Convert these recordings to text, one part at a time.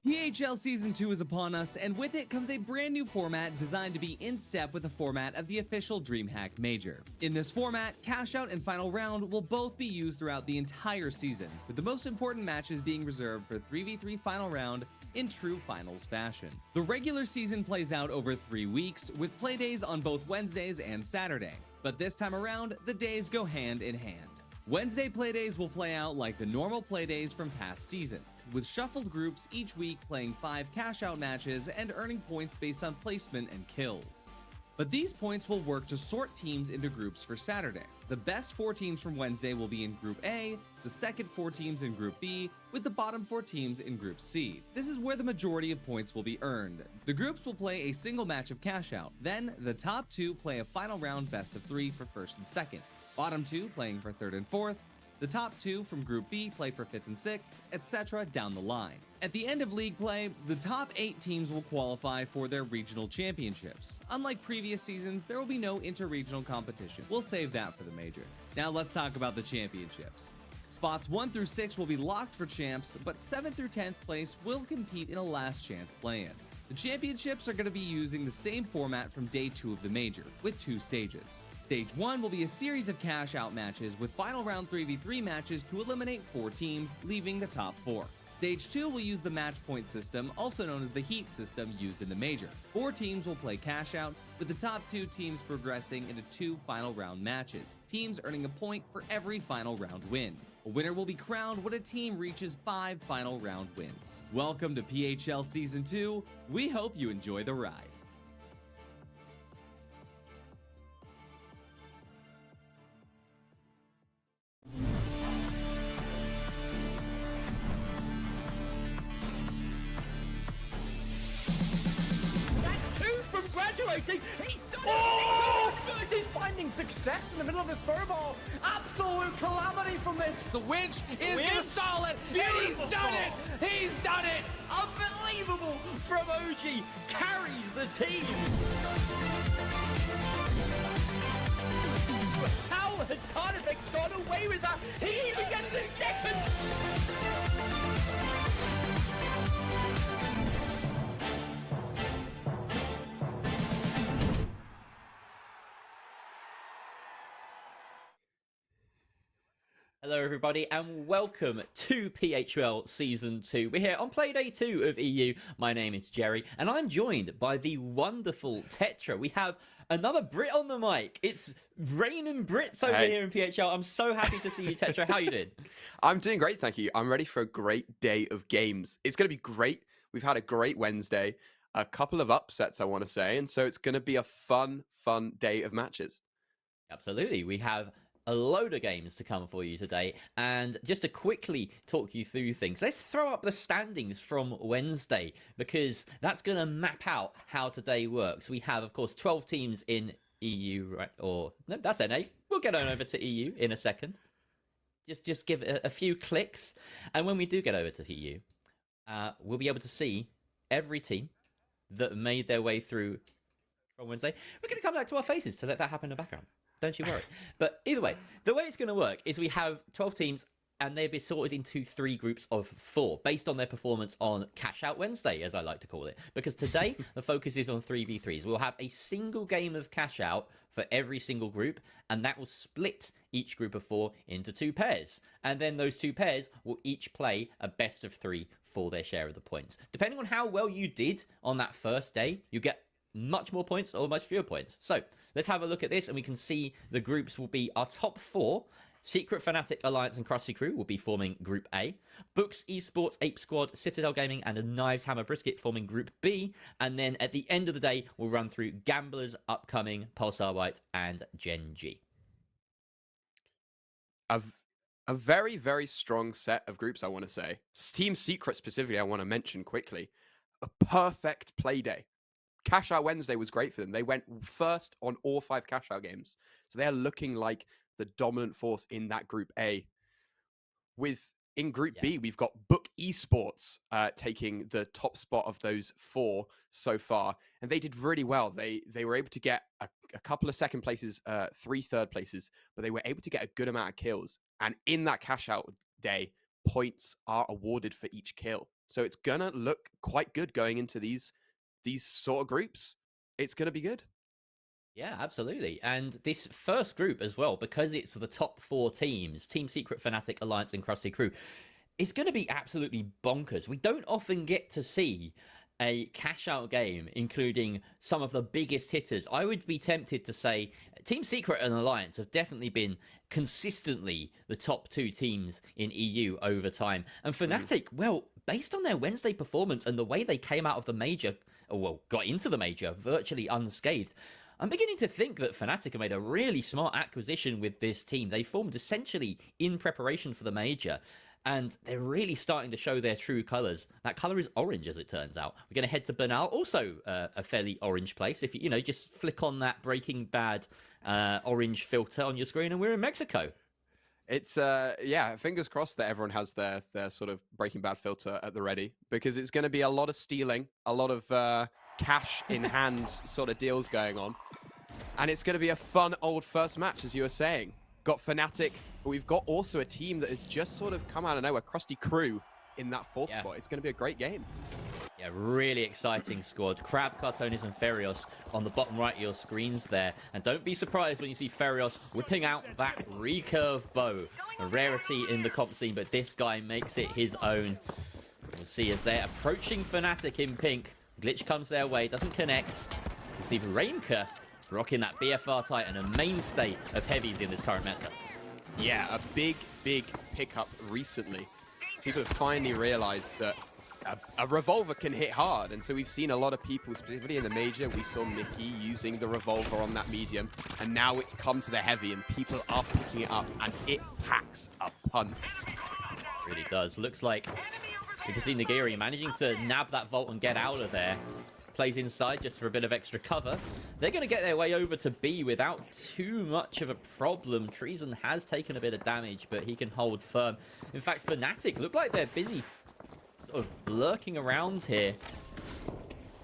PHL Season 2 is upon us, and with it comes a brand new format designed to be in step with the format of the official DreamHack Major. In this format, Cash Out and Final Round will both be used throughout the entire season, with the most important matches being reserved for 3v3 Final Round in true finals fashion. The regular season plays out over 3 weeks, with playdays on both Wednesdays and Saturday. But this time around, the days go hand in hand. Wednesday playdays will play out like the normal playdays from past seasons, with shuffled groups each week playing 5 cash-out matches and earning points based on placement and kills. But these points will work to sort teams into groups for Saturday. The best 4 teams from Wednesday will be in Group A, the second 4 teams in Group B, with the bottom 4 teams in Group C. This is where the majority of points will be earned. The groups will play a single match of cash out. Then, the top 2 play a final round best of 3 for first and second. Bottom 2 playing for third and fourth. The top 2 from Group B play for 5th and 6th, etc. down the line. At the end of league play, the top 8 teams will qualify for their regional championships. Unlike previous seasons, there will be no inter-regional competition. We'll save that for the major. Now let's talk about the championships. Spots 1 through 6 will be locked for champs, but 7th through 10th place will compete in a last chance play-in. The championships are going to be using the same format from day 2 of the major, with 2 stages. Stage 1 will be a series of cash-out matches with final round 3v3 matches to eliminate 4 teams, leaving the top 4. Stage 2 will use the match point system, also known as the heat system used in the major. 4 teams will play cash-out, with the top 2 teams progressing into 2 final round matches, teams earning a point for every final round win. A winner will be crowned when a team reaches 5 final round wins. Welcome to PHL Season 2. We hope you enjoy the ride. That's 2 from graduating. He's done it. He's finding success in the middle of this furball. Absolute calamity from this. The winch is going to stall it, and he's done it! He's done it! Unbelievable from OG. Carries the team. How has Carnifex gone away with that? He even gets the second. Hello everybody and welcome to PHL Season 2. We're here on Playday 2 of EU. My name is Jerry and I'm joined by the wonderful Tetra. We have another Brit on the mic. It's raining Brits over here in PHL. I'm so happy to see you, Tetra. How you doing? I'm doing great, thank you. I'm ready for a great day of games. It's going to be great. We've had a great Wednesday, a couple of upsets, I want to say, and so it's going to be a fun day of matches. Absolutely. We have a load of games to come for you today, and just to quickly talk you through things, let's throw up the standings from Wednesday because that's going to map out how today works. We have, of course, 12 teams in EU, right? Or no, that's NA. We'll get on over to EU in a second. Just give it a few clicks, and when we do get over to EU, we'll be able to see every team that made their way through from Wednesday. We're going to come back to our faces to let that happen in the background. Don't you worry. But either way, the way it's going to work is we have 12 teams and they'll be sorted into 3 groups of 4 based on their performance on Cash Out Wednesday, as I like to call it. Because today, the focus is on 3v3s. We'll have a single game of Cash Out for every single group, and that will split each group of 4 into 2 pairs. And then those 2 pairs will each play a best of 3 for their share of the points. Depending on how well you did on that first day, you get much more points or much fewer points. So let's have a look at this, and we can see the groups will be our top 4. Secret Fanatic Alliance and Krusty Crew will be forming Group A. Books, Esports, Ape Squad, Citadel Gaming, and Knives Hammer Brisket forming Group B. And then at the end of the day, we'll run through Gamblers, Upcoming, Pulsar White, and Gen G. A very, very strong set of groups, I want to say. Team Secret specifically, I want to mention quickly. A perfect play day. Cash Out Wednesday was great for them. They went first on all 5 cash out games. So they are looking like the dominant force in that Group A. In Group B, we've got Book Esports taking the top spot of those 4 so far. And they did really well. They were able to get a couple of second places, 3 third places, but they were able to get a good amount of kills. And in that cash out day, points are awarded for each kill. So it's going to look quite good going into these sort of groups. It's going to be good. Yeah, absolutely. And this first group as well, because it's the top 4 teams, Team Secret, Fnatic, Alliance, and Krusty Crew, it's going to be absolutely bonkers. We don't often get to see a cash-out game, including some of the biggest hitters. I would be tempted to say Team Secret and Alliance have definitely been consistently the top 2 teams in EU over time. And Fnatic, well, based on their Wednesday performance and the way they came out of the major, or well, got into the major virtually unscathed, I'm beginning to think that Fnatic have made a really smart acquisition with this team. They formed essentially in preparation for the major, and they're really starting to show their true colours. That colour is orange, as it turns out. We're going to head to Bernal, also a fairly orange place. If you know, just flick on that Breaking Bad orange filter on your screen, and we're in Mexico. It's yeah, fingers crossed that everyone has their sort of Breaking Bad filter at the ready, because it's going to be a lot of stealing, a lot of cash in hand sort of deals going on, and it's going to be a fun old first match, as you were saying. Got Fnatic, but we've got also a team that has just sort of come out of nowhere, Krusty Crew in that 4th spot. It's going to be a great game. Yeah, really exciting squad. Crab, Cartonis, and Ferios on the bottom right of your screens there. And don't be surprised when you see Ferios whipping out that recurve bow. A rarity in the comp scene, but this guy makes it his own. We'll see as they're approaching Fnatic in pink. Glitch comes their way, doesn't connect. You see Raimka rocking that BFR Titan, a mainstay of heavies in this current meta. Yeah, a big pickup recently. People have finally realized that a revolver can hit hard, and so we've seen a lot of people, specifically in the major. We saw Mickey using the revolver on that medium, and now it's come to the heavy, and people are picking it up, and it packs a punch. It really does. Looks like we can see Nagiri managing to nab that vault and get out of there. Plays inside just for a bit of extra cover. They're going to get their way over to B without too much of a problem. Treason has taken a bit of damage, but he can hold firm. In fact, Fnatic look like they're busy sort of lurking around here.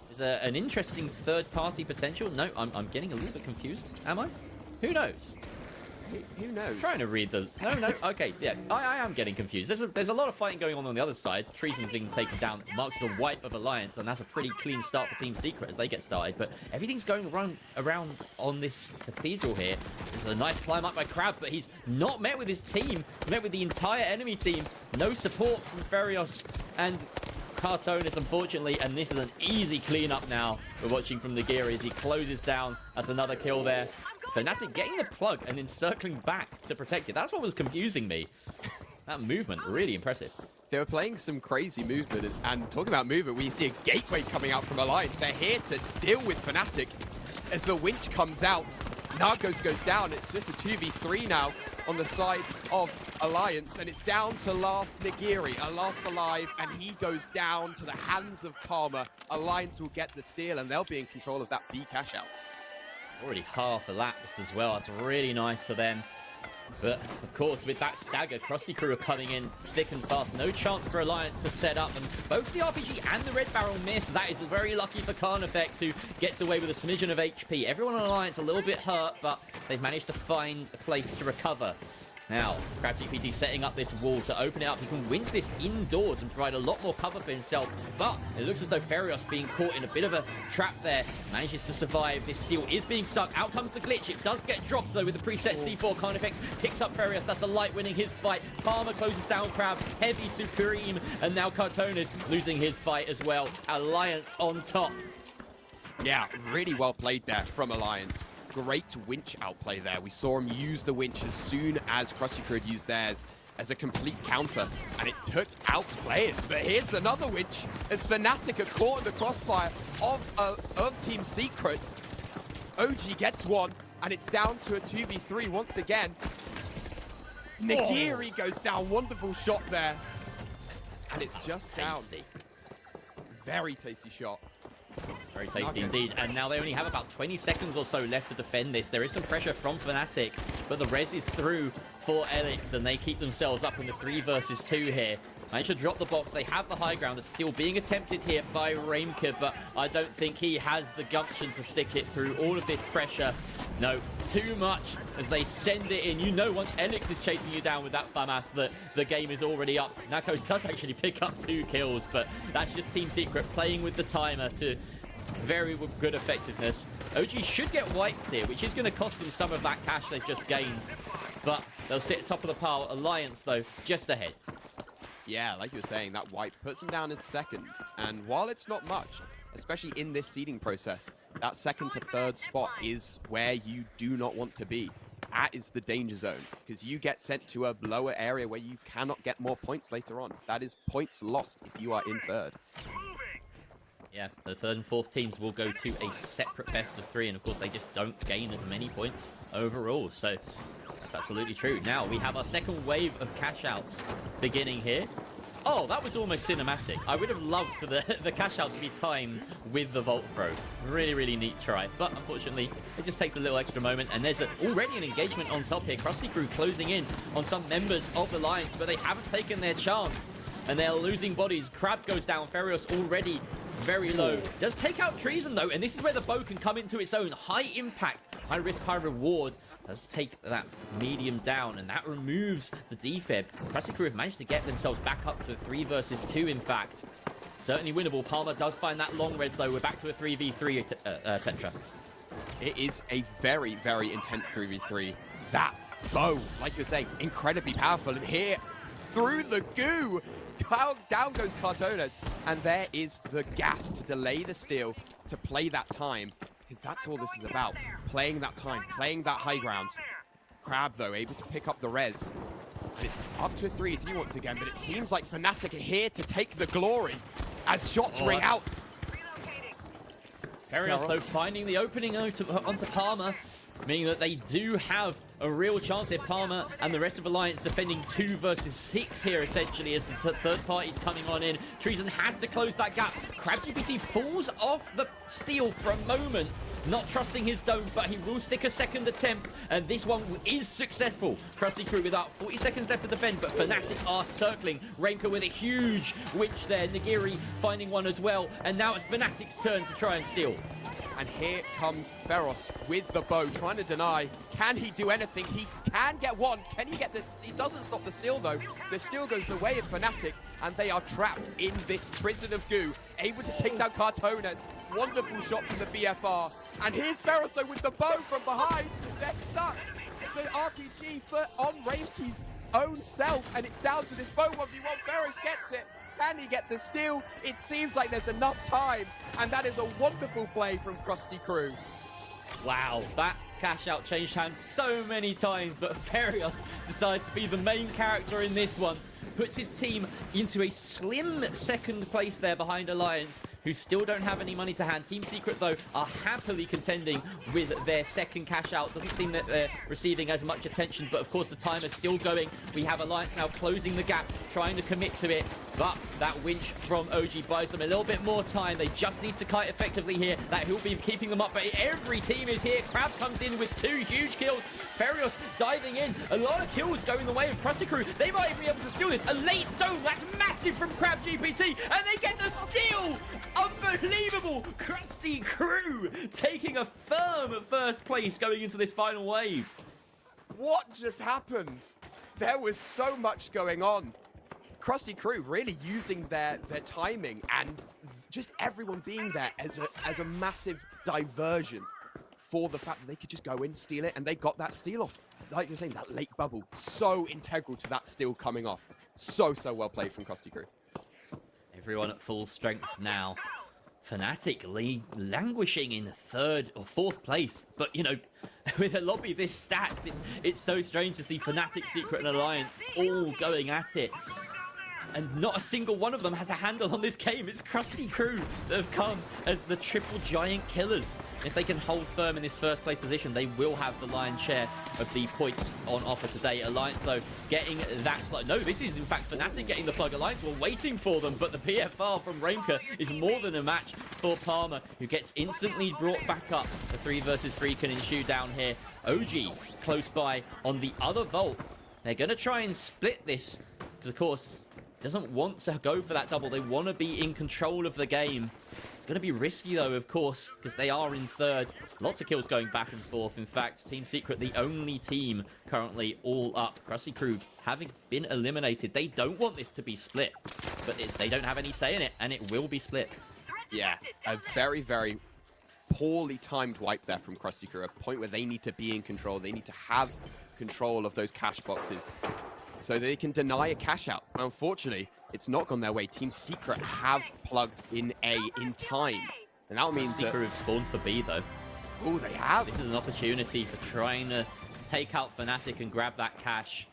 There's an interesting third-party potential. No, I'm getting a little bit confused. Am I? Who knows? Who knows? I'm trying to read the... No. Okay, yeah. I am getting confused. There's a lot of fighting going on the other side. Treason being taken down marks the wipe of Alliance, and that's a pretty clean start for Team Secret as they get started. But everything's going around on this Cathedral here. This is a nice climb up by Crab, but he's not met with his team. He's met with the entire enemy team. No support from Ferios and Cartonis, unfortunately, and this is an easy cleanup now. We're watching from Nagiri as he closes down. That's another kill there. Fnatic getting the plug and then circling back to protect it. That's what was confusing me. That movement, really impressive. They were playing some crazy movement, and talking about movement, we see a gateway coming out from Alliance. They're here to deal with Fnatic. As the winch comes out, Narcos goes down. It's just a 2v3 now on the side of Alliance, and it's down to last Nagiri, last alive, and he goes down to the hands of Karma. Alliance will get the steal, and they'll be in control of that B cash out. Already half elapsed as well. That's really nice for them. But, of course, with that stagger, Krusty Crew are coming in thick and fast. No chance for Alliance to set up. And both the RPG and the Red Barrel miss. That is very lucky for Carnifex, who gets away with a smidgen of HP. Everyone on Alliance a little bit hurt, but they've managed to find a place to recover. Now, CrabGPT setting up this wall to open it up. He can winch this indoors and provide a lot more cover for himself. But it looks as though Ferios being caught in a bit of a trap there. Manages to survive. This steal is being stuck. Out comes the glitch. It does get dropped, though, with the preset C4. Carnifex picks up Ferios. That's a light winning his fight. Palmer closes down Crab. Heavy Supreme. And now Cartonis losing his fight as well. Alliance on top. Yeah, really well played there from Alliance. Great winch outplay there. We saw him use the winch as soon as Krusty Crew had used theirs as a complete counter, and it took out players. But here's another winch as Fnatic are caught in the crossfire of Team Secret. OG gets one, and it's down to a 2v3 once again. Nagiri goes down. Wonderful shot there. And it's just down. Very tasty shot. Very tasty indeed. And now they only have about 20 seconds or so left to defend this. There is some pressure from Fnatic, but the res is through for Elix, and they keep themselves up in the 3 versus 2 here. Managed to drop the box. They have the high ground. It's still being attempted here by Raimka, but I don't think he has the gumption to stick it through all of this pressure. No, too much as they send it in. You know, once Elix is chasing you down with that FAMAS, that the game is already up. Nakos does actually pick up 2 kills, but that's just Team Secret playing with the timer to very good effectiveness. OG should get wiped here, which is going to cost them some of that cash they've just gained, but they'll sit at top of the pile. Alliance, though, just ahead. Yeah, like you were saying, that wipe puts them down in second. And while it's not much, especially in this seeding process, that second to third spot is where you do not want to be. That is the danger zone, because you get sent to a lower area where you cannot get more points later on. That is points lost if you are in third. Yeah, the third and fourth teams will go to a separate best of 3, and of course they just don't gain as many points overall. So that's absolutely true. Now we have our second wave of cash outs beginning here. Oh, that was almost cinematic. I would have loved for the cash out to be timed with the vault throw. Really, really neat try. But unfortunately, it just takes a little extra moment. And there's already an engagement on top here. Krusty Crew closing in on some members of the Lions, but they haven't taken their chance. And they're losing bodies. Crab goes down. Ferios already very low. Does take out Treason though, and this is where the bow can come into its own. High impact, high risk, high reward. Does take that medium down, and that removes the defib. Krusty Crew have managed to get themselves back up to a 3 versus 2, in fact. Certainly winnable. Palmer does find that long res though. We're back to a 3v3, Tetra. It is a very, very intense 3v3. That bow, like you're saying, incredibly powerful. And here, through the goo, down goes Cartones. And there is the gas to delay the steal, to play that time. Because that's all this is about. Playing that time, playing that high ground. Crab, though, able to pick up the res. And it's up to a 3v3 once again, but it seems like Fnatic are here to take the glory as shots ring out. Ferios, though, finding the opening onto Palmer, meaning that they do have a real chance here. Palmer and the rest of Alliance defending 2 versus 6 here, essentially, as the third party's coming on in. Treason has to close that gap. CrabGPT falls off the steal for a moment, not trusting his dome, but he will stick a second attempt, and this one is successful. Krusty Crew with about 40 seconds left to defend, but Fnatic are circling. Rainker with a huge witch there. Nagiri finding one as well, and now it's Fnatic's turn to try and steal. And here comes Feros with the bow, trying to deny. Can he do anything? He can get one. Can he get this? He doesn't stop the steal, though. The steal goes the way of Fnatic, and they are trapped in this prison of goo, able to take down Cartones. Wonderful shot from the BFR. And here's Feros, though, with the bow from behind. They're stuck. The RPG on Rainky's own self, and it's down to this bow 1v1. Feros gets it. Can he get the steal? It seems like there's enough time, and that is a wonderful play from Krusty Crew. Wow, that cash out changed hands so many times, but Ferios decides to be the main character in this one. Puts his team into a slim second place there behind Alliance, who still don't have any money to hand. Team Secret, though, are happily contending with their second cash out. Doesn't seem that they're receiving as much attention, but of course the timer's still going. We have Alliance now closing the gap, trying to commit to it, but that winch from OG buys them a little bit more time. They just need to kite effectively here. That will be keeping them up, but every team is here. Crab comes in with 2 huge kills. Ferios diving in. A lot of kills going the way of Krusty Crew. They might even be able to steal this. A late dome, that's massive from CrabGPT, and they get the steal! Unbelievable! Krusty Crew taking a firm first place going into this final wave. What just happened? There was so much going on. Krusty Crew really using their timing and just everyone being there as a massive diversion for the fact that they could just go in, steal it, and they got that steal off. Like you're saying, that late bubble, so integral to that steal coming off. So well played from Krusty Crew. Everyone at full strength now. Fnatic languishing in 3rd or 4th place. But, you know, with a lobby this stacked, it's so strange to see Fnatic, Secret, and Alliance all going at it. And not a single one of them has a handle on this game. It's Krusty Crew that have come as the triple giant killers. If they can hold firm in this first place position, they will have the lion's share of the points on offer today. Alliance, though, getting that plug. No, this is, in fact, Fnatic getting the plug. Alliance were waiting for them, but the PFR from Rainker is more than a match for Palmer, who gets instantly brought back up. The 3 versus 3 can ensue down here. OG close by on the other vault. They're going to try and split this, because, of course, doesn't want to go for that double. They want to be in control of the game. It's going to be risky, though, of course, because they are in 3rd. Lots of kills going back and forth. In fact, Team Secret, the only team currently all up. Krusty Crew having been eliminated. They don't want this to be split, but they don't have any say in it, and it will be split. Yeah, a very, very poorly timed wipe there from Krusty Crew. A point where they need to be in control. They need to have control of those cash boxes, so they can deny a cash out. Unfortunately, it's not gone their way. Team Secret have plugged in A in time. And that means that... Secret have spawned for B, though. Oh, they have. This is an opportunity for trying to take out Fnatic and grab that cash.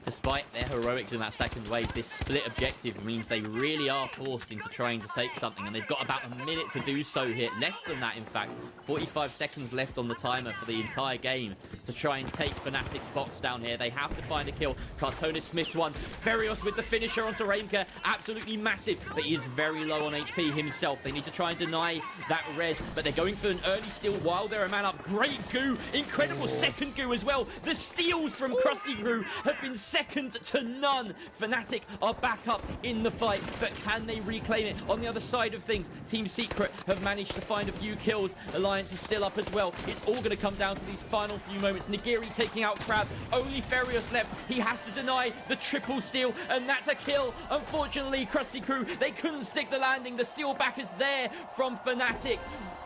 Despite their heroics in that second wave, this split objective means they really are forced into trying to take something, and they've got about a minute to do so here. Less than that, in fact. 45 seconds left on the timer for the entire game to try and take Fnatic's box down here. They have to find a kill. Cartonis Smith's one. Ferios with the finisher onto Rainker. Absolutely massive, but he is very low on HP himself. They need to try and deny that res, but they're going for an early steal while they're a man up. Great goo. Incredible second goo as well. The steals from Krusty Crew have been second to none. Fnatic are back up in the fight, but can they reclaim it? On the other side of things, Team Secret have managed to find a few kills. Alliance is still up as well. It's all going to come down to these final few moments. Nigiri taking out Crab. Only Ferios left. He has to deny the triple steal, and that's a kill. Unfortunately, Krusty Crew, they couldn't stick the landing. The steal back is there from Fnatic.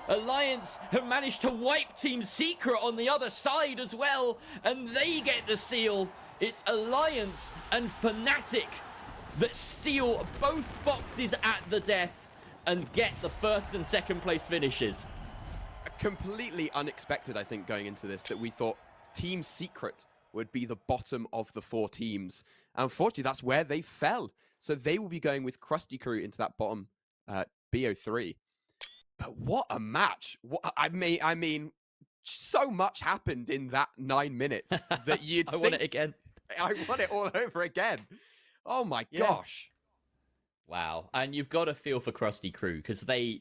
Alliance have managed to wipe Team Secret on the other side as well, and they get the steal. It's Alliance and Fnatic that steal both boxes at the death and get the first and second place finishes. Completely unexpected, I think, going into this, that we thought Team Secret would be the bottom of the 4 teams. Unfortunately, that's where they fell. So they will be going with Krusty Crew into that bottom BO3. But what a match. I mean, so much happened in that 9 minutes that you'd I want it again. I want it all over again. Oh my gosh. Wow. And you've got to feel for Krusty Crew, because they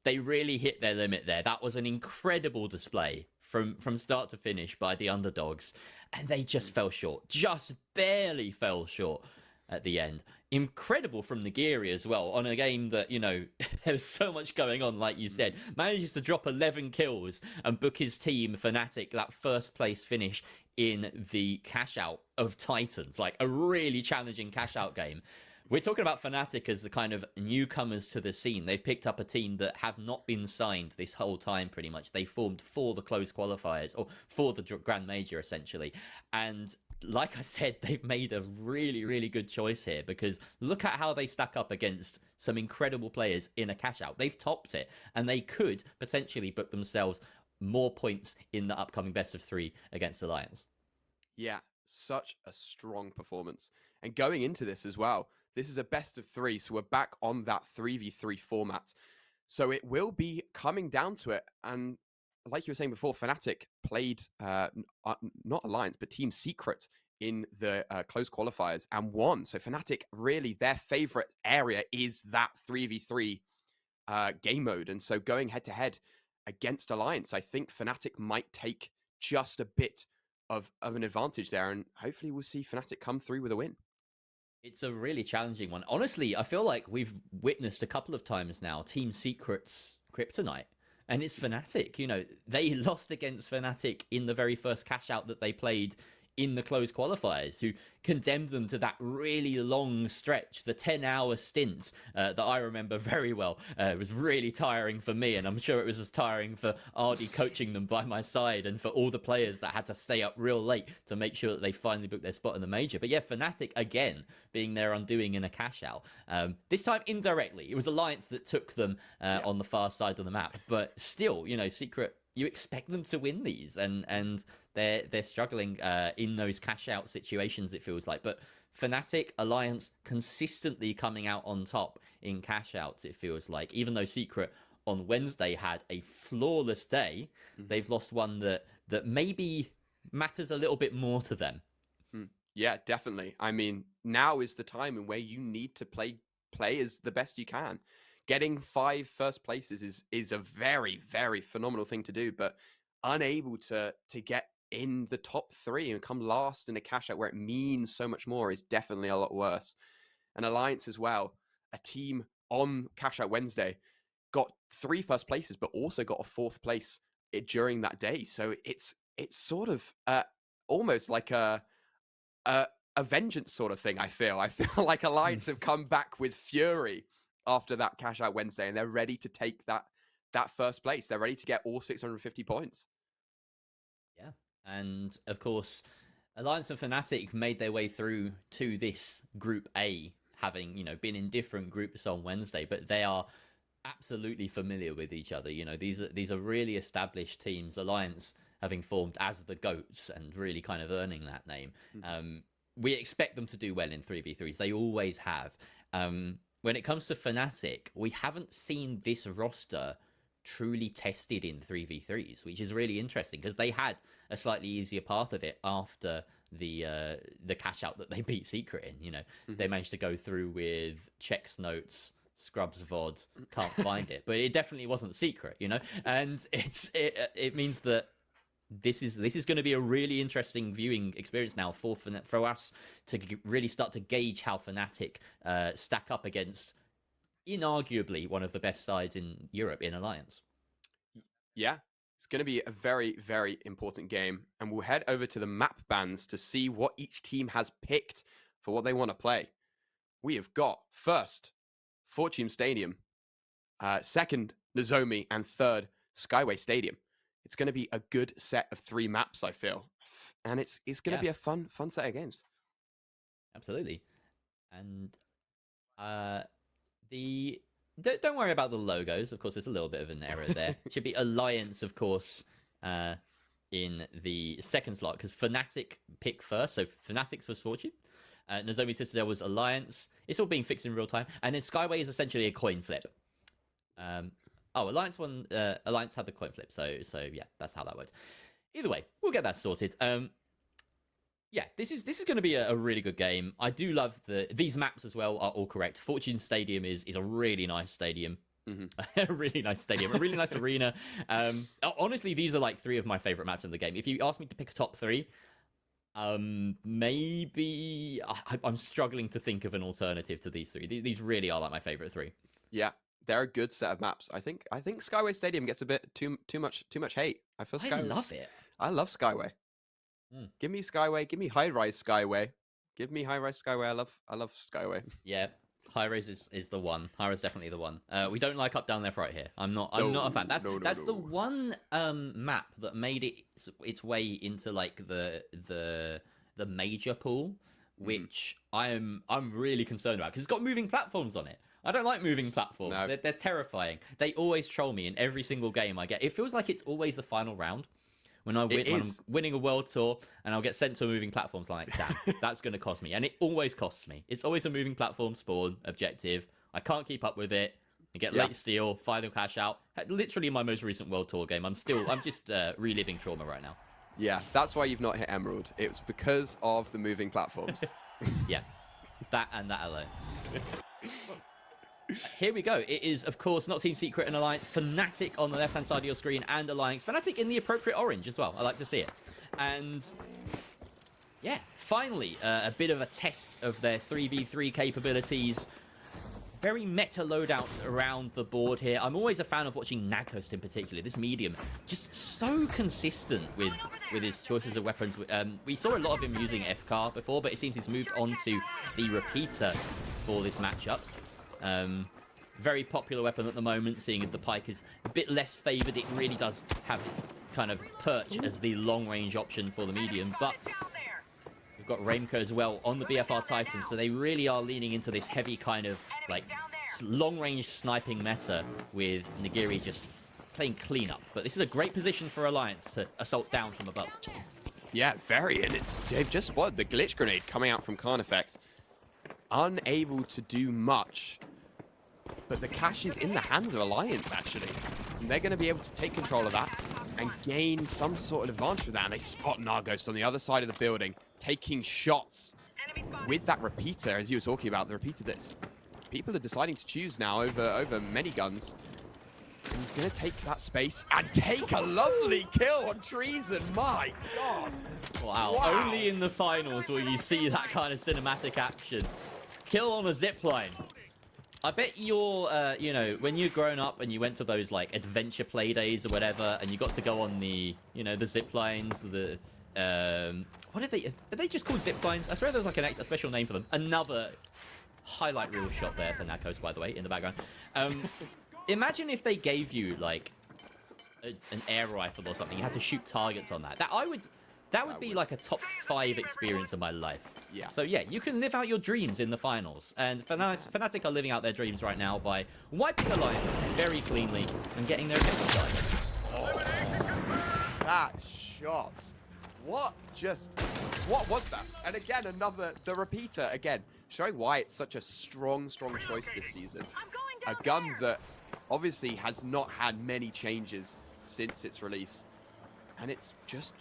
really hit their limit there. That was an incredible display from start to finish by the underdogs. And they just fell short. Just barely fell short at the end. Incredible from Nigiri as well, on a game that, you know, there's so much going on, like you said. Manages to drop 11 kills and book his team, Fnatic, that first place finish in the cash out of Titans. Like, a really challenging cash out game. We're talking about Fnatic as the kind of newcomers to the scene. They've picked up a team that have not been signed this whole time, pretty much. They formed for the closed qualifiers, or for the Grand Major, essentially. And like I said, they've made a really, really good choice here, because look at how they stack up against some incredible players in a cash out. They've topped it, and they could potentially book themselves more points in the upcoming best of 3 against Alliance. Yeah, such a strong performance. And going into this as well, this is a best of 3, so we're back on that 3v3 format. So it will be coming down to it. And like you were saying before, Fnatic played not Alliance, but Team Secret in the closed qualifiers and won. So Fnatic, really, their favorite area is that 3v3 game mode. And so going head-to-head against Alliance, I think Fnatic might take just a bit of an advantage there. And hopefully we'll see Fnatic come through with a win. It's a really challenging one. Honestly, I feel like we've witnessed a couple of times now Team Secret's kryptonite. And it's Fnatic. You know, they lost against Fnatic in the very first cash out that they played in the closed qualifiers, who condemned them to that really long stretch, the 10-hour stints that I remember very well. It was really tiring for me, and I'm sure it was as tiring for Ardy coaching them by my side, and for all the players that had to stay up real late to make sure that they finally booked their spot in the major. But yeah, Fnatic, again, being their undoing in a cash out. This time indirectly. It was Alliance that took them on the far side of the map. But still, you know, Secret, you expect them to win these, and they're struggling in those cash out situations, it feels like. But Fnatic, Alliance consistently coming out on top in cash outs, it feels like. Even though Secret on Wednesday had a flawless day, they've lost one that maybe matters a little bit more to them. Yeah, definitely. I mean, now is the time in where you need to play as the best you can. Getting 5 first places is a very, very phenomenal thing to do, but unable to get in the top 3 and come last in a cash out where it means so much more is definitely a lot worse. And Alliance as well, a team on cash out Wednesday, got 3 first places, but also got a 4th place during that day. So it's sort of almost like a vengeance sort of thing. I feel like Alliance have come back with fury after that cash out Wednesday, and they're ready to take that first place. They're ready to get all 650 points. Yeah. And of course, Alliance and Fnatic made their way through to this Group A, having, been in different groups on Wednesday, but they are absolutely familiar with each other. These are really established teams. Alliance having formed as the GOATs and really kind of earning that name. We expect them to do well in 3v3s. They always have. When it comes to Fnatic, we haven't seen this roster truly tested in 3v3s, which is really interesting because they had a slightly easier path of it after the cash out that they beat Secret in. They managed to go through with checks notes, scrubs VOD, can't find it, but it definitely wasn't Secret, and it means that this is going to be a really interesting viewing experience now for us to really start to gauge how Fnatic stack up against inarguably one of the best sides in Europe in Alliance. Yeah, it's going to be a very, very important game. And we'll head over to the map bans to see what each team has picked for what they want to play. We have got first, Fortune Stadium, second, Nozomi, and third, Skyway Stadium. It's going to be a good set of 3 maps, I feel. And it's going to be a fun set of games. Absolutely. And don't worry about the logos. Of course, there's a little bit of an error there. It should be Alliance, of course, in the second slot, because Fnatic pick first. So Fnatic's was Fortune. Nozomi Citadel was Alliance. It's all being fixed in real time. And then Skyway is essentially a coin flip. Alliance won. Alliance had the coin flip. So yeah, that's how that worked. Either way, we'll get that sorted. Yeah, this is going to be a really good game. I do love these maps as well. Are all correct. Fortune Stadium is a really nice stadium. A really nice stadium, a really nice arena. Honestly, these are like 3 of my favorite maps in the game. If you ask me to pick a top 3, maybe I'm struggling to think of an alternative to these 3. These really are like my favorite 3. Yeah, they're a good set of maps. I think Skyway Stadium gets a bit too much hate. I feel Skyway. I love it. I love Skyway. Give me Skyway. Give me High Rise Skyway. Give me High Rise Skyway. I love Skyway. Yeah, High Rise is the one. High Rise is definitely the one. We don't like up, down, left, right here. I'm not a fan. That's the one map that made its way into like the major pool, which I'm really concerned about because it's got moving platforms on it. I don't like moving platforms. No. They're terrifying. They always troll me in every single game I get. It feels like it's always the final round. When I'm winning a world tour and I'll get sent to a moving platform, so I'm like, damn, that's going to cost me. And it always costs me. It's always a moving platform spawn objective. I can't keep up with it. I get late steal, final cash out. Literally my most recent world tour game. I'm just reliving trauma right now. Yeah, that's why you've not hit Emerald. It's because of the moving platforms. Yeah, that and that alone. Here we go. It is, of course, not Team Secret and Alliance. Fnatic on the left-hand side of your screen and Alliance. Fnatic in the appropriate orange as well. I like to see it. And yeah, finally, a bit of a test of their 3v3 capabilities. Very meta loadouts around the board here. I'm always a fan of watching Naghost in particular. This medium, just so consistent with his choices of weapons. We saw a lot of him using FCAR before, but it seems he's moved on to the repeater for this matchup. Very popular weapon at the moment, seeing as the pike is a bit less favored. It really does have its kind of perch as the long-range option for the medium, but we've got Raimka as well on the BFR Titan, so they really are leaning into this heavy kind of like long-range sniping meta with Nagiri just playing cleanup. But this is a great position for Alliance to assault down from above. Yeah, very, and they've just spotted the glitch grenade coming out from Carnifex. Unable to do much. But the cash is in the hands of Alliance, actually. And they're going to be able to take control of that and gain some sort of advantage with that. And they spot Naghost on the other side of the building, taking shots with that repeater, as you were talking about, the repeater that people are deciding to choose now over many guns. And he's going to take that space and take a lovely kill on Treason. My God. Wow. Only in the finals will you see that kind of cinematic action. Kill on a zipline. I bet you're, when you're grown up and you went to those, like, adventure play days or whatever, and you got to go on the, the zip lines, what are they just called zip lines? I swear there's, like, a special name for them. Another highlight reel shot there for Naghost, by the way, in the background. Imagine if they gave you, like, an air rifle or something. You had to shoot targets on that. I would That would be like a top 5 experience of my life. Yeah. So yeah, you can live out your dreams in the finals. And Fnatic are living out their dreams right now by wiping Alliance very cleanly and getting their objective done. That shot. What was that? And again, the repeater, again, showing why it's such a strong choice this season. A gun that obviously has not had many changes since its release. And it's just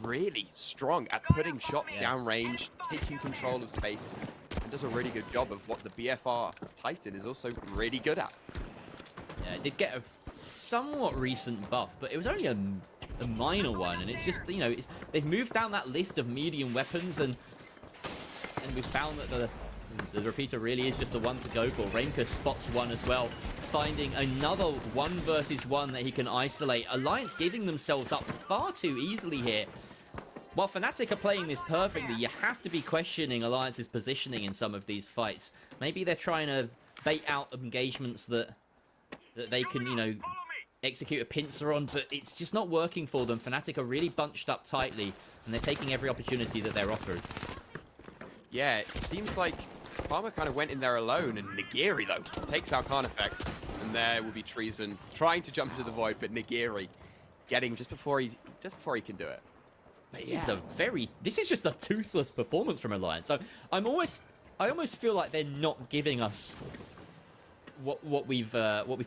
really strong at putting shots downrange, taking control of space, and does a really good job of what the BFR Titan is also really good at. Yeah, it did get a somewhat recent buff, but it was only a minor one, and it's just, you know, they've moved down that list of medium weapons, and we've found that the repeater really is just the one to go for. Rainker spots one as well, finding another 1 versus 1 that he can isolate. Alliance giving themselves up far too easily here. While Fnatic are playing this perfectly, you have to be questioning Alliance's positioning in some of these fights. Maybe they're trying to bait out engagements that they can, you know, execute a pincer on, but it's just not working for them. Fnatic are really bunched up tightly, and they're taking every opportunity that they're offered. Yeah, it seems like Farmer kind of went in there alone, and Nigiri, though, takes out Carnifex, and there will be Treason trying to jump into the void, but Nigiri getting just before he can do it. This is just a toothless performance from Alliance. So I almost feel like they're not giving us what we've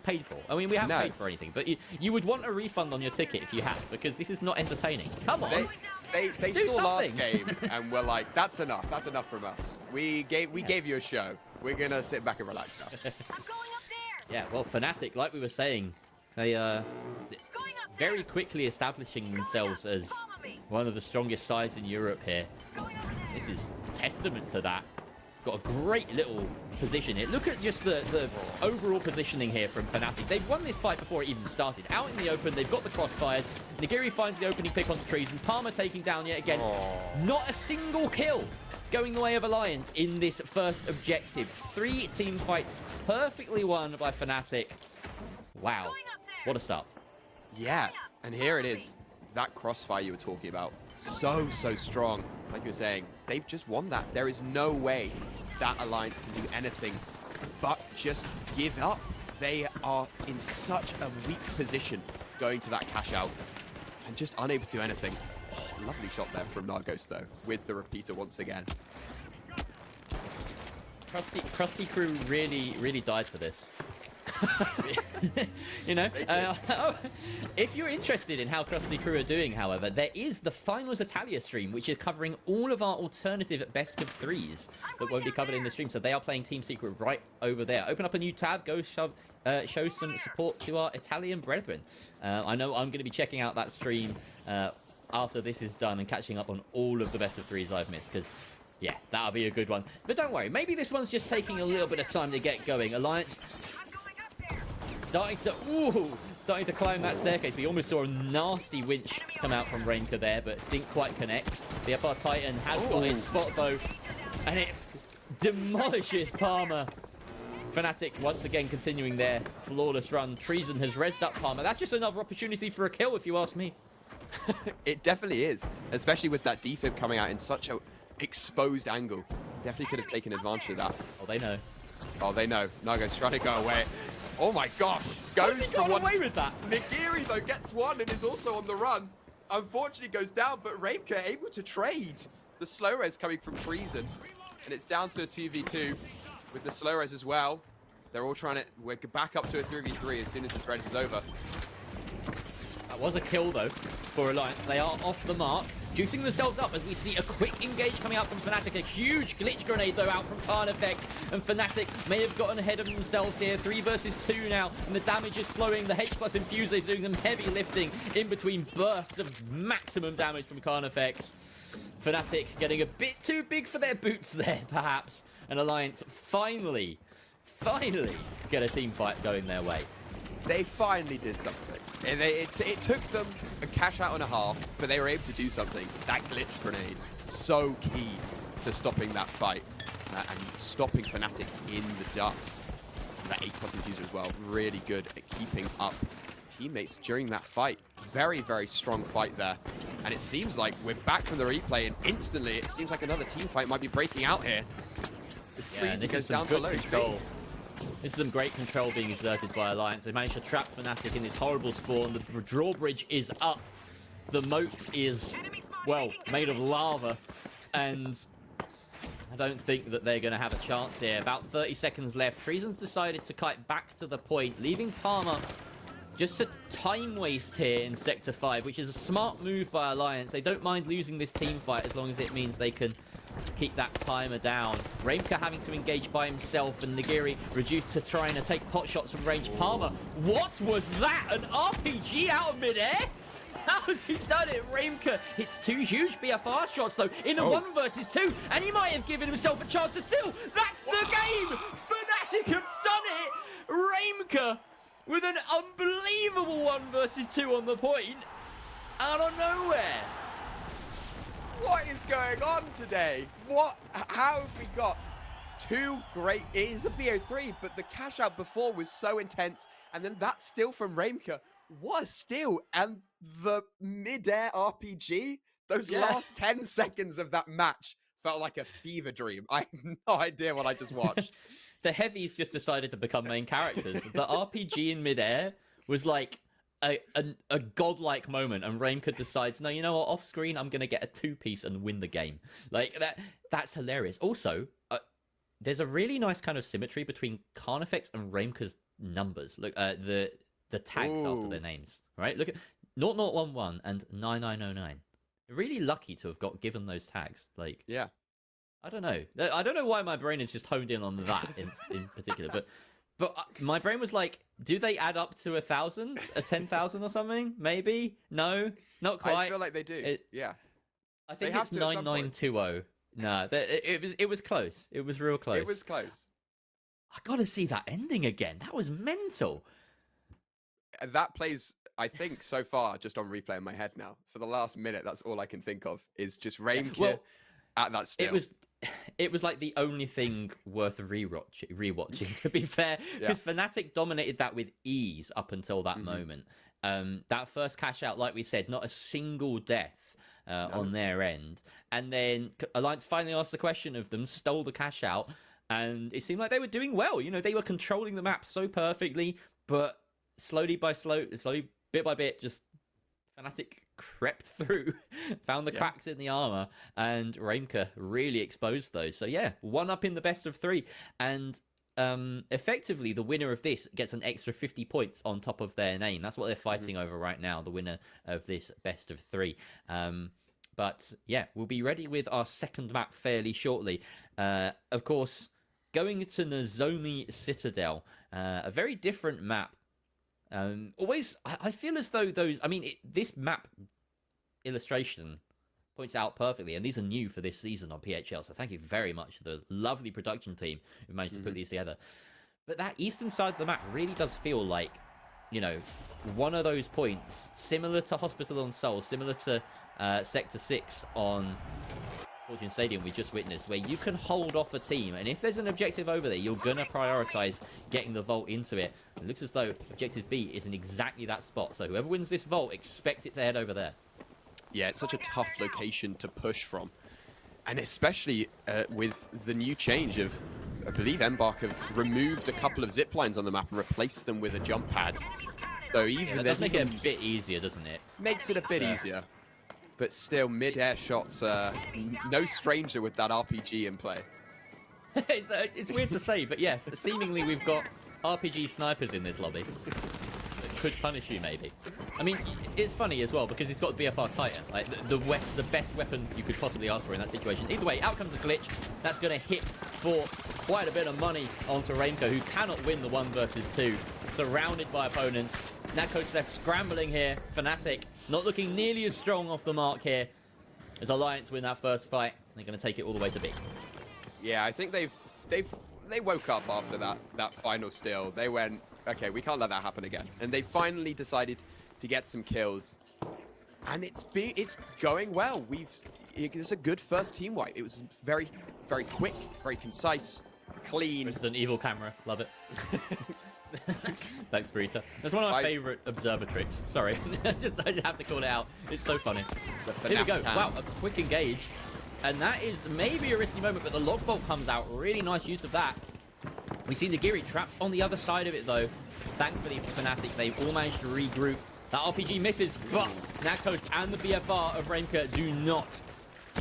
paid for. I mean, we haven't paid for anything, but you would want a refund on your ticket if you had, because this is not entertaining. Come on. They Do saw something. last game and were like, that's enough. That's enough from us. We gave you a show. We're gonna sit back and relax now. I'm going up there. Yeah, well, Fnatic, like we were saying, they very quickly establishing themselves as one of the strongest sides in Europe here. This is testament to that. Got a great little position here. Look at just the overall positioning here from Fnatic. They've won this fight before it even started. Out in the open, they've got the crossfires. Nigiri finds the opening pick on the trees, and Palmer taking down yet again. Not a single kill going the way of Alliance in this first objective. 3 team fights perfectly won by Fnatic. Wow, what a start. Yeah, and here it is. That crossfire you were talking about. So strong. Like you were saying, they've just won that. There is no way that Alliance can do anything but just give up. They are in such a weak position going to that cash out and just unable to do anything. Oh, lovely shot there from Nargos, though, with the repeater once again. Krusty Crew really died for this. You know, if you're interested in how Krusty Crew are doing, however, there is the Finals Italia stream, which is covering all of our alternative best of 3s that won't be covered in the stream. So they are playing Team Secret right over there. Open up a new tab, go show some support to our Italian brethren. I know I'm going to be checking out that stream after this is done and catching up on all of the best of 3s I've missed, because yeah, that'll be a good one. But don't worry, maybe this one's just taking a little bit of time to get going. Alliance starting to climb that staircase. We almost saw a nasty winch come out from Rainker there, but didn't quite connect. The FR Titan has got its spot though, and it demolishes Palmer. Fnatic once again continuing their flawless run. Treason has rezzed up Palmer. That's just another opportunity for a kill, if you ask me. It definitely is, especially with that defib coming out in such a exposed angle. Definitely could have taken advantage of that. Oh, they know. Oh, they know. Nargo's trying to go away. Oh my gosh! Goes for one. Away with that. Nigiri though gets one and is also on the run. Unfortunately goes down, but Rainker able to trade. The slow res coming from Treason, and it's down to a 2v2 with the slow res as well. They're all trying to. We're back up to a 3v3 as soon as this res is over. That was a kill though for Alliance. They are off the mark, juicing themselves up as we see a quick engage coming out from Fnatic. A huge glitch grenade though out from Carnifex, and Fnatic may have gotten ahead of themselves here. 3 versus 2 now, and the damage is flowing. The H+ Infuser is doing some heavy lifting in between bursts of maximum damage from Carnifex. Fnatic getting a bit too big for their boots there, perhaps. And Alliance finally get a team fight going their way. They finally did something. And it took them a cash out and a half, but they were able to do something. That glitch grenade, so key to stopping that fight and stopping Fnatic in the dust. And that H+ Infuser as well, really good at keeping up teammates during that fight. Very, very strong fight there. And it seems like we're back from the replay, and instantly it seems like another team fight might be breaking out here. This Treason goes down to low control. This is some great control being exerted by Alliance. They managed to trap Fnatic in this horrible spawn. The drawbridge is up. The moat is, well, made of lava. And I don't think that they're going to have a chance here. About 30 seconds left. Treason's decided to kite back to the point, leaving Palmer just a time waste here in Sector 5, which is a smart move by Alliance. They don't mind losing this team fight as long as it means they can keep that timer down. Reimka having to engage by himself, and Nagiri reduced to trying to take pot shots from range. Palmer, what was that? An RPG out of midair? How has he done it? Reimka hits 2 huge BFR shots, though, in a 1 versus 2, and he might have given himself a chance to steal. That's the game! Fnatic have done it! Reimka with an unbelievable 1 versus 2 on the point, out of nowhere. What is going on today? What? How have we got 2 great... It is a BO3, but the cash out before was so intense, and then that steal from Reimka. What a steal! And the mid-air RPG, those last 10 seconds of that match felt like a fever dream. I have no idea what I just watched. The heavies just decided to become main characters. The RPG in midair was like a godlike moment, and Reimka decides, no, you know what, off screen I'm gonna get a 2-piece and win the game. Like that's hilarious. Also, there's a really nice kind of symmetry between Carnifex and Reimka's numbers. Look, the tags after their names, right? Look at 0011 and 9909. They're really lucky to have got given those tags. Like, yeah, I don't know why my brain is just honed in on that in particular, but my brain was like, do they add up to 1,000, 10,000 or something? Maybe? No, not quite. I feel like they do. Yeah, I think it's 9920. No, it was close. It was real close. It was close. I gotta see that ending again. That was mental. That plays, I think, so far just on replay in my head now. For the last minute, that's all I can think of is just Reimka at that still. It was like the only thing worth rewatching, to be fair, because Fnatic dominated that with ease up until that moment. That first cash out, like we said, not a single death on their end. And then Alliance finally asked the question of them, stole the cash out, and it seemed like they were doing well. You know, they were controlling the map so perfectly, but slowly, bit by bit, just Fnatic crept through, found the cracks in the armor, and Reimka really exposed those. So yeah, 1 up in the best of 3, and effectively the winner of this gets an extra 50 points on top of their name. That's what they're fighting over right now, the winner of this best of 3. But yeah, we'll be ready with our second map fairly shortly. Of course, going to Nozomi Citadel, a very different map. I feel as though this map illustration points out perfectly, and these are new for this season on PHL, so thank you very much to the lovely production team who managed to put these together. But that eastern side of the map really does feel like, you know, one of those points, similar to Hospital on Seoul, similar to Sector 6 on Fortune Stadium we just witnessed, where you can hold off a team, and if there's an objective over there, you're gonna prioritize getting the vault into it. It looks as though objective B is in exactly that spot, so whoever wins this vault, expect it to head over there. Yeah, it's such a tough location to push from, and especially with the new change of, I believe Embark have removed a couple of zip lines on the map and replaced them with a jump pad. So even that does make it a bit easier, doesn't it? Makes it a bit easier. But still, mid-air shots, no stranger with that RPG in play. It's weird to say, but yeah, seemingly we've got RPG snipers in this lobby that could punish you, maybe. I mean, it's funny as well, because he's got BFR Titan, like the best weapon you could possibly ask for in that situation. Either way, out comes a glitch. That's going to hit for quite a bit of money onto Reimka, who cannot win the 1 versus 2. Surrounded by opponents. Nako's left scrambling here. Fnatic not looking nearly as strong off the mark here as Alliance win that first fight. They're going to take it all the way to B. Yeah, I think they woke up after that final steal. They went, okay, we can't let that happen again. And they finally decided to get some kills. And it's going well. It's a good first team wipe. It was very, very quick, very concise, clean. Resident Evil camera, love it. Thanks, Burrito. That's one of my I- favorite observer tricks. Sorry. I have to call it out. It's so funny. The Here we go. FNAF Wow, hand. a quick engage. And that is maybe a risky moment, but the log bolt comes out. Really nice use of that. We see Nagiri trapped on the other side of it, though. Thankfully for Fnatic, they've all managed to regroup. That RPG misses, but Nakos and the BFR of Remka do not.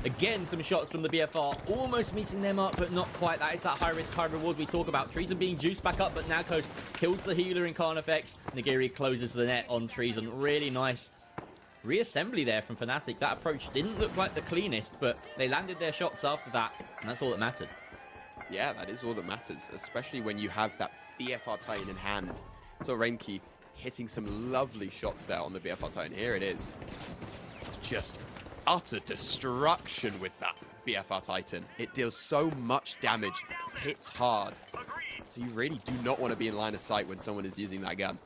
Again, some shots from the BFR, almost meeting their mark, but not quite. That is that high risk, high reward we talk about. Treason being juiced back up, but Nakos kills the healer in Carnifex. Nagiri closes the net on Treason. Really nice reassembly there from Fnatic. That approach didn't look like the cleanest, but they landed their shots after that, and that's all that mattered. Yeah, that is all that matters, especially when you have that BFR Titan in hand. So Renki hitting some lovely shots there on the BFR Titan. Here it is. Just utter destruction with that BFR Titan. It deals so much damage, hits hard. So you really do not want to be in line of sight when someone is using that gun.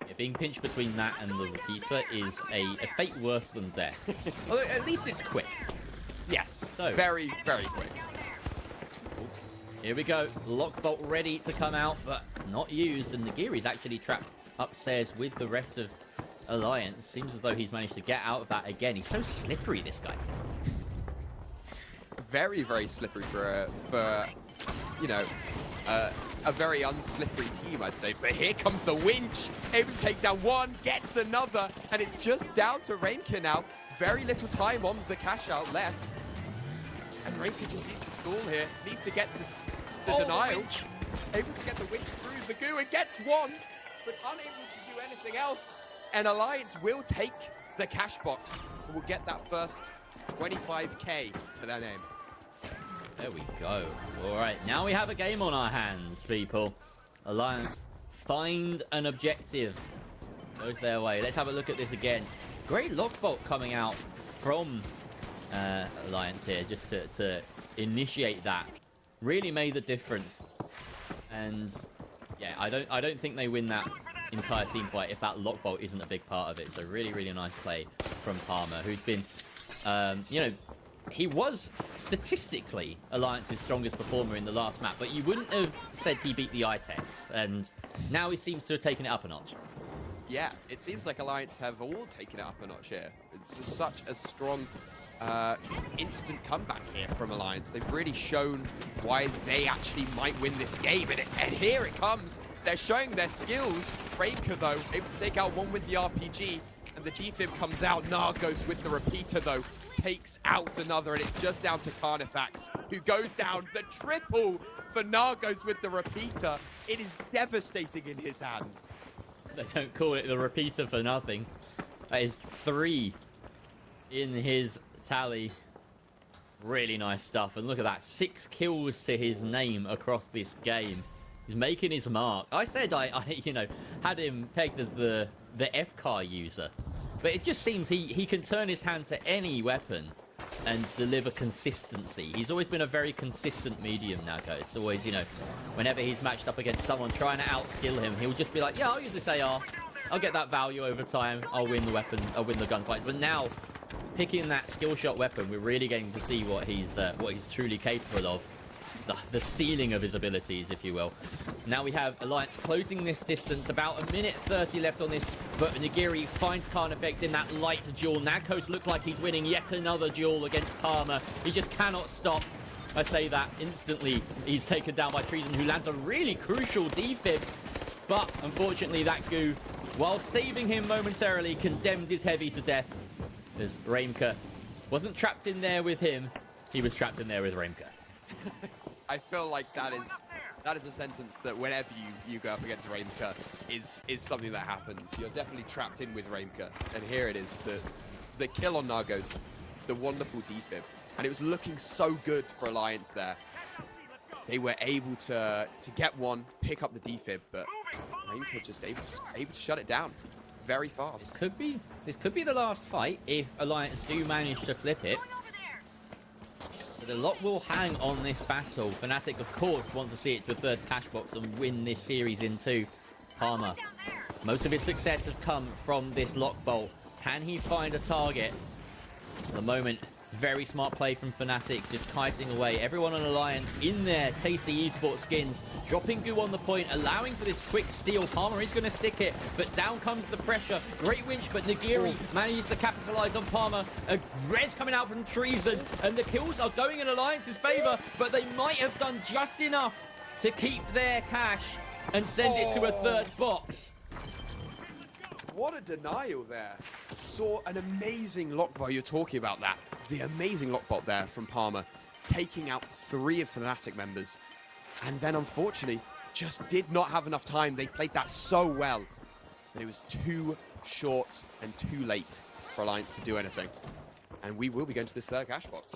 Yeah, being pinched between that and the repeater is a fate worse than death. Although at least it's quick. Yes, So- very, very quick. Here we go. Lockbolt ready to come out, but not used. And Nagiri's actually trapped upstairs with the rest of Alliance. Seems as though he's managed to get out of that again. He's so slippery, this guy. Very, very slippery for you know, a very unslippery team, I'd say. But here comes the winch, able to take down one, gets another, and it's just down to Rainker now. Very little time on the cash out left. And Rainker just needs to stall here, needs to get this, the denial. Able to get the winch through the goo and gets one, but unable to do anything else. And Alliance will take the cash box and will get that first 25k to their name. There we go. All right, now we have a game on our hands, people. Alliance find an objective. Goes their way. Let's have a look at this again. Great lockbolt coming out from Alliance here, just to initiate that. Really made the difference. And yeah, I don't think they win that entire team fight if that lockbolt isn't a big part of it. So really, really nice play from Palmer, who's been, you know, he was statistically Alliance's strongest performer in the last map, but you wouldn't have said he beat the eye test, and now he seems to have taken it up a notch. Yeah, it seems like Alliance have all taken it up a notch here. It's just such a strong instant comeback here from Alliance. They've really shown why they actually might win this game, and here it comes. They're showing their skills. Raker, though, able to take out one with the RPG, and the defib comes out. Nargos with the repeater, though, takes out another, and it's just down to Carnifax, who goes down. The triple for Nargos with the repeater. It is devastating in his hands. They don't call it the repeater for nothing. That is 3 in his tally. Really nice stuff. And look at that, 6 kills to his name across this game. He's making his mark. I said I you know, had him pegged as the F-car user. But it just seems he can turn his hand to any weapon and deliver consistency. He's always been a very consistent medium, Nako. It's always, you know, whenever he's matched up against someone trying to outskill him, he'll just be like, yeah, I'll use this AR. I'll get that value over time. I'll win the weapon. I'll win the gunfight. But now, picking that skill shot weapon, we're really getting to see what he's truly capable of. The ceiling of his abilities, if you will. Now we have Alliance closing this distance. About 1:30 left on this, but Nagiri finds Carnifex in that light duel. Nakos looks like he's winning yet another duel against Palmer. He just cannot stop. I say that instantly. He's taken down by Treason, who lands a really crucial defib. But unfortunately, that goo, while saving him momentarily, condemned his heavy to death. As Reimka wasn't trapped in there with him, he was trapped in there with Reimka. I feel like that is a sentence that whenever you go up against Raimka is something that happens. You're definitely trapped in with Raimka. And here it is, the kill on Nargos, the wonderful defib. And it was looking so good for Alliance there. They were able to get one, pick up the defib, but Raimka just able to shut it down very fast. This could be the last fight if Alliance do manage to flip it. But a lot will hang on this battle. Fnatic, of course, want to see it to a third cash box and win this series in 2. Palmer, most of his success has come from this lock bolt. Can he find a target? At the moment, Very smart play from Fnatic, just kiting away everyone on Alliance in their tasty esports skins, dropping goo on the point, allowing for this quick steal. Palmer is going to stick it, but down comes the pressure. Great winch, but Nagiri manages to capitalize on Palmer. A res coming out from Treason, and the kills are going in Alliance's favor, but they might have done just enough to keep their cash and send it to a third box. What a denial there. Saw an amazing lockbot. You're talking about that. The amazing lockbot there from Palmer, taking out 3 of Fnatic members. And then, unfortunately, just did not have enough time. They played that so well. But it was too short and too late for Alliance to do anything. And we will be going to this third cash box.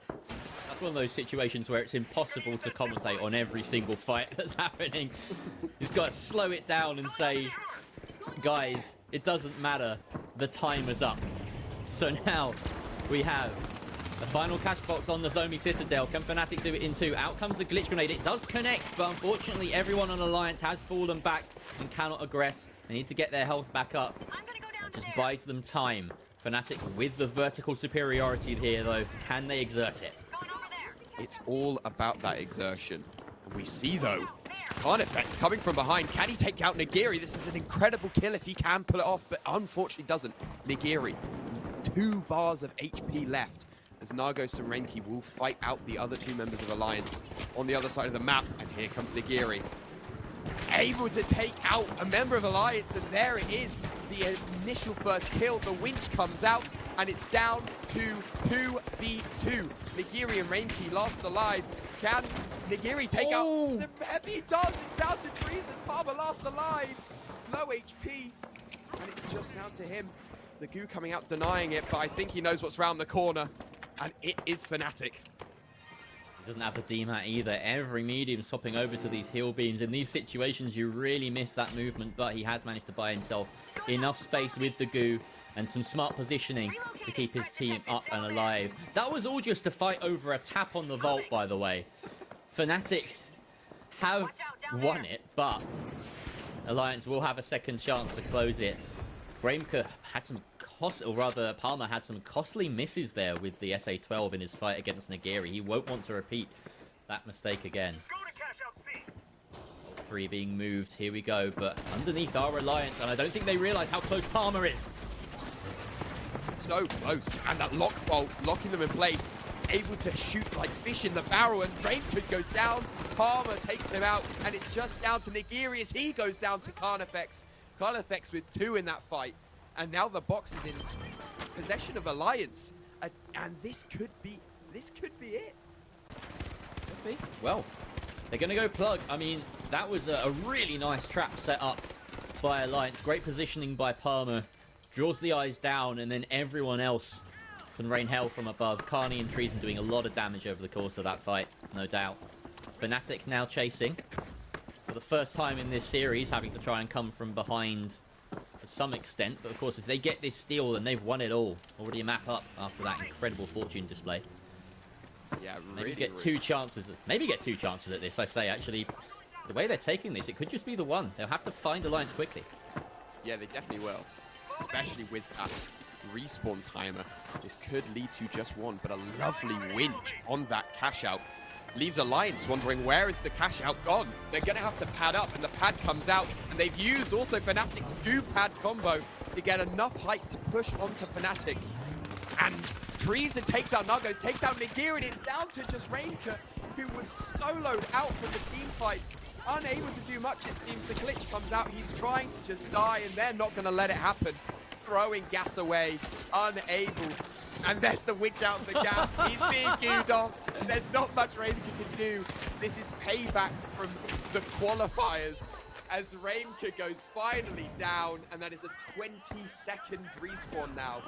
That's one of those situations where it's impossible to commentate on every single fight that's happening. You've got to slow it down and say, guys, it doesn't matter. The time is up. So now we have the final cash box on the Zombie Citadel. Can Fnatic do it in 2? Out comes the glitch grenade. It does connect, but unfortunately everyone on Alliance has fallen back and cannot aggress. They need to get their health back up. That just buys them time. Fnatic with the vertical superiority here, though. Can they exert it? It's all about that exertion. And we see, though, Carnifex coming from behind. Can he take out Nagiri? This is an incredible kill if he can pull it off, but unfortunately doesn't. Nagiri, 2 bars of HP left as Nargos and Renki will fight out the other 2 members of Alliance on the other side of the map. And here comes Nagiri, able to take out a member of Alliance, and there it is. The initial first kill, the winch comes out, and it's down to 2v2. Nagiri and Renki lost alive. Can Nagiri take out the heavy? He does. It's down to Treason. Palmer last alive. Low HP. And it's just down to him. The goo coming out denying it, but I think he knows what's around the corner. And it is Fnatic. Doesn't have the DMAT either. Every medium's hopping over to these heal beams. In these situations, you really miss that movement, but he has managed to buy himself enough space with the goo and some smart positioning to keep his team up and alive. That was all just to fight over a tap on the vault, by the way. Fnatic have won it, but Alliance will have a second chance to close it. Graemke had some Palmer had some costly misses there with the SA-12 in his fight against Nagiri. He won't want to repeat that mistake again. 3 being moved, here we go, but underneath our Alliance, and I don't think they realize how close Palmer is. So close, and that lock bolt locking them in place, able to shoot like fish in the barrel, and Graemke goes down. Palmer takes him out, and it's just down to Nagiri as he goes down to Carnifex. Carnifex with 2 in that fight, and now the box is in possession of Alliance, and this could be it. Could be. Well, they're going to go plug. I mean, that was a really nice trap set up by Alliance. Great positioning by Palmer. Draws the eyes down, and then everyone else can rain hell from above. Carney and Treason doing a lot of damage over the course of that fight, no doubt. Fnatic now chasing. For the first time in this series, having to try and come from behind to some extent. But of course, if they get this steal, then they've won it all. Already a map up after that incredible fortune display. Yeah, Maybe get 2 chances. Maybe get 2 chances at this, I say. Actually, the way they're taking this, it could just be the one. They'll have to find Alliance quickly. Yeah, they definitely will. Especially with that respawn timer. This could lead to just 1, but a lovely winch on that cash out leaves Alliance wondering, where is the cash out gone? They're going to have to pad up, and the pad comes out, and they've used also Fnatic's goo pad combo to get enough height to push onto Fnatic. And Treason takes out Nargos, takes out Nagiri, and it's down to just Rainker, who was soloed out from the team fight. Unable to do much, it seems. The glitch comes out. He's trying to just die, and they're not going to let it happen. Throwing gas away, unable. And there's the witch out of the gas. He's being queued off. There's not much Rainker can do. This is payback from the qualifiers as Rainker goes finally down, and that is a 20-second respawn now.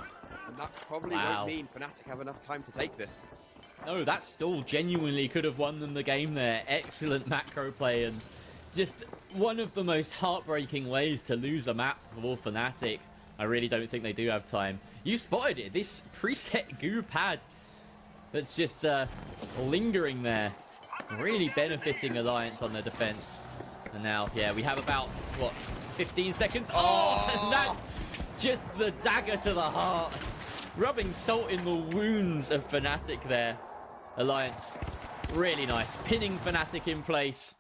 And that probably won't mean Fnatic have enough time to take this. No, that stall genuinely could have won them the game there. Excellent macro play, and just one of the most heartbreaking ways to lose a map for Fnatic. I really don't think they do have time. You spotted it, this preset goo pad that's just lingering there. Really benefiting Alliance on their defense. And now, yeah, we have about, what, 15 seconds? Oh, and that's just the dagger to the heart. rubbing salt in the wounds of Fnatic there. Alliance, really nice. Pinning Fnatic in place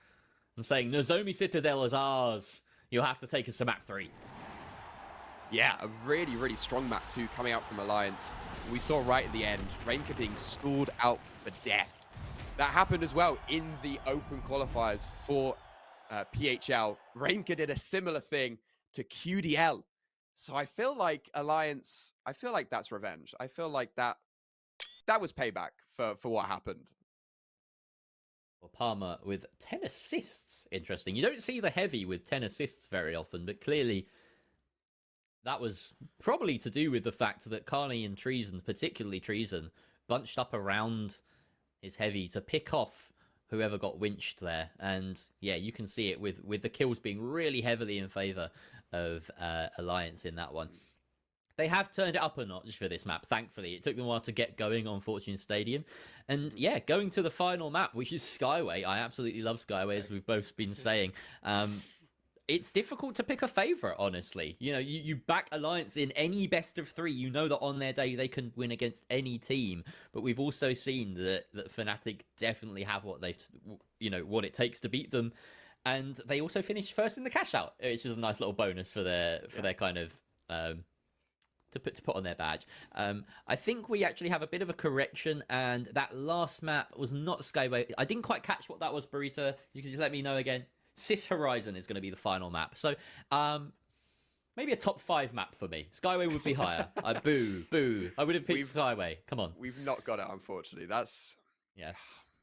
and saying, Nozomi Citadel is ours. You'll have to take us to map 3. Yeah, a really, really strong map too coming out from Alliance. We saw right at the end, Rainka being schooled out for death. That happened as well in the open qualifiers for PHL. Rainka did a similar thing to QDL. So I feel like Alliance, I feel like that's revenge. I feel like that was payback for what happened. Well, Palmer with 10 assists. Interesting. You don't see the heavy with 10 assists very often, but clearly that was probably to do with the fact that Carney and Treason, particularly Treason, bunched up around his heavy to pick off whoever got winched there. And yeah, you can see it with the kills being really heavily in favor of Alliance in that one. They have turned it up a notch for this map, thankfully. It took them a while to get going on Fortune Stadium. And yeah, going to the final map, which is Skyway. I absolutely love Skyway, as we've both been saying. It's difficult to pick a favorite, honestly. You know, you back Alliance in any best of 3. You know that on their day they can win against any team. But we've also seen that Fnatic definitely have what what it takes to beat them. And they also finished first in the cash out, which is a nice little bonus for their kind of to put on their badge. I think we actually have a bit of a correction, and that last map was not Skyway. I didn't quite catch what that was, Burrito. You can just let me know again. Cis Horizon is going to be the final map. So, maybe a top 5 map for me. Skyway would be higher. Boo. I would have picked Skyway. Come on. We've not got it, unfortunately. That's... Yeah.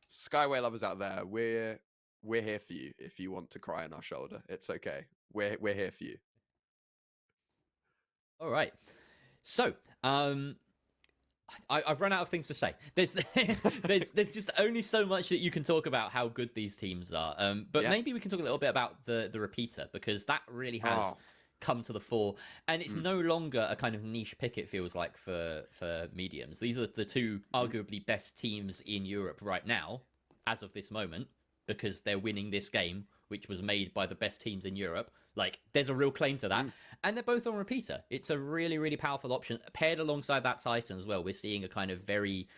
Skyway lovers out there, we're here for you if you want to cry on our shoulder. It's okay. We're here for you. All right. So, I've run out of things to say. There's just only so much that you can talk about how good these teams are. But maybe we can talk a little bit about the repeater, because that really has come to the fore, and it's no longer a kind of niche pick. It feels like for mediums. These are the 2 arguably best teams in Europe right now, as of this moment, because they're winning this game, which was made by the best teams in Europe. Like, there's a real claim to that. And they're both on repeater. It's a really, really powerful option. Paired alongside that Titan as well, we're seeing a kind of very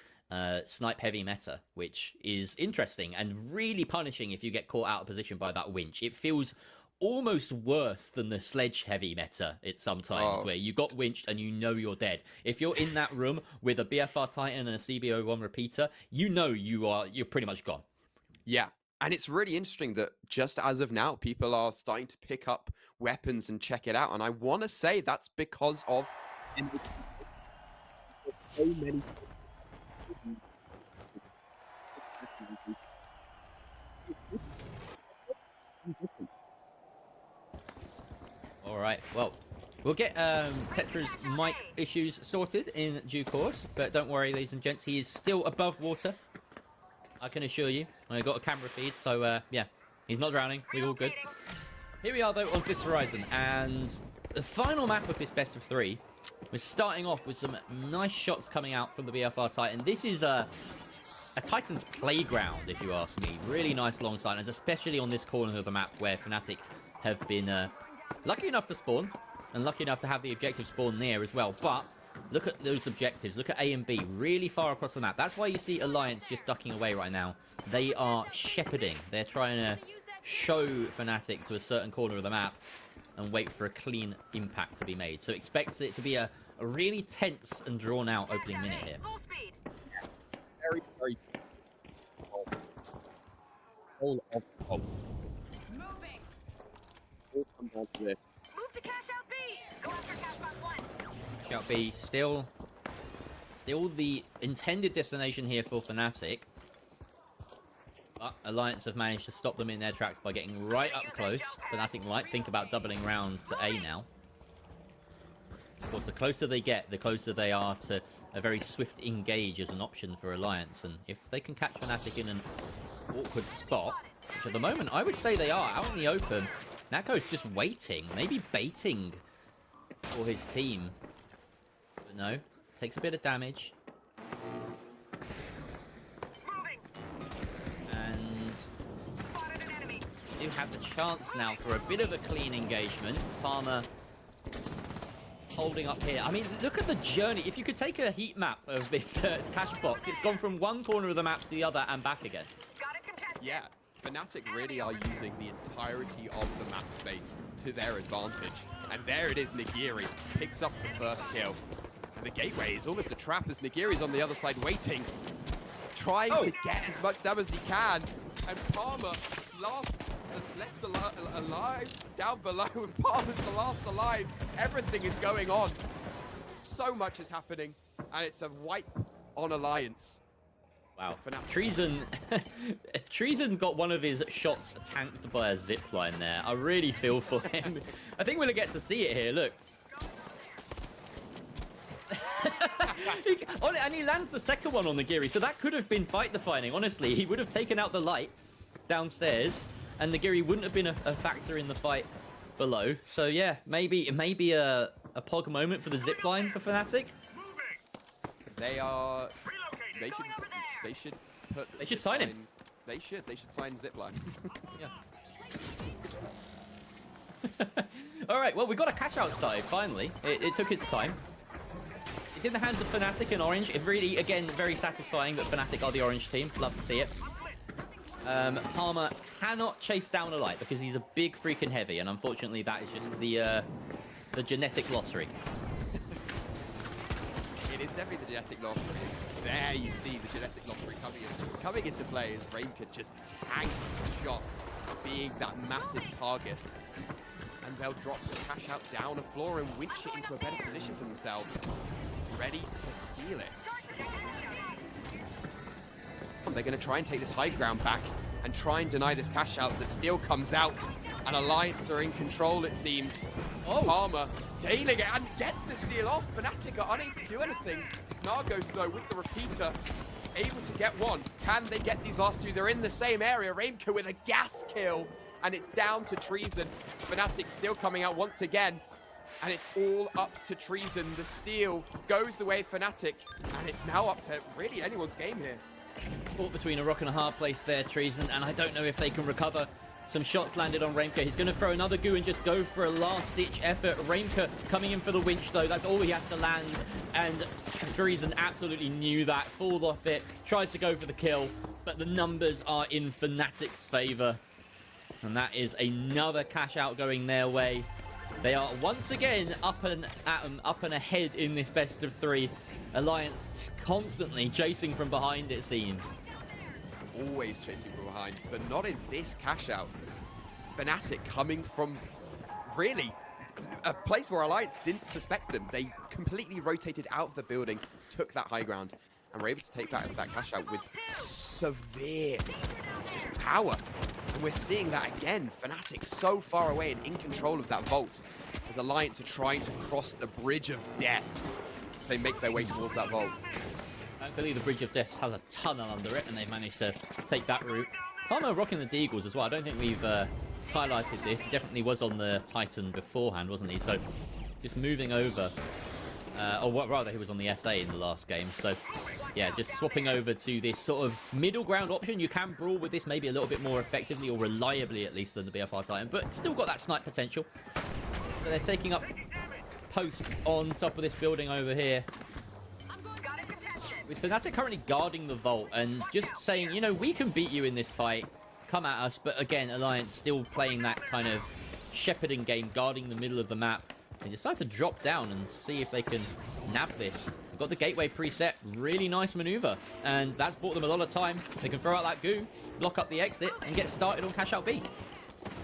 snipe-heavy meta, which is interesting and really punishing if you get caught out of position by that winch. It feels almost worse than the sledge-heavy meta at sometimes, where you got winched and you know you're dead. If you're in that room with a BFR Titan and a CBO1 repeater, you know you're pretty much gone. Yeah. And it's really interesting that just as of now, people are starting to pick up weapons and check it out. And I want to say that's because of so many. All right, well, we'll get Tetra's mic issues sorted in due course. But don't worry, ladies and gents, he is still above water. I can assure you. I got a camera feed, so yeah, he's not drowning. We're all good. Here we are, though, on Cis Horizon, and the final map of this best of 3. We're starting off with some nice shots coming out from the BFR Titan. This is a Titan's playground, if you ask me. Really nice long sight, and especially on this corner of the map where Fnatic have been lucky enough to spawn, and lucky enough to have the objective spawn there as well. But look at those objectives. Look at A and B, really far across the map. That's why you see Alliance just ducking away right now. They are shepherding. They're trying to show Fnatic to a certain corner of the map and wait for a clean impact to be made. So expect it to be a really tense and drawn-out opening minute here. Very, very... All of Moving. all come down to this. Move to cash out B. Go after cash box 1. Shout B, still the intended destination here for Fnatic. But Alliance have managed to stop them in their tracks by getting right up close. Fnatic might think about doubling round to A now. Of course, the closer they get, the closer they are to a very swift engage as an option for Alliance. And if they can catch Fnatic in an awkward spot, which at the moment I would say they are, out in the open, Nako's just waiting, maybe baiting for his team. But no, takes a bit of damage. And you have the chance now for a bit of a clean engagement. Palmer holding up here. I mean, look at the journey. If you could take a heat map of this cash box, it's gone from one corner of the map to the other and back again. Got it contested. Yeah, Fnatic really are using the entirety of the map space to their advantage. And there it is, Nigiri picks up the first kill. And the gateway is almost a trap as Nigiri's on the other side waiting, trying to get as much damage as he can. And Palmer left alive down below, and Palmer's the last alive. Everything is going on. So much is happening, and it's a wipe on Alliance. Wow. Treason got one of his shots tanked by a zipline there. I really feel for him. I think we're going to get to see it here. Look. And he lands the second one on Nigiri, so that could have been fight-defining. Honestly, he would have taken out the light downstairs, and Nigiri wouldn't have been a factor in the fight below. So yeah, maybe a pog moment for the zipline for Fnatic. They should sign him. They should sign Zipline. Yeah. All right, well, we got a catch out started finally. It took its time. It's in the hands of Fnatic and Orange. It really, again, very satisfying that Fnatic are the Orange team. Love to see it. Palmer cannot chase down a light because he's a big freaking heavy, and unfortunately that is just the genetic lottery. It is definitely the genetic lottery. There you see the genetic lottery coming into play as Raimka just tanks shots, being that massive target. And they'll drop the cash out down a floor and winch it into a better position for themselves. Ready to steal it. They're going to try and take this high ground back and try and deny this cash out. The steal comes out, and Alliance are in control, it seems. Oh, Palmer tailing it and gets the steal off. Fnatic are unable to do anything. Nargos, though, with the repeater, able to get one. Can they get these last two? They're in the same area. Raimka with a gas kill, and it's down to Treason. Fnatic still coming out once again, and it's all up to Treason. The steal goes the way of Fnatic, and it's now up to really anyone's game here. Caught between a rock and a hard place there, Treason, and I don't know if they can recover. Some shots landed on Raimka. He's going to throw another goo and just go for a last-ditch effort. Raimka coming in for the winch, though. That's all he has to land, and Treason absolutely knew that. Fooled off it, tries to go for the kill, but the numbers are in Fnatic's favor. And that is another cash out going their way. They are once again up and ahead in this best of three. Alliance just constantly chasing from behind, it seems. Always chasing from behind, but not in this cash out. Fnatic coming from really a place where Alliance didn't suspect them. They completely rotated out of the building, took that high ground, and were able to take that cash out with severe just power. And we're seeing that again. Fnatic so far away and in control of that vault as Alliance are trying to cross the bridge of death. They make their way towards that vault. Thankfully, the Bridge of Death has a tunnel under it, and they've managed to take that route. Palmer rocking the Deagles as well. I don't think we've highlighted this. He definitely was on the Titan beforehand, wasn't he? So just moving over. Or what, rather, he was on the SA in the last game. So, yeah, just swapping over to this sort of middle ground option. You can brawl with this maybe a little bit more effectively, or reliably at least, than the BFR Titan, but still got that snipe potential. So they're taking up posts on top of this building over here, with Fnatic currently guarding the vault and just saying, you know, we can beat you in this fight, come at us. But again, Alliance still playing that kind of shepherding game, guarding the middle of the map. They decide to drop down and see if they can nab this. They've got the gateway preset, really nice maneuver, and that's bought them a lot of time. They can throw out that goo, block up the exit, and get started on cash out B.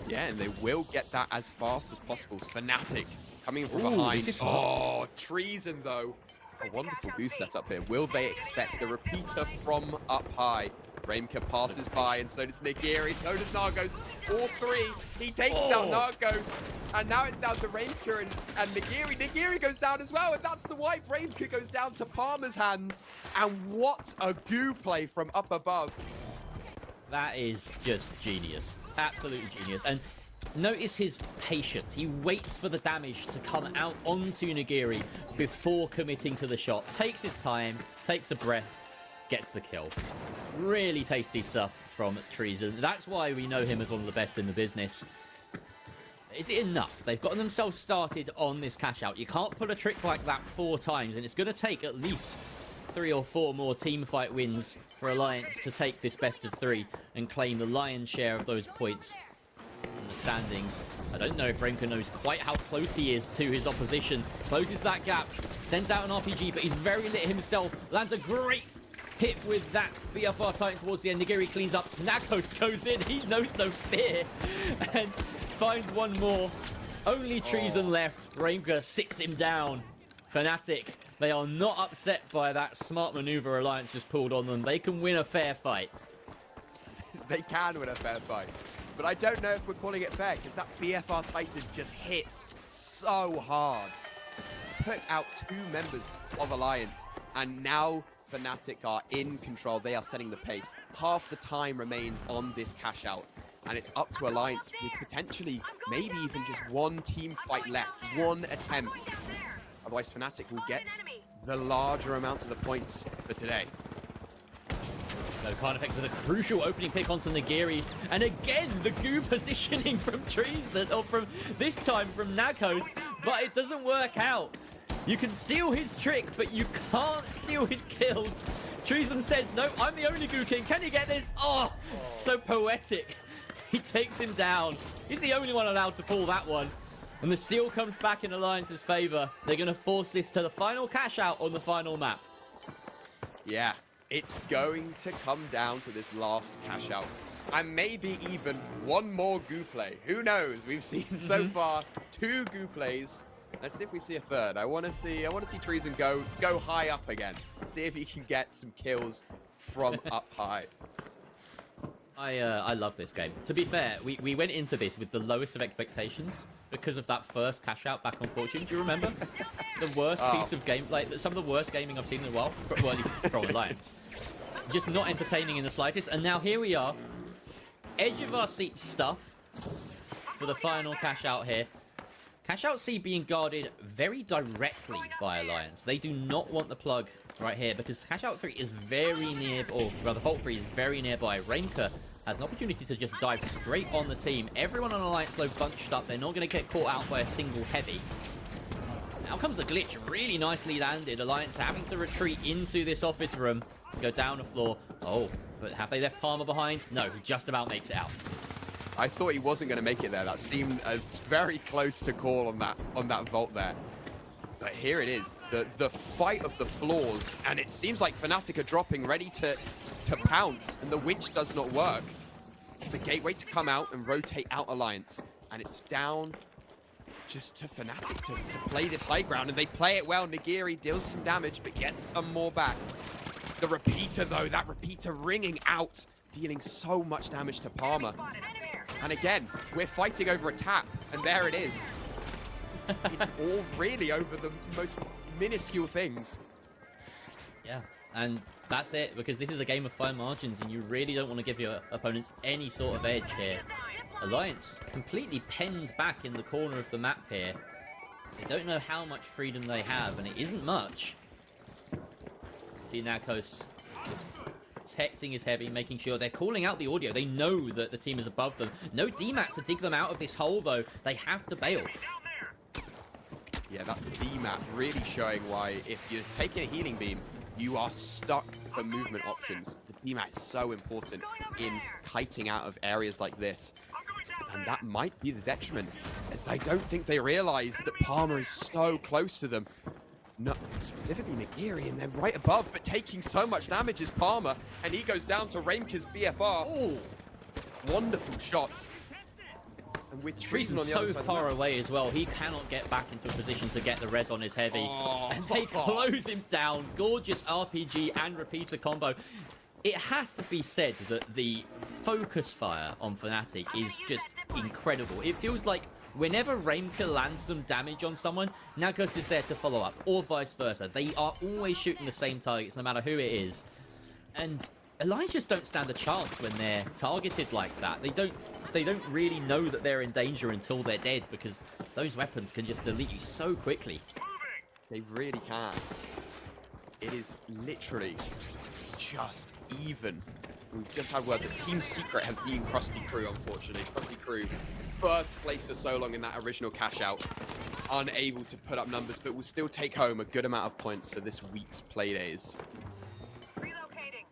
Yeah, and they will get that as fast as possible. Fnatic coming from behind. Oh, Treason, though. A wonderful goose setup here. Will they expect the repeater from up high? Raimka passes by, and so does Nigiri, so does Nargos. All three. He takes out Nargos, and now it's down to Raimka and Nigiri. Nigiri goes down as well, and that's the wipe. Raimka goes down to Palmer's hands, and what a goo play from up above. That is just genius. Absolutely genius. And notice his patience. He waits for the damage to come out onto Nigiri before committing to the shot. Takes his time, takes a breath, gets the kill. Really tasty stuff from Treason. That's why we know him as one of the best in the business. is it enough? They've gotten themselves started on this cash out. You can't pull a trick like that 4 times, and it's going to take at least 3 or 4 more team fight wins for Alliance to take this best of 3 and claim the lion's share of those points in the standings. I don't know if Remka knows quite how close he is to his opposition. Closes that gap, sends out an RPG, but he's very lit himself. Lands a great hit with that BFR Titan towards the end. Nigiri cleans up. Nakos goes in. He knows no fear. And finds one more. Only Treason left. Remka sits him down. Fnatic, they are not upset by that smart maneuver Alliance just pulled on them. They can win a fair fight. They can win a fair fight. But I don't know if we're calling it fair, because that BFR Tyson just hits so hard. Took out 2 members of Alliance, and now Fnatic are in control. They are setting the pace. Half the time remains on this cash out, and it's up to Alliance with potentially maybe even just 1 team fight left, 1 attempt. Otherwise, Fnatic will get the larger amount of the points for today. No card effect with a crucial opening pick onto Nigiri. And again, the goo positioning from Treason, or from this time from Nakos, but it doesn't work out. You can steal his trick, but you can't steal his kills. Treason says, no, I'm the only goo king. Can you get this? Oh, so poetic. He takes him down. He's the only one allowed to pull that one. And the steal comes back in Alliance's favor. They're going to force this to the final cash out on the final map. Yeah, it's going to come down to this last cash out. And maybe even 1 more goo play. Who knows? We've seen so far 2 goo plays. Let's see if we see a third. I want to see Treason go high up again. See if he can get some kills from up high. I love this game. To be fair, we went into this with the lowest of expectations because of that first cash out back on Fortune. Do you remember? The worst piece of game, like some of the worst gaming I've seen in a while, well, at least from Alliance. Just not entertaining in the slightest. And now here we are, edge of our seat stuff for the final cash out here. Cash out C being guarded very directly by Alliance. They do not want the plug right here because cash out 3 is very near, or rather Vault 3 is very nearby. Remka has an opportunity to just dive straight on the team. Everyone on Alliance though bunched up. They're not going to get caught out by a single heavy. Now comes the glitch, really nicely landed. Alliance having to retreat into this office room, go down a floor. Oh, but have they left Palmer behind? No, he just about makes it out. I thought he wasn't going to make it there. That seemed very close to call on that vault there. But here it is, the fight of the floors, and it seems like Fnatic are dropping, ready to pounce, and the winch does not work. The gateway to come out and rotate out Alliance, and it's down just to Fnatic to play this high ground, and they play it well. Nigiri deals some damage, but gets some more back. The repeater, though, that repeater ringing out, dealing so much damage to Palmer. And again, we're fighting over a tap, and there it is. It's all really over the most minuscule things. Yeah, and that's it, because this is a game of fine margins, and you really don't want to give your opponents any sort of edge here. Alliance completely penned back in the corner of the map here. They don't know how much freedom they have, and it isn't much. See Nakos just protecting his heavy, making sure they're calling out the audio. They know that the team is above them. No DMAT to dig them out of this hole, though. They have to bail. Yeah, that DMAT really showing why if you're taking a healing beam, you are stuck for movement options. The DMAT is so important in kiting out of areas like this. And that might be the detriment, as I don't think they realize that Palmer is so close to them. No, specifically Nigiri, and they're right above, but taking so much damage is Palmer, and he goes down to Remka's BFR. Oh, wonderful shots. And with Treason on the other so side far away as well, he cannot get back into a position to get the res on his heavy. And they close him down. Gorgeous RPG and repeater combo. It has to be said that the focus fire on Fnatic is just incredible. It feels like whenever Remka lands some damage on someone, Nakos is there to follow up, or vice versa. They are always shooting the same targets, no matter who it is. And Alliance just don't stand a chance when they're targeted like that. They don't really know that they're in danger until they're dead, because those weapons can just delete you so quickly. They really can. It is literally just even we've just had word that Team Secret have beaten Krusty Crew, unfortunately. Krusty Crew, first place for so long in that original cash out. Unable to put up numbers, but will still take home a good amount of points for this week's Playdays. Relocating.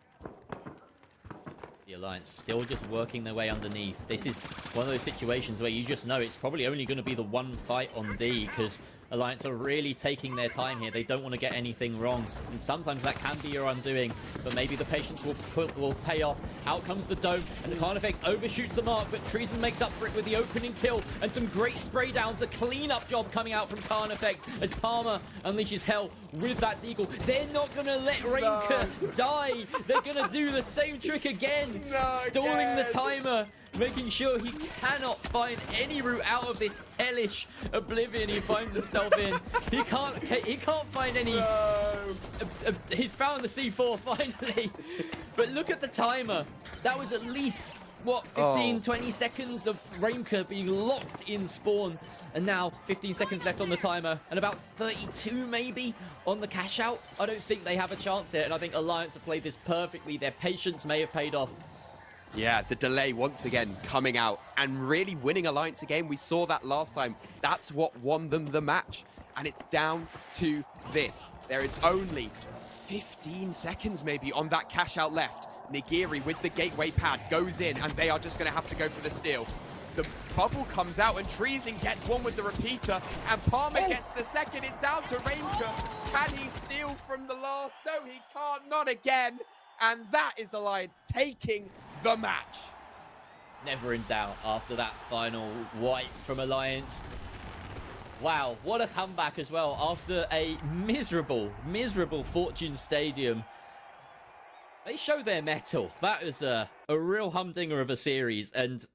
The Alliance still just working their way underneath. This is one of those situations where you just know it's probably only going to be the one fight on D, because Alliance are really taking their time here. They don't want to get anything wrong, and sometimes that can be your undoing, but maybe the patience will pay off. Out comes the dome, and the Carnifex overshoots the mark, but Treason makes up for it with the opening kill, and some great spray downs. A cleanup job coming out from Carnifex as Palmer unleashes hell with that deagle. They're not going to let Rainker die. They're going to do the same trick again, stalling the timer, making sure he cannot find any route out of this hellish oblivion he finds himself in. He can't find any. He's found the C4 finally, but look at the timer. That was at least what, 20 seconds of Rainker being locked in spawn, and now 15 seconds left on the timer, and about 32 maybe on the cash out. I don't think they have a chance here, and I think Alliance have played this perfectly. Their patience may have paid off. Yeah, the delay once again coming out and really winning Alliance again. We saw that last time. That's what won them the match. And it's down to this. There is only 15 seconds maybe on that cash out left. Nigiri with the gateway pad goes in, and they are just going to have to go for the steal. The bubble comes out, and Treason gets one with the repeater, and Palmer gets the second. It's down to Rainker. Can he steal from the last? No, he can't. Not again. And that is Alliance taking the match. Never in doubt after that final wipe from Alliance. Wow, what a comeback as well after a miserable Fortune Stadium. They show their mettle. That is a real humdinger of a series, and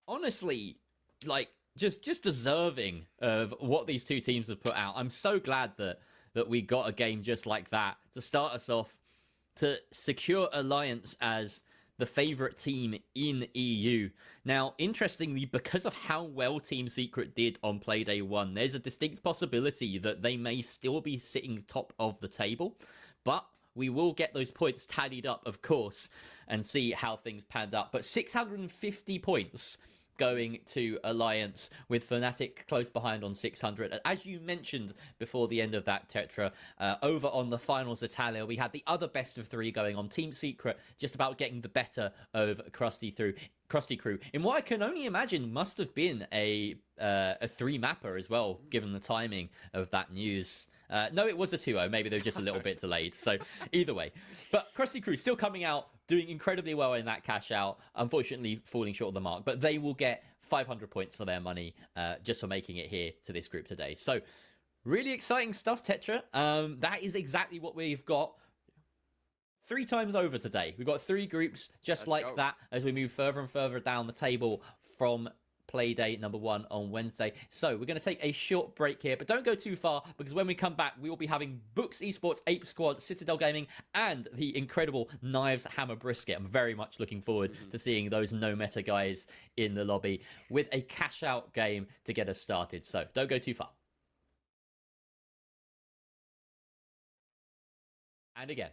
honestly, like, just deserving of what these two teams have put out. I'm so glad that we got a game just like that to start us off, to secure Alliance as the favorite team in EU. Now, interestingly, because of how well Team Secret did on Playday 1, there's a distinct possibility that they may still be sitting top of the table, but we will get those points tallied up, of course, and see how things panned out. But 650 points going to Alliance, with Fnatic close behind on 600. As you mentioned before the end of that, Tetra, over on the finals Italia, we had the other best of three going on. Team Secret just about getting the better of Krusty Crew in what I can only imagine must have been a three-mapper as well, given the timing of that news. No, it was a 2-0. Maybe they were just a little bit delayed. So either way. But Krusty Crew still coming out, doing incredibly well in that cash out. Unfortunately, falling short of the mark. But they will get 500 points for their money just for making it here to this group today. So really exciting stuff, Tetra. That is exactly what we've got 3 times over today. We've got 3 groups just like that as we move further and further down the table from Playday number 1 on Wednesday. So we're going to take a short break here, but don't go too far, because when we come back, we will be having Books Esports, Ape Squad, Citadel Gaming, and the incredible Knives Hammer Brisket. I'm very much looking forward to seeing those no meta guys in the lobby with a cash out game to get us started. So don't go too far. And again.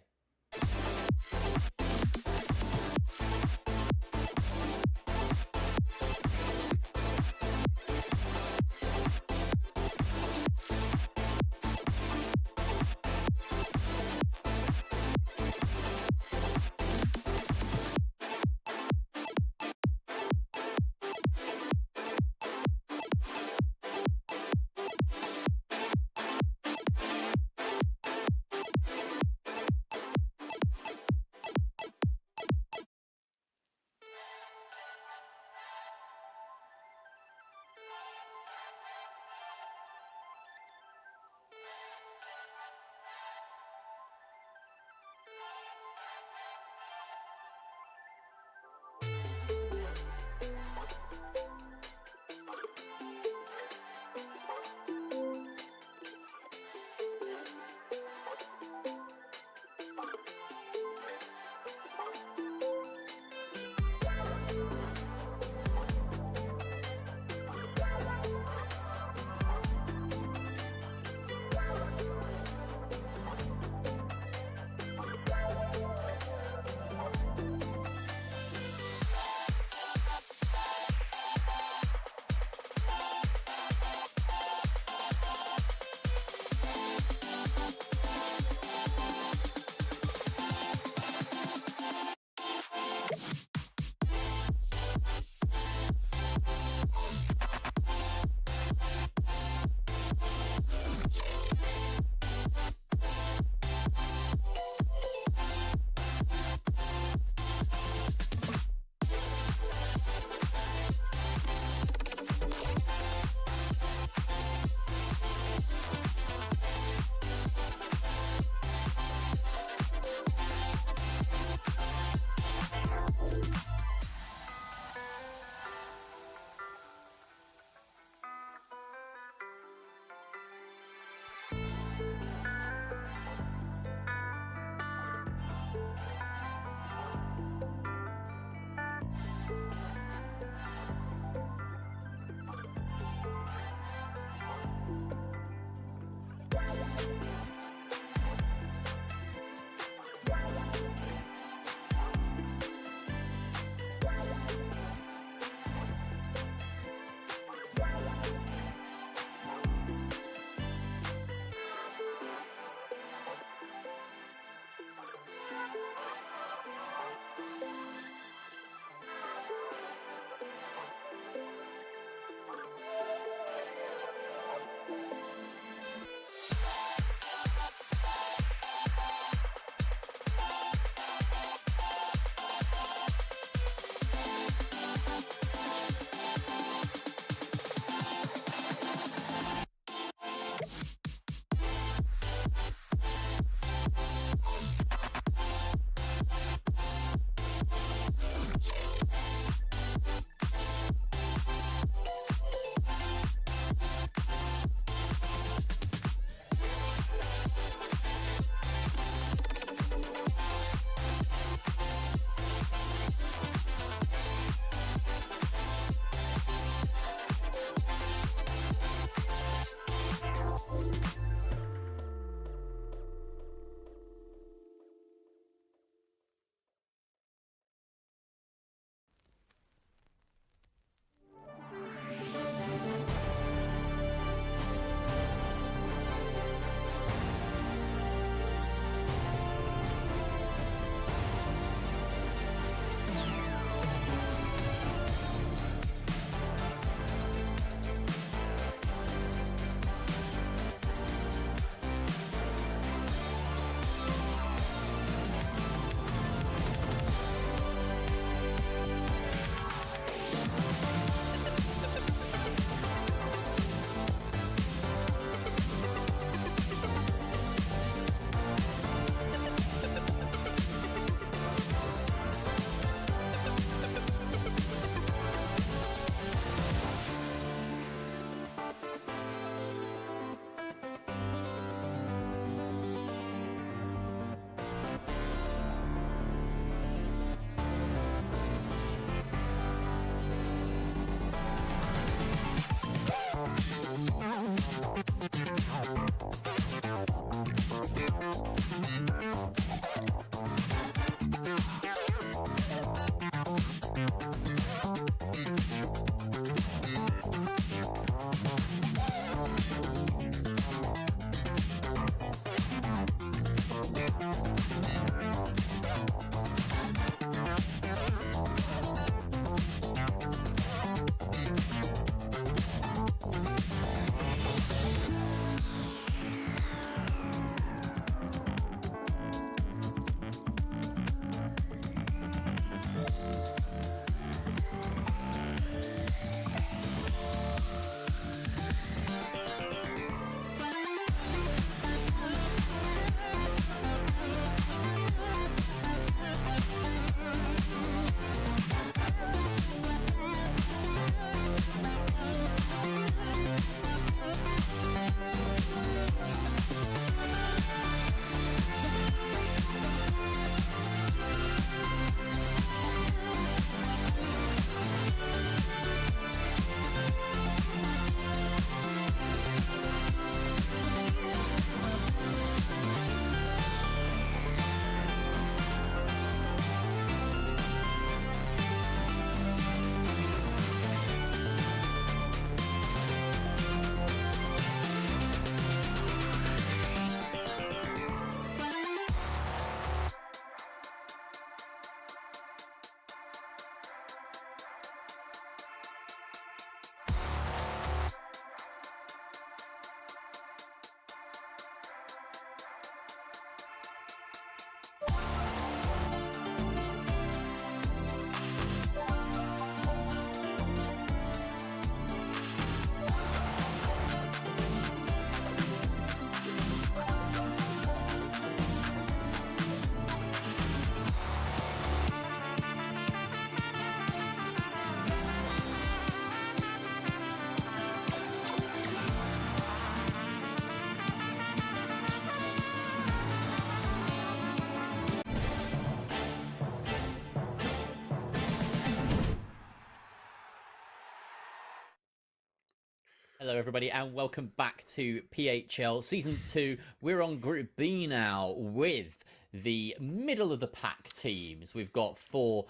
Hello, everybody, and welcome back to PHL Season 2. We're on Group B now with the middle of the pack teams. We've got 4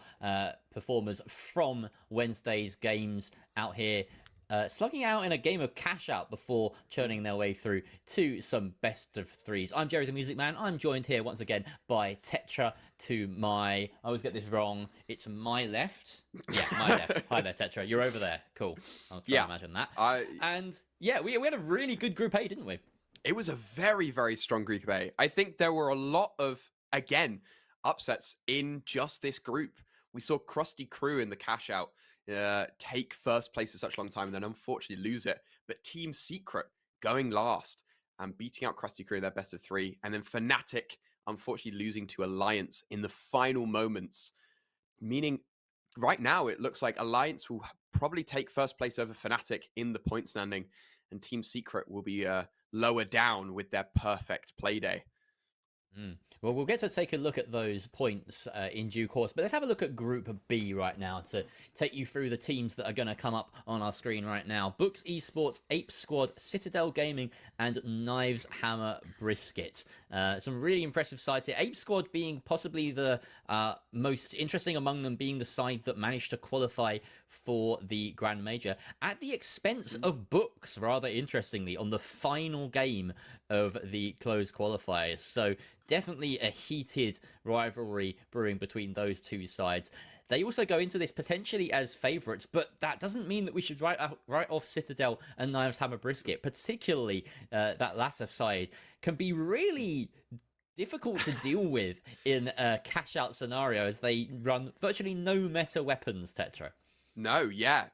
performers from Wednesday's games out here, slugging out in a game of cash out before churning their way through to some best of 3s. I'm Jerry the Music Man. I'm joined here once again by Tetra to my, I always get this wrong, it's my left. Yeah, my left. Hi there, Tetra. You're over there. Cool. I'll try to imagine that. And yeah, we had a really good Group A, didn't we? It was a very, very strong Group A. I think there were a lot of, again, upsets in just this group. We saw Krusty Crew in the cash out take first place for such a long time and then unfortunately lose it. But Team Secret going last and beating out Krusty Crew in their best of 3. And then Fnatic unfortunately losing to Alliance in the final moments. Meaning right now it looks like Alliance will probably take first place over Fnatic in the point standing. And Team Secret will be lower down with their perfect Playday. Well, we'll get to take a look at those points in due course, but let's have a look at Group B right now to take you through the teams that are going to come up on our screen right now. Books Esports, Ape Squad, Citadel Gaming, and Knives Hammer Brisket. Some really impressive sides here. Ape Squad being possibly the most interesting among them, being the side that managed to qualify for the Grand Major at the expense of Books, rather interestingly, on the final game of the closed qualifiers. So definitely a heated rivalry brewing between those two sides. They also go into this potentially as favourites, but that doesn't mean that we should write off Citadel and Knives Hammer Brisket, particularly that latter side can be really difficult to deal with in a cash-out scenario as they run virtually no meta weapons, Tetra. No, yeah.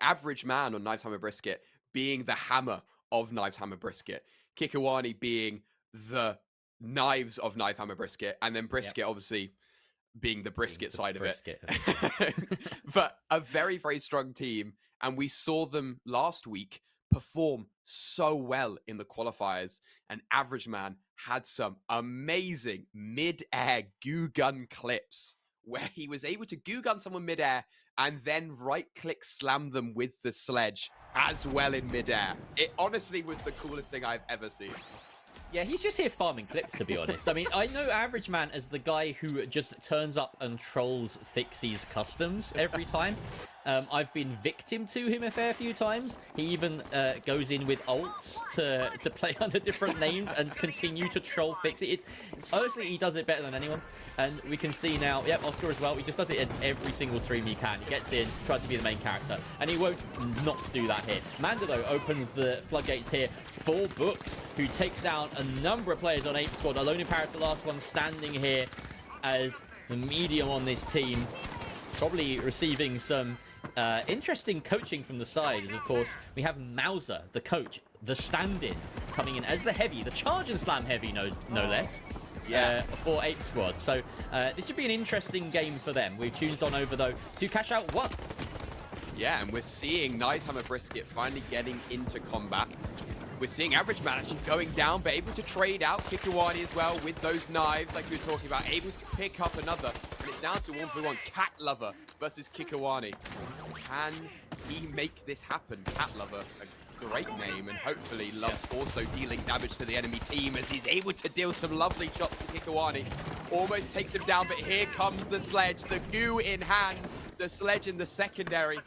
Average man on Knives Hammer Brisket being the hammer of Knives Hammer Brisket. Kikawani being the knives of Knife Hammer Brisket, and then Brisket obviously being the brisket side of it. But a very, very strong team, and we saw them last week perform so well in the qualifiers. And Average Man had some amazing mid-air goo gun clips where he was able to goo gun someone mid-air and then right-click slam them with the sledge as well in mid-air. It honestly was the coolest thing I've ever seen. Yeah, he's just here farming clips, to be honest. I mean, I know Average Man as the guy who just turns up and trolls Fixie's customs every time. I've been victim to him a fair few times. He even goes in with ults to play under different names and continue to troll Fixie. It's honestly, he does it better than anyone. And we can see now, yep, Oscar as well. He just does it in every single stream he can. He gets in, tries to be the main character, and he won't not do that here. Manda, though, opens the floodgates here for Books, who take down a number of players on Ape Squad. Alone in Paris, the last one standing here as the medium on this team. Probably receiving some interesting coaching from the side, as of course we have Mauser, the coach, the stand-in, coming in as the heavy, the charge and slam heavy, no less. Yeah, for Ape Squad. So this should be an interesting game for them. We've tuned on over though to cash out one. Yeah, and we're seeing Nice Hammer Brisket finally getting into combat. We're seeing Average Man actually going down, but able to trade out Kikawani as well with those knives, like we were talking about, able to pick up another. And it's down to 1v1, Cat Lover versus Kikawani. Can he make this happen? Cat Lover, a great name, and hopefully loves also dealing damage to the enemy team as he's able to deal some lovely shots to Kikawani. Almost takes him down, but here comes the sledge, the goo in hand, the sledge in the secondary.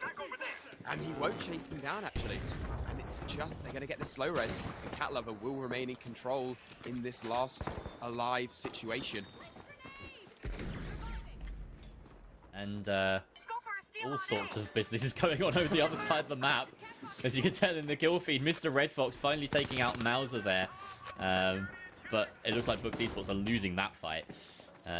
And he won't chase them down, actually. And it's just, they're going to get the slow res. And Cat Lover will remain in control in this last alive situation. And all sorts of business is going on over the other side of the map. As you can tell in the kill feed, Mr. Red Fox finally taking out Mauser there. But it looks like Books Esports are losing that fight.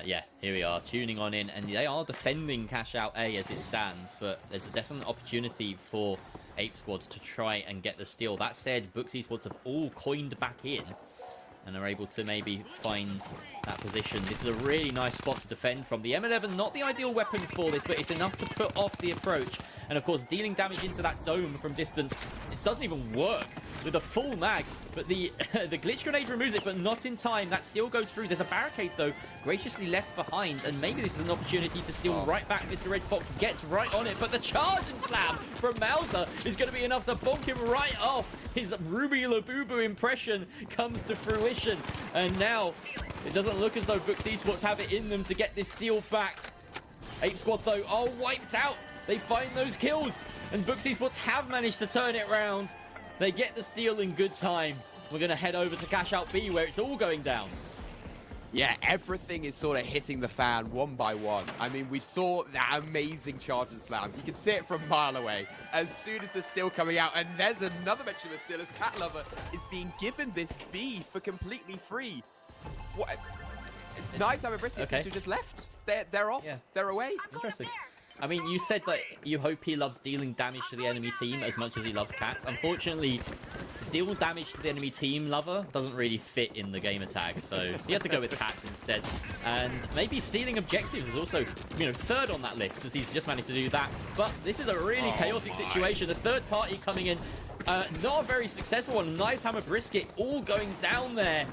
Yeah, here we are, tuning on in, and they are defending Cash Out A as it stands, but there's a definite opportunity for Ape Squad to try and get the steal. That said, Books Esports have all coined back in and are able to maybe find that position. This is a really nice spot to defend from. The M11, not the ideal weapon for this, but it's enough to put off the approach. And of course, dealing damage into that dome from distance, it doesn't even work with a full mag. But the glitch grenade removes it, but not in time. That still goes through. There's a barricade, though, graciously left behind. And maybe this is an opportunity to steal right back. Mr. Red Fox gets right on it. But the charge and slam from Mauser is going to be enough to bonk him right off. His Ruby Labubu impression comes to fruition. And now it doesn't look as though Books Esports have it in them to get this steal back. Ape Squad, though, are wiped out. They find those kills. And Books Esports have managed to turn it around. They get the steal in good time. We're going to head over to Cash Out B, where it's all going down. Yeah, everything is sort of hitting the fan one by one. I mean, we saw that amazing charge and slam. You can see it from a mile away. As soon as the steal coming out, and there's another mention of a steal as Cat Lover is being given this B for completely free. What? It's nice to have a brisket seems to have just left. They're off. Yeah. They're away. Interesting. I mean, you said that you hope he loves dealing damage to the enemy team as much as he loves cats. Unfortunately, deal damage to the enemy team lover doesn't really fit in the gamer tag, so he had to go with cats instead. And maybe stealing objectives is also, you know, third on that list, as he's just managed to do that. But this is a really chaotic situation. The third party coming in, not a very successful one. Knives, Hammer, Brisket all going down there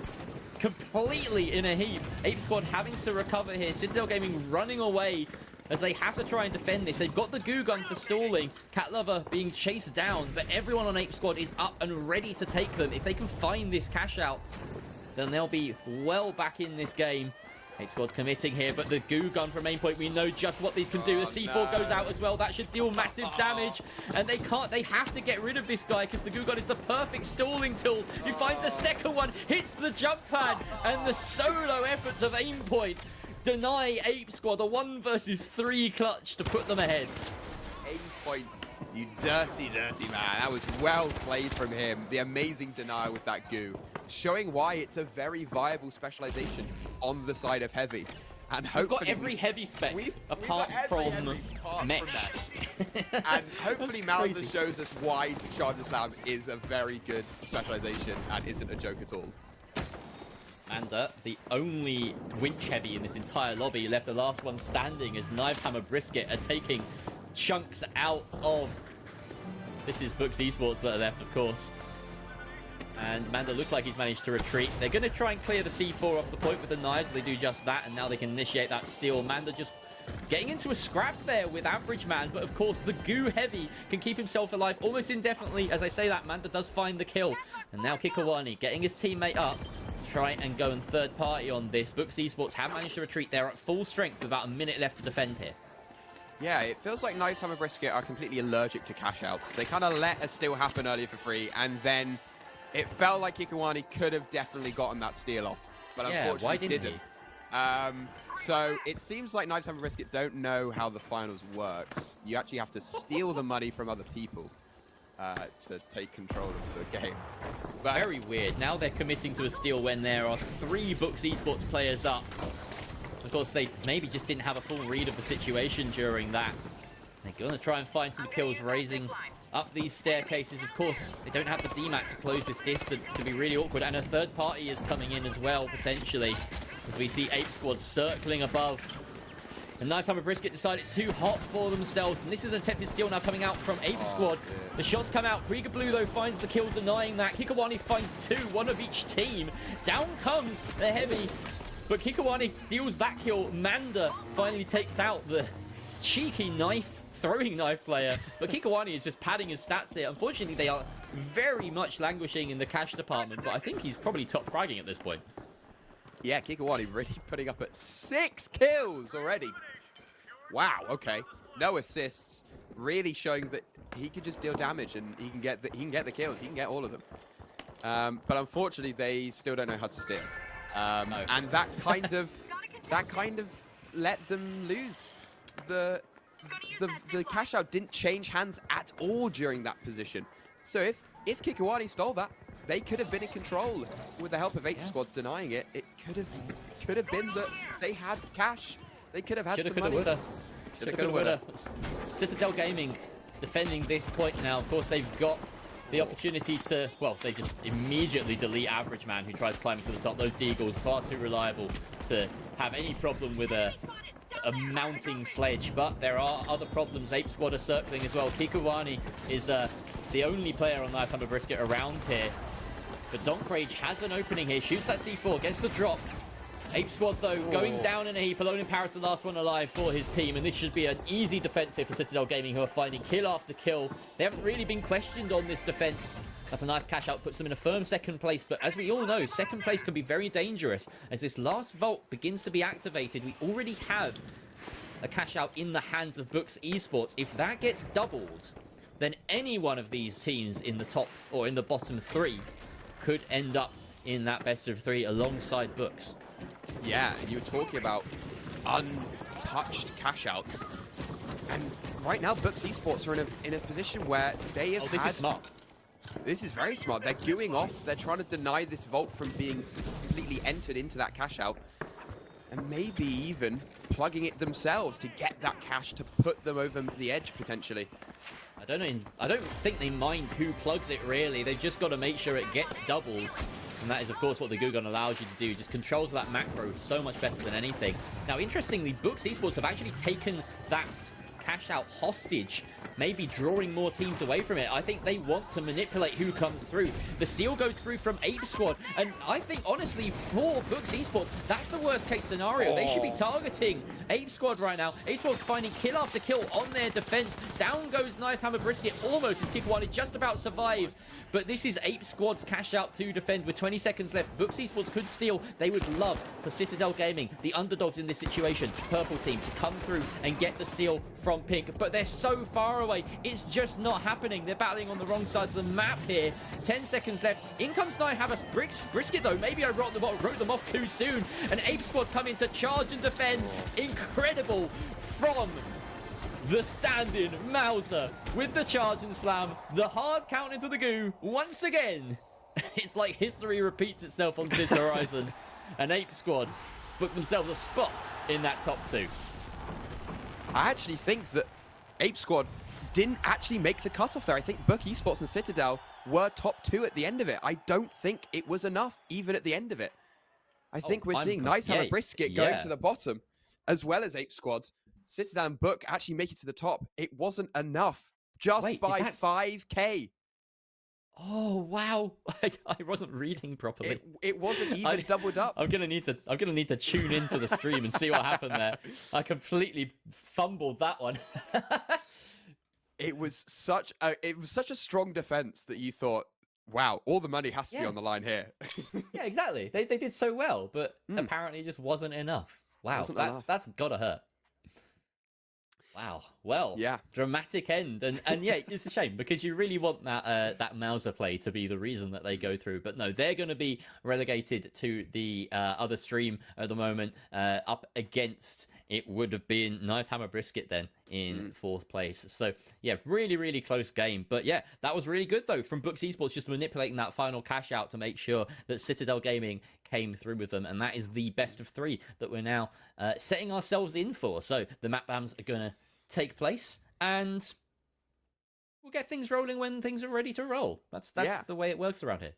completely in a heap. Ape Squad having to recover here. Citadel Gaming running away as they have to try and defend this. They've got the goo gun for stalling. Cat Lover being chased down, but everyone on Ape Squad is up and ready to take them. If they can find this cash out, then they'll be well back in this game. Ape Squad committing here, but the goo gun from main point, we know just what these can do. The C4 goes out as well. That should deal massive damage, and they have to get rid of this guy because the goo gun is the perfect stalling tool. He finds the second one, hits the jump pad, and the solo efforts of aim point deny Ape Squad a 1 versus 3 clutch to put them ahead. Aim point, you dirty, dirty man. That was well played from him. The amazing denial with that goo, showing why it's a very viable specialization on the side of heavy. And we've got every heavy spec apart from mesh. And hopefully Mauser shows us why Charger Slam is a very good specialization and isn't a joke at all. Manda, the only winch heavy in this entire lobby, left the last one standing as Knives, Hammer, Brisket are taking chunks out of... This is Books Esports that are left, of course. And Manda looks like he's managed to retreat. They're going to try and clear the C4 off the point with the knives. They do just that, and now they can initiate that steal. Manda just getting into a scrap there with Average Man, but of course the goo heavy can keep himself alive almost indefinitely. As I say that, Manda does find the kill. And now Kikawani getting his teammate up, try and go and third party on this. Books Esports have managed to retreat. They're at full strength with about a minute left to defend here. Yeah, it feels like Nice Hammer Brisket are completely allergic to cash outs. They kind of let a steal happen earlier for free, and then it felt like Ikawani could have definitely gotten that steal off, but unfortunately why didn't didn't. he? So it seems like Nice Hammer Brisket don't know how the finals works. You actually have to steal the money from other people to take control of the game. But Very weird. Now they're committing to a steal when there are 3 Books Esports players up. Of course, they maybe just didn't have a full read of the situation during that. They're going to try and find some kills, raising up these staircases. Of course, they don't have the DMAT to close this distance. It can be really awkward. And a third party is coming in as well, potentially, as we see Ape Squad circling above. And Nice Hammer Brisket decided it's too hot for themselves. And this is an attempted steal now coming out from Ape Squad. The shots come out. Krieger Blue, though, finds the kill, denying that. Kikawani finds 2, one of each team. Down comes the Heavy. But Kikawani steals that kill. Manda finally takes out the cheeky throwing knife player. But Kikawani is just padding his stats here. Unfortunately, they are very much languishing in the cash department. But I think he's probably top fragging at this point. yeah, Kikawani really putting up at 6 kills already. Wow, okay. No assists. Really showing that he can just deal damage and he can get the kills. He can get all of them. But unfortunately, they still don't know how to steal. No. And that kind of let them lose. The cash out didn't change hands at all during that position. So if Kikawani stole that, they could have been in control. With the help of Ape Squad denying it, it could have been that they had cash. They could have had some money. Shoulda, woulda. Citadel Gaming defending this point now. Of course, they've got the opportunity to, well, they just immediately delete Average Man, who tries climbing to the top. Those Deagles far too reliable to have any problem with a mounting sledge, but there are other problems. Ape Squad are circling as well. Kikawani is the only player on Nice Hammer Brisket around here. But Donk Rage has an opening here, shoots that C4, gets the drop. Ape Squad, though, going down in a heap. Alone in Paris, the last one alive for his team. And this should be an easy defense here for Citadel Gaming, who are finding kill after kill. They haven't really been questioned on this defense. That's a nice cash out, puts them in a firm second place. But as we all know, second place can be very dangerous. As this last vault begins to be activated, we already have a cash out in the hands of Books Esports. If that gets doubled, then any one of these teams in the top or in the bottom 3 could end up in that best of 3 alongside Books. Yeah, and you were talking about untouched cash outs. And right now, Books Esports are in a position where they have this is smart. This is very smart. They're queuing off. They're trying to deny this vault from being completely entered into that cash out. And maybe even plugging it themselves to get that cash to put them over the edge, potentially. I don't think they mind who plugs it, really. They've just got to make sure it gets doubled. And that is, of course, what the Gugon allows you to do. Just controls that macro so much better than anything. Now, interestingly, Books Esports have actually taken that cash out hostage, maybe drawing more teams away from it. I think they want to manipulate who comes through. The steal goes through from Ape Squad, and I think, honestly, for Books Esports, that's the worst case scenario. They should be targeting Ape Squad right now. Ape Squad finding kill after kill on their defense. Down goes Nice Hammer Brisket, almost as Kikawani just about survives. But this is Ape Squad's cash out to defend with 20 seconds left. Books Esports could steal. They would love for Citadel Gaming, the underdogs in this situation, Purple Team, to come through and get the steal from Pink. But they're so far away. It's just not happening. They're battling on the wrong side of the map here. 10 seconds left. In comes Nice Hammer Brisket, though. Maybe I wrote them off too soon. And Ape Squad come in to charge and defend. Incredible from the stand-in Mauser with the charge and slam. The hard count into the goo once again. It's like history repeats itself on this horizon. And Ape Squad book themselves a spot in that top 2. I actually think that Ape Squad didn't actually make the cutoff there. I think Book Esports and Citadel were top 2 at the end of it. I don't think it was enough even at the end of it. I think we're seeing Nice Hammer Brisket going to the bottom, as well as Ape Squad. Citadel and Book actually make it to the top. It wasn't enough, just by 5k. Oh wow! I wasn't reading properly. It wasn't even doubled up. I'm gonna need to tune into the stream and see what happened there. I completely fumbled that one. It was such a strong defense that you thought Wow, all the money has to be Yeah. on the line here. Yeah, exactly. They did so well, but Mm. apparently it just wasn't enough. Wow, Wasn't enough. that's gotta hurt. Wow. Well, Yeah. dramatic end, and yeah, it's a shame because you really want that Mauser play to be the reason that they go through, but no, they're going to be relegated to the other stream at the moment, up against it would have been Knives Hammer Brisket then in fourth place. So yeah, really close game, but yeah, that was really good though from Books Esports, just manipulating that final cash out to make sure that Citadel Gaming came through with them, and that is the best of 3 that we're now setting ourselves in for. So the map bans are going to take place, and we'll get things rolling when things are ready to roll. That's the way it works around here.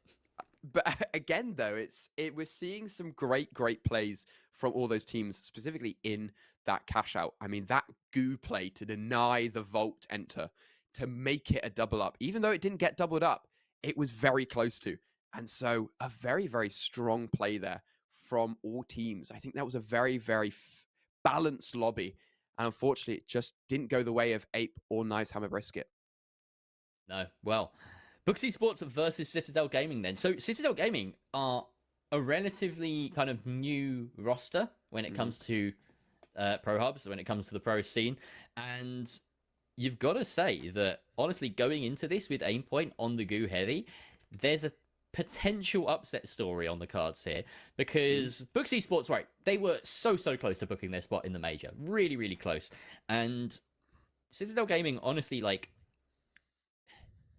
But again, though, we're seeing some great plays from all those teams, specifically in that cash out. I mean, that goo play to deny the vault enter to make it a double up, even though it didn't get doubled up, it was very close to. And so a very strong play there from all teams. I think that was a very balanced lobby. And unfortunately, it just didn't go the way of Ape or Knives Hammer Brisket. No, well, Books Esports versus Citadel Gaming then. So Citadel Gaming are a relatively kind of new roster when it comes to pro hubs, when it comes to the pro scene. And you've got to say that, honestly, going into this with Aimpoint on the goo heavy, there's a potential upset story on the cards here, because Books Esports, right, they were so close to booking their spot in the major, really close, and Citadel Gaming, honestly, like,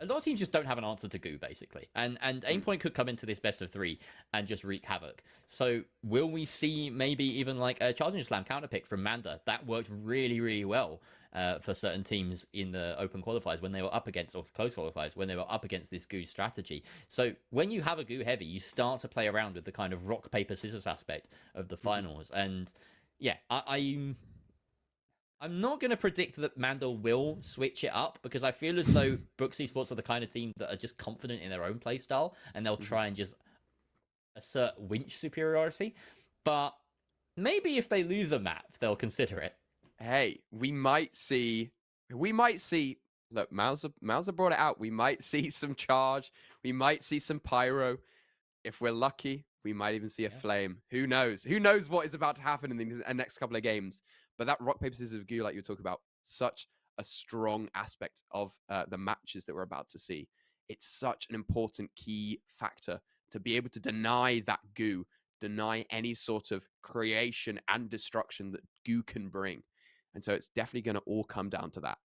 a lot of teams just don't have an answer to goo, basically, and Aimpoint could come into this best of 3 and just wreak havoc. So will we see maybe even like a Charging Slam counterpick from Manda that worked really well for certain teams in the open qualifiers when they were up against, or close qualifiers when they were up against this goo strategy? So when you have a goo heavy, you start to play around with the kind of rock paper scissors aspect of the finals. And yeah, I'm not going to predict that Mandel will switch it up, because I feel as though Brooks Esports are the kind of team that are just confident in their own play style, and they'll try and just assert winch superiority. But maybe if they lose a map, they'll consider it. Hey, we might see. Look, Mauser brought it out. We might see some charge. We might see some pyro. If we're lucky, we might even see a flame. Who knows? Who knows what is about to happen in the next couple of games? But that rock paper scissors goo, like you were talking about, such a strong aspect of the matches that we're about to see. It's such an important key factor to be able to deny that goo, deny any sort of creation and destruction that goo can bring. And so it's definitely going to all come down to that.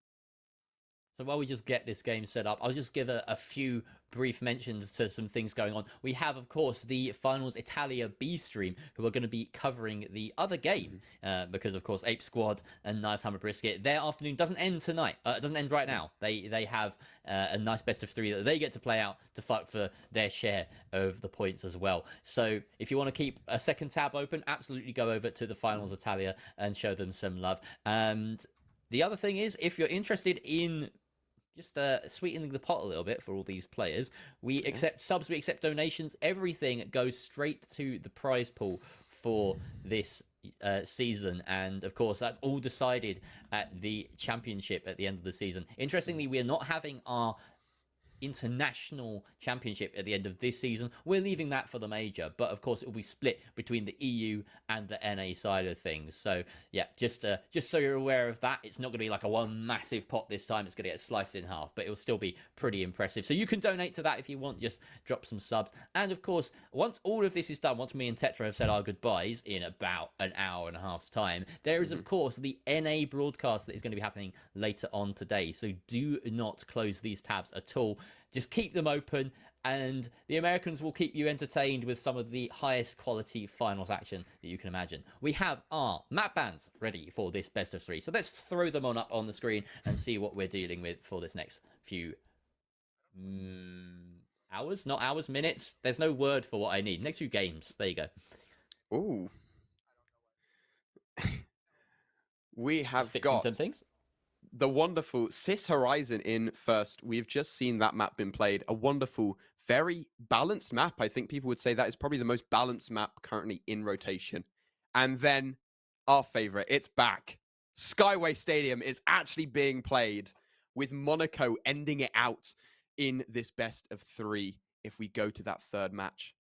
So while we just get this game set up, I'll just give a few brief mentions to some things going on. We have, of course, the Finals Italia B stream, who are going to be covering the other game, because, of course, Ape Squad and Knives Hammer Brisket, their afternoon doesn't end tonight. It doesn't end right now. They have a nice best of 3 that they get to play out to fight for their share of the points as well. So if you want to keep a second tab open, absolutely go over to the Finals Italia and show them some love. And the other thing is, if you're interested in just sweetening the pot a little bit for all these players, we accept subs, we accept donations. Everything goes straight to the prize pool for this season. And of course, that's all decided at the championship at the end of the season. Interestingly, we are not having our international championship at the end of this season. We're leaving that for the major, but of course it will be split between the EU and the NA side of things. So yeah, just so you're aware of that, it's not going to be like a one massive pot this time. It's going to get sliced in half, but it will still be pretty impressive. So you can donate to that if you want. Just drop some subs. And of course, once all of this is done, once me and Tetra have said our goodbyes in about an hour and a half's time, there is of course the NA broadcast that is going to be happening later on today. So do not close these tabs at all. Just keep them open, and the Americans will keep you entertained with some of the highest quality finals action that you can imagine. We have our map bans ready for this best of 3. So let's throw them up on the screen and see what we're dealing with for this next few hours? Not hours, minutes. There's no word for what I need. Next few games. There you go. Ooh. We have fixing got some things. The wonderful Cis Horizon in first. We've just seen that map been played. A wonderful, very balanced map. I think people would say that is probably the most balanced map currently in rotation. And then our favorite, it's back. Skyway Stadium is actually being played, with Monaco ending it out in this best of 3. if we go to that third match.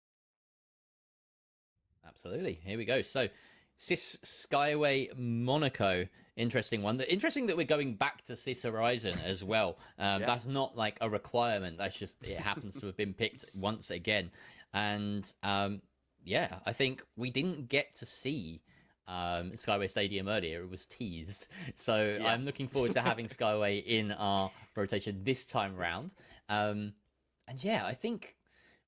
Absolutely. Here we go. So, Sis Skyway Monaco, interesting one. Interesting that we're going back to Sis Horizon as well. That's not like a requirement. That's just it happens to have been picked once again. And yeah, I think we didn't get to see Skyway Stadium earlier. It was teased. So I'm looking forward to having Skyway in our rotation this time round. And yeah, I think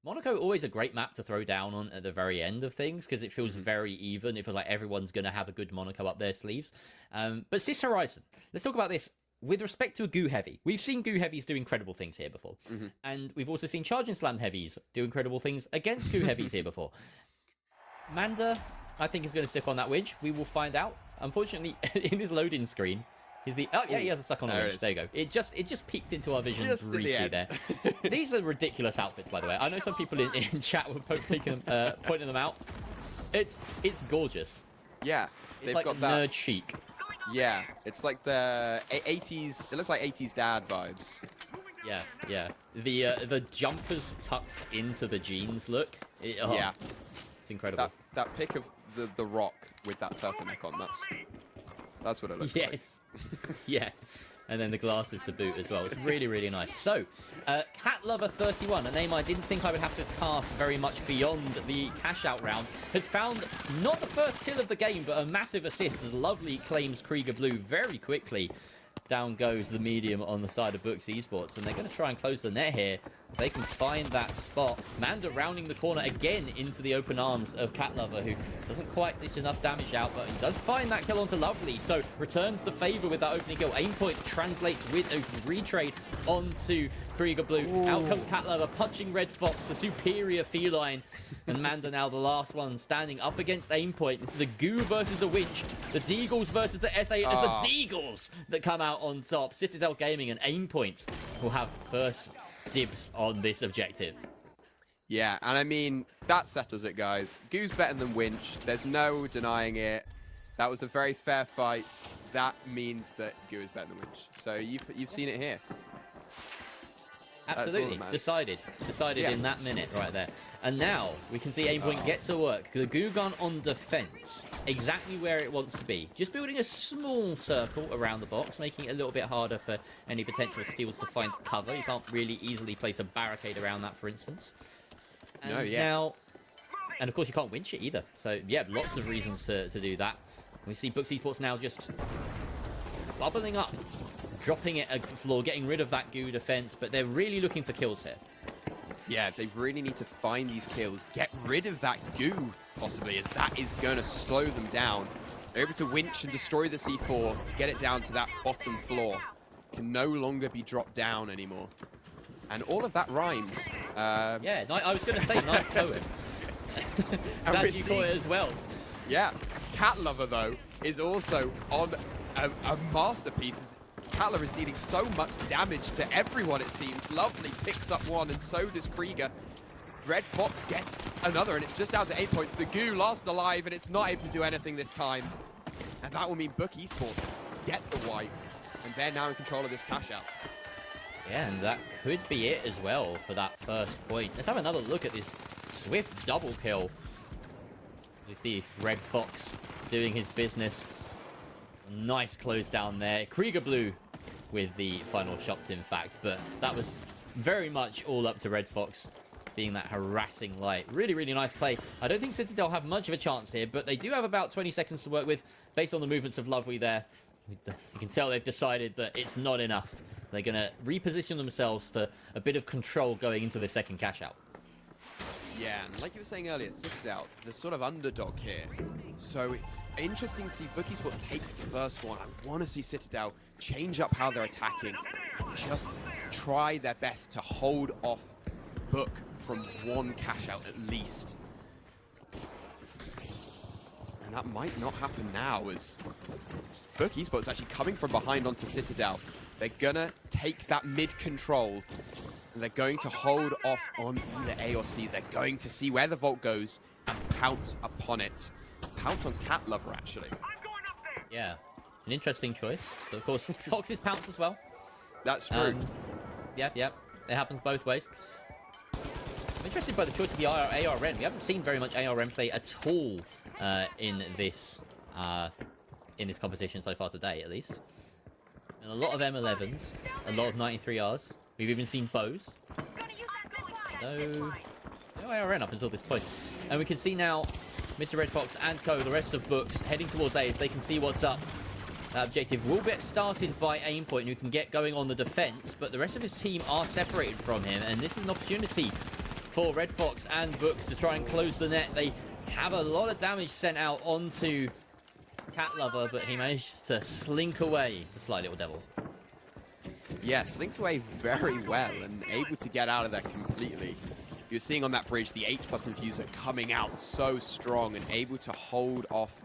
Monaco always a great map to throw down on at the very end of things because it feels very even. It feels like everyone's going to have a good Monaco up their sleeves. But Sis Horizon, let's talk about this with respect to a Goo Heavy. We've seen Goo Heavies do incredible things here before. And we've also seen Charging Slam Heavies do incredible things against Goo Heavies here before. Manda, I think, is going to stick on that wedge. We will find out. Unfortunately, in his loading screen, he has a suck on the wedge. There you go. It just peeked into our vision just briefly there. These are ridiculous outfits, by the way. I know some people in chat were pointing them out. It's gorgeous. Yeah, it's they've like got that nerd chic. Yeah, it's like the 80s. It looks like 80s dad vibes. Yeah. The jumpers tucked into the jeans look. Yeah, it's incredible. That pic of the Rock with that turtleneck on. That's what it looks like. Yes. Yeah. And then the glasses to boot as well. It's really, really nice. So, Cat Lover 31, a name I didn't think I would have to cast very much beyond the cash-out round, has found not the first kill of the game, but a massive assist as Lovely claims Krieger Blue very quickly. Down goes the medium on the side of Books Esports, and they're going to try and close the net here. If they can find that spot. Manda rounding the corner again into the open arms of Cat Lover, who doesn't quite dish enough damage out, but he does find that kill onto Lovely, so returns the favor with that opening kill. Aim point translates with a retrade onto Krieger Blue. Ooh. Out comes Cat Lover, punching Red Fox, the superior feline. And Manda now the last one standing up against aim point. This is a Goo versus a Winch. The Deagles versus the SA. It's the Deagles that come out on top. Citadel Gaming and aim point will have first dibs on this objective. Yeah, and I mean, that settles it, guys. Goo's better than Winch. There's no denying it. That was a very fair fight. That means that Goo is better than Winch. So you've seen it here. Absolutely. Decided in that minute right there. And now we can see Aimpoint get to work. The Goo gun on defense, exactly where it wants to be. Just building a small circle around the box, making it a little bit harder for any potential steals to find cover. You can't really easily place a barricade around that, for instance. And now, and of course you can't winch it either. So yeah, lots of reasons to do that. We see Books Esports now just bubbling up, dropping it at the floor, getting rid of that Goo defense, but they're really looking for kills here. Yeah, they really need to find these kills, get rid of that Goo, possibly, as that is going to slow them down. They're able to winch and destroy the C4 to get it down to that bottom floor. Can no longer be dropped down anymore. And all of that rhymes. Yeah, I was going to say nice poem. Glad you caught it as well. Yeah, Cat Lover, though, is also on a masterpiece. Cat Lover is dealing so much damage to everyone, it seems. Lovely picks up one, and so does Krieger. Red Fox gets another, and it's just down to 8 points. The Goo last alive, and it's not able to do anything this time. And that will mean Book Esports get the wipe, and they're now in control of this cash out. Yeah, and that could be it as well for that first point. Let's have another look at this swift double kill. You see Red Fox doing his business. Nice close down there. Krieger Blue with the final shots, in fact, but that was very much all up to Red Fox being that harassing light. Really, really nice play. I don't think Citadel have much of a chance here, but they do have about 20 seconds to work with based on the movements of Lovely there. You can tell they've decided that it's not enough. They're going to reposition themselves for a bit of control going into the second cash out. Yeah, and like you were saying earlier, Citadel, the sort of underdog here. So it's interesting to see Book Esports take the first one. I want to see Citadel change up how they're attacking and just try their best to hold off Book from one cash out at least. And that might not happen now, as Book Esports actually coming from behind onto Citadel. They're gonna take that mid control, and they're going to hold off on either A or C. They're going to see where the Vault goes and pounce upon it. Pounce on Cat Lover, actually. Yeah, an interesting choice. But of course, Fox's pounce as well. That's true. Yeah, it happens both ways. interested by the choice of the ARM. We haven't seen very much ARM play at all in this competition so far today, at least. And a lot of M11s, a lot of 93Rs. We've even seen bows. No ARN up until this point. And we can see now Mr. Red Fox and co, the rest of Books, heading towards A as they can see what's up. That objective will get started by Aimpoint, who can get going on the defense, but the rest of his team are separated from him, and this is an opportunity for Red Fox and Books to try and close the net. They have a lot of damage sent out onto Cat Lover, but he managed to slink away, the sly little devil. Yeah, slinks away very well and able to get out of there completely. You're seeing on that bridge the H+ Infuser coming out so strong and able to hold off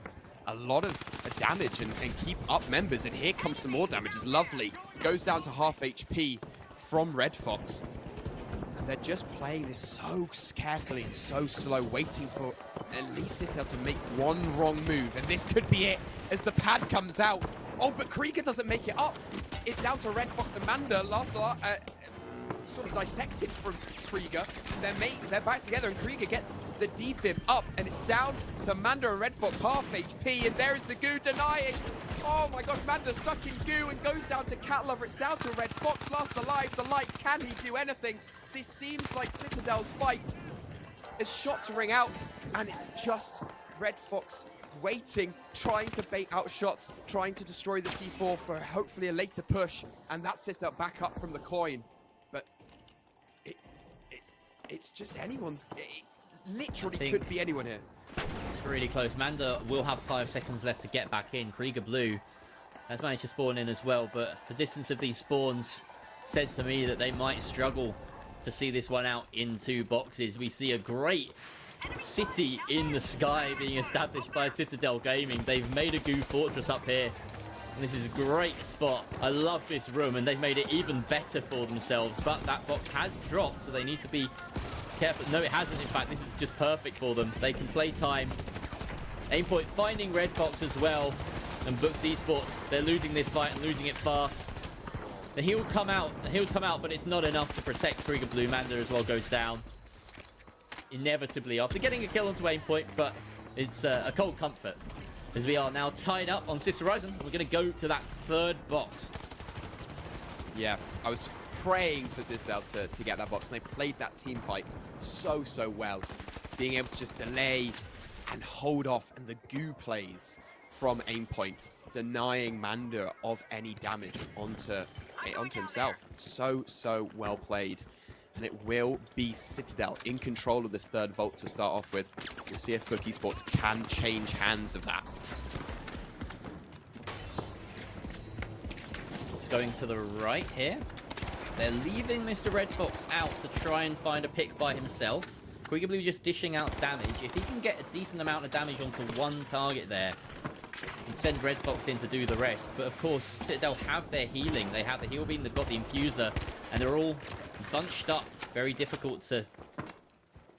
a lot of damage and keep up members. And here comes some more damage. It's lovely. Goes down to half HP from Red Fox. And they're just playing this so carefully and so slow, waiting for at least Citadel to make one wrong move. And this could be it as the pad comes out. Oh, but Krieger doesn't make it up. It's down to Red Fox and Manda. Sort of dissected from Krieger. They're back together, and Krieger gets the defib up, and it's down to Manda and Red Fox, half HP, and there is the goo denying. Oh my gosh, Manda stuck in goo and goes down to Cat Lover. It's down to Red Fox, last alive. The light, can he do anything? This seems like Citadel's fight as shots ring out, and it's just Red Fox waiting, trying to bait out shots, trying to destroy the C4 for hopefully a later push, and that Citadel back up from the coin. But it's just anyone's. It literally could be anyone here. It's really close. Manda will have 5 seconds left to get back in. Krieger Blue has managed to spawn in as well, but the distance of these spawns says to me that they might struggle to see this one out in 2 boxes. We see a great city in the sky being established by Citadel Gaming. They've made a goo fortress up here. And this is a great spot. I love this room, and they've made it even better for themselves. But that box has dropped, so they need to be careful. No, it hasn't. In fact, this is just perfect for them. They can play time. Aimpoint finding Red Fox as well. And Books Esports, they're losing this fight and losing it fast. The heal come out. The heals come out, but it's not enough to protect Krieger Blue. Manda as well goes down inevitably after getting a kill onto Aimpoint, but it's a cold comfort as we are now tied up on Sister Horizon. We're going to go to that 3rd box. Yeah, I was praying for Citadel to get that box, and they played that team fight so well, being able to just delay and hold off, and the goo plays from Aimpoint, denying Manda of any damage onto himself. So well played. And it will be Citadel in control of this 3rd vault to start off with. We'll see if Book Esports can change hands of that. It's going to the right here. They're leaving Mr. Red Fox out to try and find a pick by himself. Krieger Blue just dishing out damage. If he can get a decent amount of damage onto one target there, he can send Red Fox in to do the rest. But of course, Citadel have their healing. They have the heal beam, they've got the infuser, and they're all bunched up. Very difficult to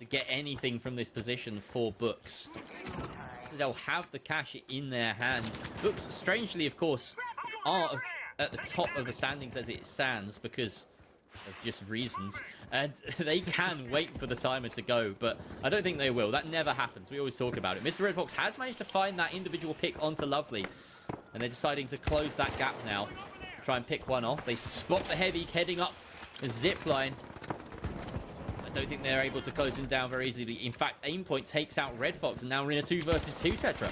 get anything from this position for Books. They'll have the cash in their hand. Books, strangely, of course, are at the top of the standings as it stands because of just reasons. And they can wait for the timer to go, but I don't think they will. That never happens. We always talk about it. Mr. Red Fox has managed to find that individual pick onto Lovely, and they're deciding to close that gap now. Try and pick one off. They spot the heavy heading up the zip line. I don't think they're able to close him down very easily. In fact, Aimpoint takes out Red Fox, and now we're in a 2 versus 2 tetra.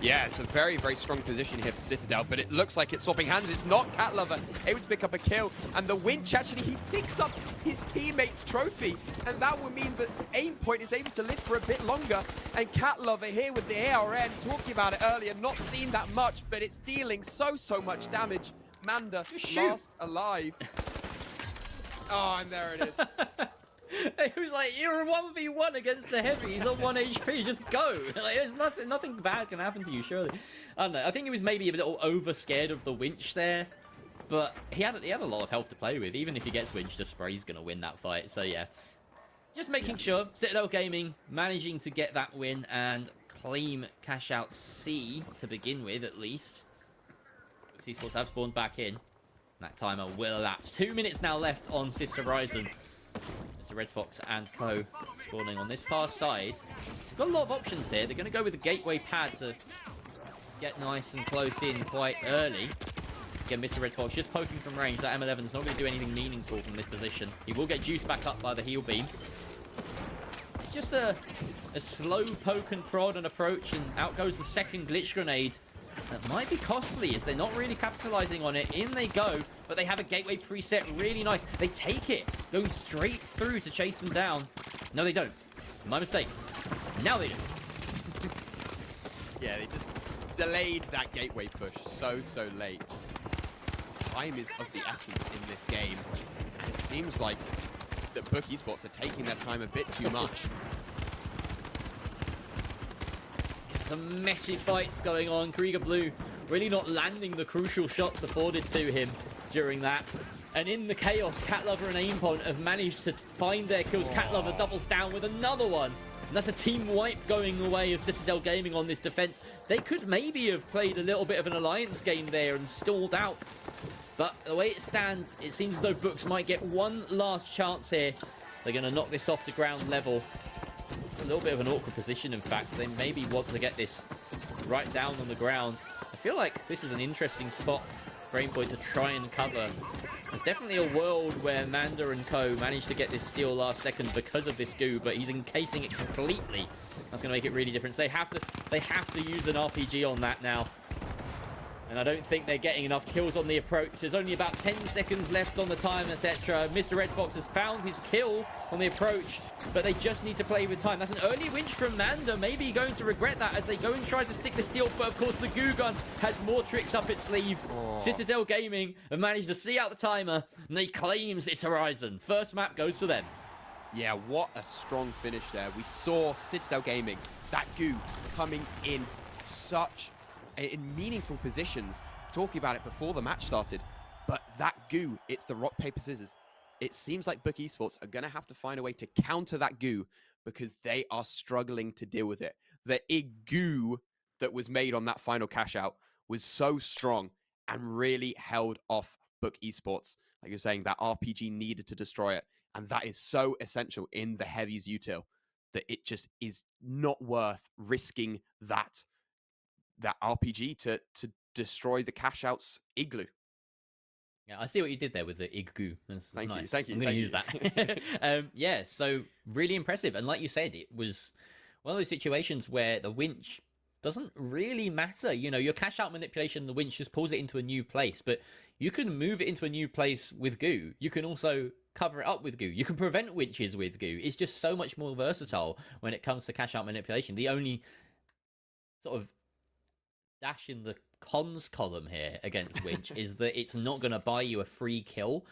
Yeah, it's a very strong position here for Citadel, but it looks like it's swapping hands. It's not Cat Lover able to pick up a kill, and the winch actually, he picks up his teammate's trophy, and that will mean that Aimpoint is able to live for a bit longer, and Cat Lover here with the ARN, talking about it earlier, not seen that much, but it's dealing so much damage. Manda, last alive. Oh, and there it is. It was like, you're a 1v1 against the heavy. He's on 1 HP. Just go. Like, there's nothing bad can happen to you, surely. I don't know. I think he was maybe a little over scared of the winch there, but he had a lot of health to play with. Even if he gets winched, a spray's gonna win that fight. So yeah, just making sure Citadel Gaming managing to get that win and claim cash out C to begin with, at least. Esports have spawned back in. That timer will elapse. 2 minutes now left on Sister Horizon. Mr. Red Fox and co spawning on this far side. They've got a lot of options here. They're going to go with the gateway pad to get nice and close in quite early. Again, Mr. Red Fox just poking from range. That M11's not going to do anything meaningful from this position. He will get juiced back up by the heal beam. It's just a slow poke and prod and approach, and out goes the second glitch grenade. That might be costly as they're not really capitalizing on it. In they go, but they have a gateway preset. Really nice. They take it, going straight through to chase them down. No, they don't. My mistake. Now they do. Yeah, they just delayed that gateway push so late. Time is of the essence in this game, and it seems like that Book Esports are taking their time a bit too much. Some messy fights going on. Krieger Blue really not landing the crucial shots afforded to him during that. And in the chaos, Cat Lover and Aimpoint have managed to find their kills. Cat Lover doubles down with another one. And that's a team wipe going the way of Citadel Gaming on this defense. They could maybe have played a little bit of an alliance game there and stalled out. But the way it stands, it seems as though Books might get one last chance here. They're going to knock this off the ground level. A little bit of an awkward position, in fact. They maybe want to get this right down on the ground. I feel like this is an interesting spot for Aimpoint to try and cover. There's definitely a world where Manda and co managed to get this steal last second because of this goo, but he's encasing it completely. That's going to make it really different. So they have to use an RPG on that now. And I don't think they're getting enough kills on the approach. There's only about 10 seconds left on the time, etc. Mr. Red Fox has found his kill on the approach, but they just need to play with time. That's an early winch from Manda. Maybe going to regret that as they go and try to stick the steal, but of course the goo gun has more tricks up its sleeve. Citadel Gaming have managed to see out the timer, and they claims it's Horizon. First map goes to them. Yeah, what a strong finish there. We saw Citadel Gaming, that goo, coming in in meaningful positions. Talking about it before the match started, but that goo, it's the rock, paper, scissors. It seems like Book Esports are going to have to find a way to counter that goo because they are struggling to deal with it. The goo that was made on that final cash out was so strong and really held off Book Esports. Like you're saying, that RPG needed to destroy it, and that is so essential in the heavies util that it just is not worth risking that RPG to destroy the cash out's igloo. Yeah, I see what you did there with the igloo. That's nice. Thank you. I'm going to use that. Yeah, so really impressive. And like you said, it was one of those situations where the winch doesn't really matter. You know, your cash out manipulation, the winch just pulls it into a new place, but you can move it into a new place with goo. You can also cover it up with goo. You can prevent winches with goo. It's just so much more versatile when it comes to cash out manipulation. The only sort of dash in the cons column here against winch is that it's not going to buy you a free kill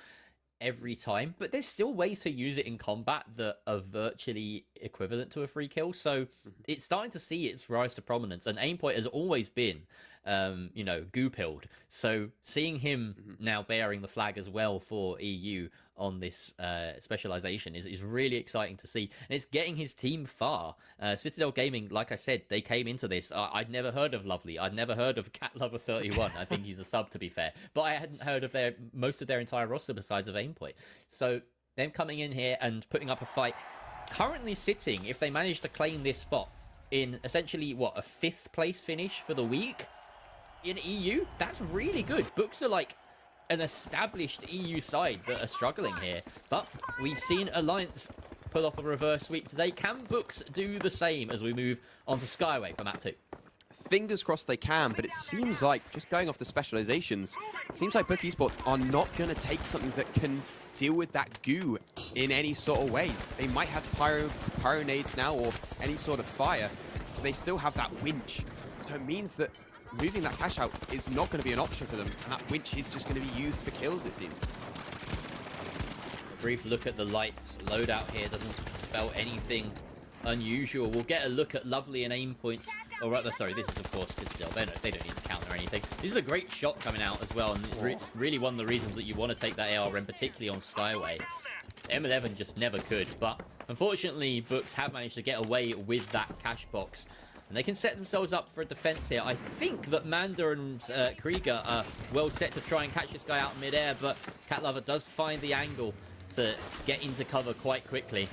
every time, but there's still ways to use it in combat that are virtually equivalent to a free kill. So it's starting to see its rise to prominence, and Aimpoint has always been goo pilled. So seeing him now bearing the flag as well for EU on this specialization is really exciting to see, and it's getting his team far. Citadel Gaming, like I said, they came into this. I'd never heard of Lovely. I'd never heard of Cat Lover 31. I think he's a sub, to be fair, but I hadn't heard of most of their entire roster besides of Aimpoint. So them coming in here and putting up a fight, currently sitting, if they manage to claim this spot, in essentially what, a 5th place finish for the week in EU. That's really good. Books are like an established EU side that are struggling here, but we've seen Alliance pull off a reverse sweep today. Can Books do the same as we move on to Skyway for map 2? Fingers crossed they can, but it seems like, just going off the specializations, it seems like Book Esports are not going to take something that can deal with that goo in any sort of way. They might have pyro nades now or any sort of fire, but they still have that winch. So it means that moving that cash out is not going to be an option for them, and that winch is just going to be used for kills, it seems. A brief look at the lights. Loadout here doesn't spell anything unusual. We'll get a look at Lovely and Aimpoint's. Oh, right, sorry, this is, of course, still. They don't need to counter anything. This is a great shot coming out as well, and it's really one of the reasons that you want to take that ARM, particularly on Skyway. M11 just never could, but unfortunately, Books have managed to get away with that cash box. And they can set themselves up for a defense here. I think that Manda and Krieger are well set to try and catch this guy out midair, but Cat Lover does find the angle to get into cover quite quickly.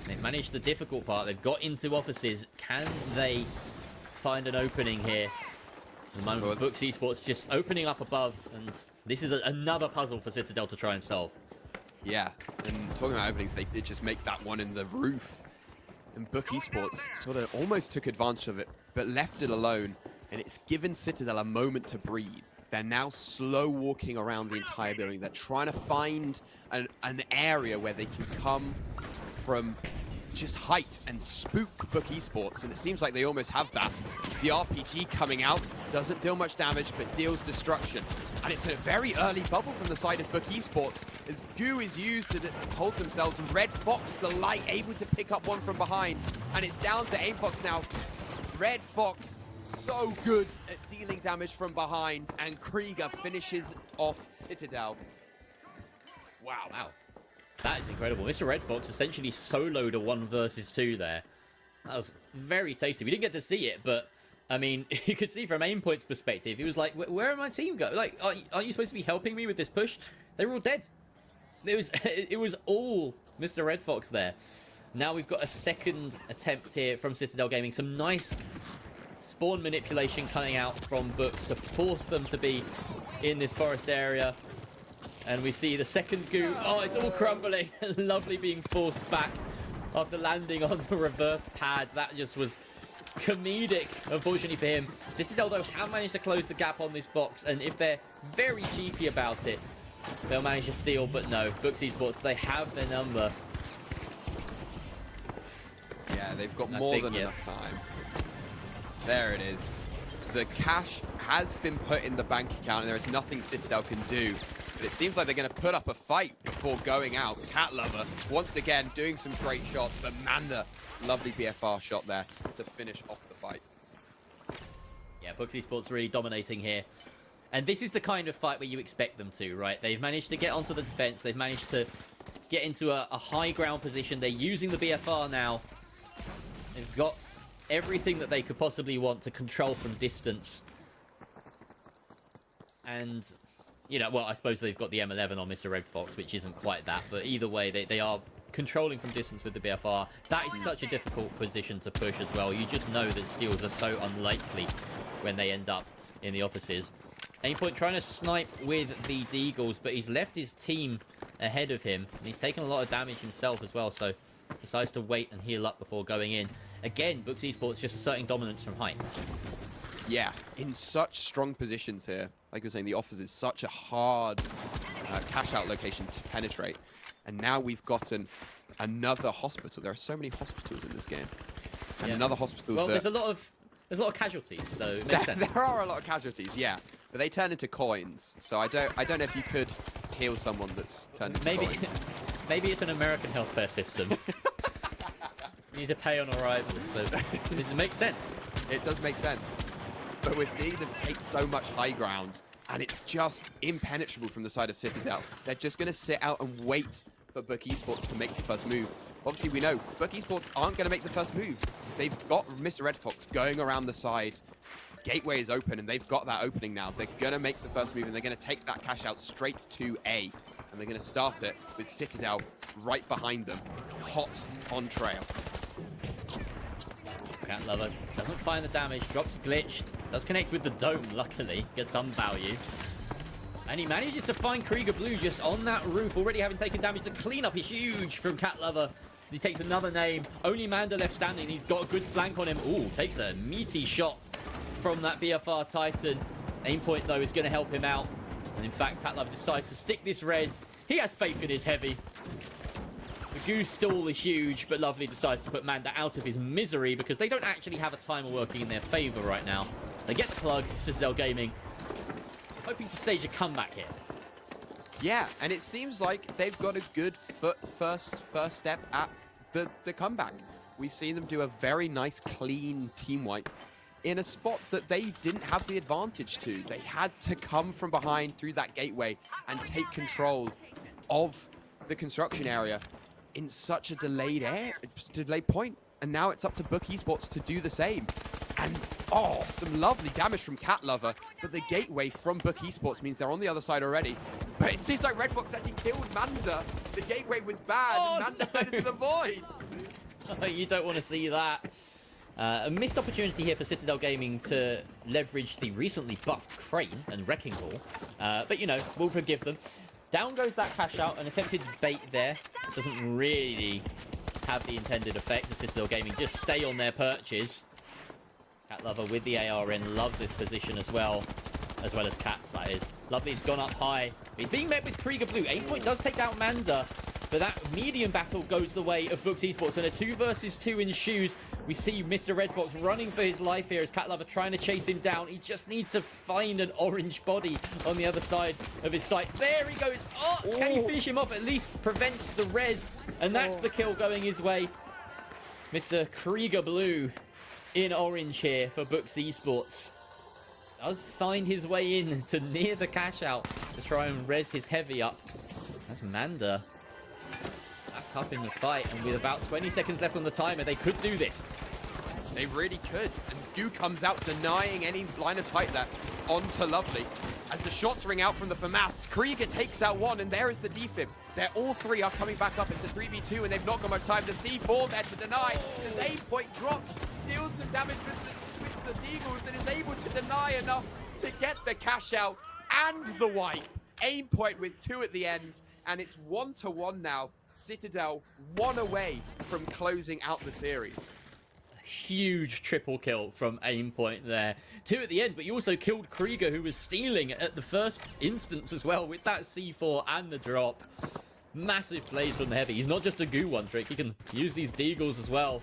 They've managed the difficult part. They've got into offices. Can they find an opening here? At the moment, Books Esports just opening up above, and this is another puzzle for Citadel to try and solve. Yeah, and talking about openings, they did just make that one in the roof. And Book Esports sort of almost took advantage of it, but left it alone. And it's given Citadel a moment to breathe. They're now slow walking around the entire building. They're trying to find an area where they can come from just height and spook Book Esports. And it seems like they almost have that. The RPG coming out doesn't deal much damage, but deals destruction. And it's a very early bubble from the side of Book Esports as goo is used to hold themselves. And Red Fox, the light, able to pick up one from behind. And it's down to Aimfox now. Red Fox, so good at dealing damage from behind. And Krieger finishes off Citadel. Wow. Wow. That is incredible. Mr. Red Fox essentially soloed a 1 versus 2 there. That was very tasty. We didn't get to see it, but I mean, you could see from Aimpoint's perspective, he was like, where did my team go? Like, are you supposed to be helping me with this push? They were all dead. It was all Mr. Red Fox there. Now we've got a second attempt here from Citadel Gaming. Some nice spawn manipulation coming out from Books to force them to be in this forest area. And we see the second goo. Oh, it's all crumbling. Lovely being forced back after landing on the reverse pad. That just was comedic, unfortunately for him. Citadel, though, have managed to close the gap on this box. And if they're very cheeky about it, they'll manage to steal. But no, Books Esports, they have their number. Yeah, they've got more than enough time. There it is. The cash has been put in the bank account, and there is nothing Citadel can do. But it seems like they're going to put up a fight before going out. Cat Lover, once again, doing some great shots. But Manda, lovely BFR shot there to finish off the fight. Yeah, Books Esports really dominating here. And this is the kind of fight where you expect them to, right? They've managed to get onto the defense. They've managed to get into a high ground position. They're using the BFR now. They've got everything that they could possibly want to control from distance. And, you know, well, I suppose they've got the M11 on Mr. Red Fox, which isn't quite that. But either way, they are controlling from distance with the BFR. That is such a difficult position to push as well. You just know that steals are so unlikely when they end up in the offices. Aimpoint trying to snipe with the Deagles, but he's left his team ahead of him. And he's taken a lot of damage himself as well, so decides to wait and heal up before going in. Again, Books Esports just asserting dominance from height. Yeah, in such strong positions here. Like I was saying, the office is such a hard cash-out location to penetrate. And now we've gotten another hospital. There are so many hospitals in this game. And another hospital. Well, there's a lot of casualties, so it makes sense. There are a lot of casualties, yeah. But they turn into coins. So I don't know if you could heal someone that's turned into coins. Maybe it's an American healthcare system. You need to pay on arrival, so it makes sense. It does make sense. But we're seeing them take so much high ground, and it's just impenetrable from the side of Citadel. They're just going to sit out and wait for Book Esports to make the first move. Obviously, we know Book Esports aren't going to make the first move. They've got Mr. Red Fox going around the side. Gateway is open, and they've got that opening now. They're going to make the first move, and they're going to take that cash out straight to A. And they're going to start it with Citadel right behind them, hot on trail. Cat Lover doesn't find the damage, drops glitch, does connect with the dome, luckily, gets some value. And he manages to find Krieger Blue just on that roof, already having taken damage. The cleanup is huge from Cat Lover. He takes another name. Only Manda left standing. He's got a good flank on him. Ooh, takes a meaty shot from that BFR Titan. Aimpoint, though, is going to help him out. And in fact, Cat Lover decides to stick this res. He has faith in his heavy. The goose stall is huge, but Lovely decides to put Manda out of his misery because they don't actually have a timer working in their favor right now. They get the plug, Citadel Gaming, hoping to stage a comeback here. Yeah, and it seems like they've got a good first step at the comeback. We've seen them do a very nice, clean team wipe in a spot that they didn't have the advantage to. They had to come from behind through that gateway and take control of the construction area in such a delayed point. And now it's up to Book Esports to do the same. And Oh, some lovely damage from Cat Lover, but the gateway from Book Esports means they're on the other side already. But it seems like Red Fox actually killed Manda. The gateway was bad, and Manda fell into the void. You don't want to see that. A missed opportunity here for Citadel Gaming to leverage the recently buffed Crane and Wrecking Ball. But, you know, we'll forgive them. Down goes that cash out. An attempted bait there. Doesn't really have the intended effect. The Citadel Gaming just stay on their perches. Cat Lover with the ARN loves this position as well as Cats, that is. Lovely's gone up high. He's being met with Krieger Blue. Aimpoint does take out Manda, but that medium battle goes the way of Books Esports, and a 2 versus 2 ensues. We see Mr. Red Fox running for his life here as Cat Lover trying to chase him down. He just needs to find an orange body on the other side of his sights. There he goes. Oh, can you finish him off? At least prevents the res, and that's the kill going his way. Mr. Krieger Blue in orange here for Books Esports. Does find his way in to near the cash out to try and res his heavy up. That's Manda back up in the fight, and with about 20 seconds left on the timer, they could do this. They really could. And Goo comes out denying any line of sight there onto Lovely. As the shots ring out from the FAMAS, Krieger takes out one, and there is the defib. They're all three are coming back up. It's a 3v2, and they've not got much time to C4 there to deny. His aim point drops, deals some damage with the Deagles, and is able to deny enough to get the cash out and the wipe. Aim point with 2 at the end, and it's 1-1 now. Citadel 1 away from closing out the series. Huge triple kill from Aimpoint there. 2 at the end, but you also killed Krieger, who was stealing at the first instance as well with that C4 and the drop. Massive plays from the Heavy. He's not just a Goo one trick. He can use these Deagles as well.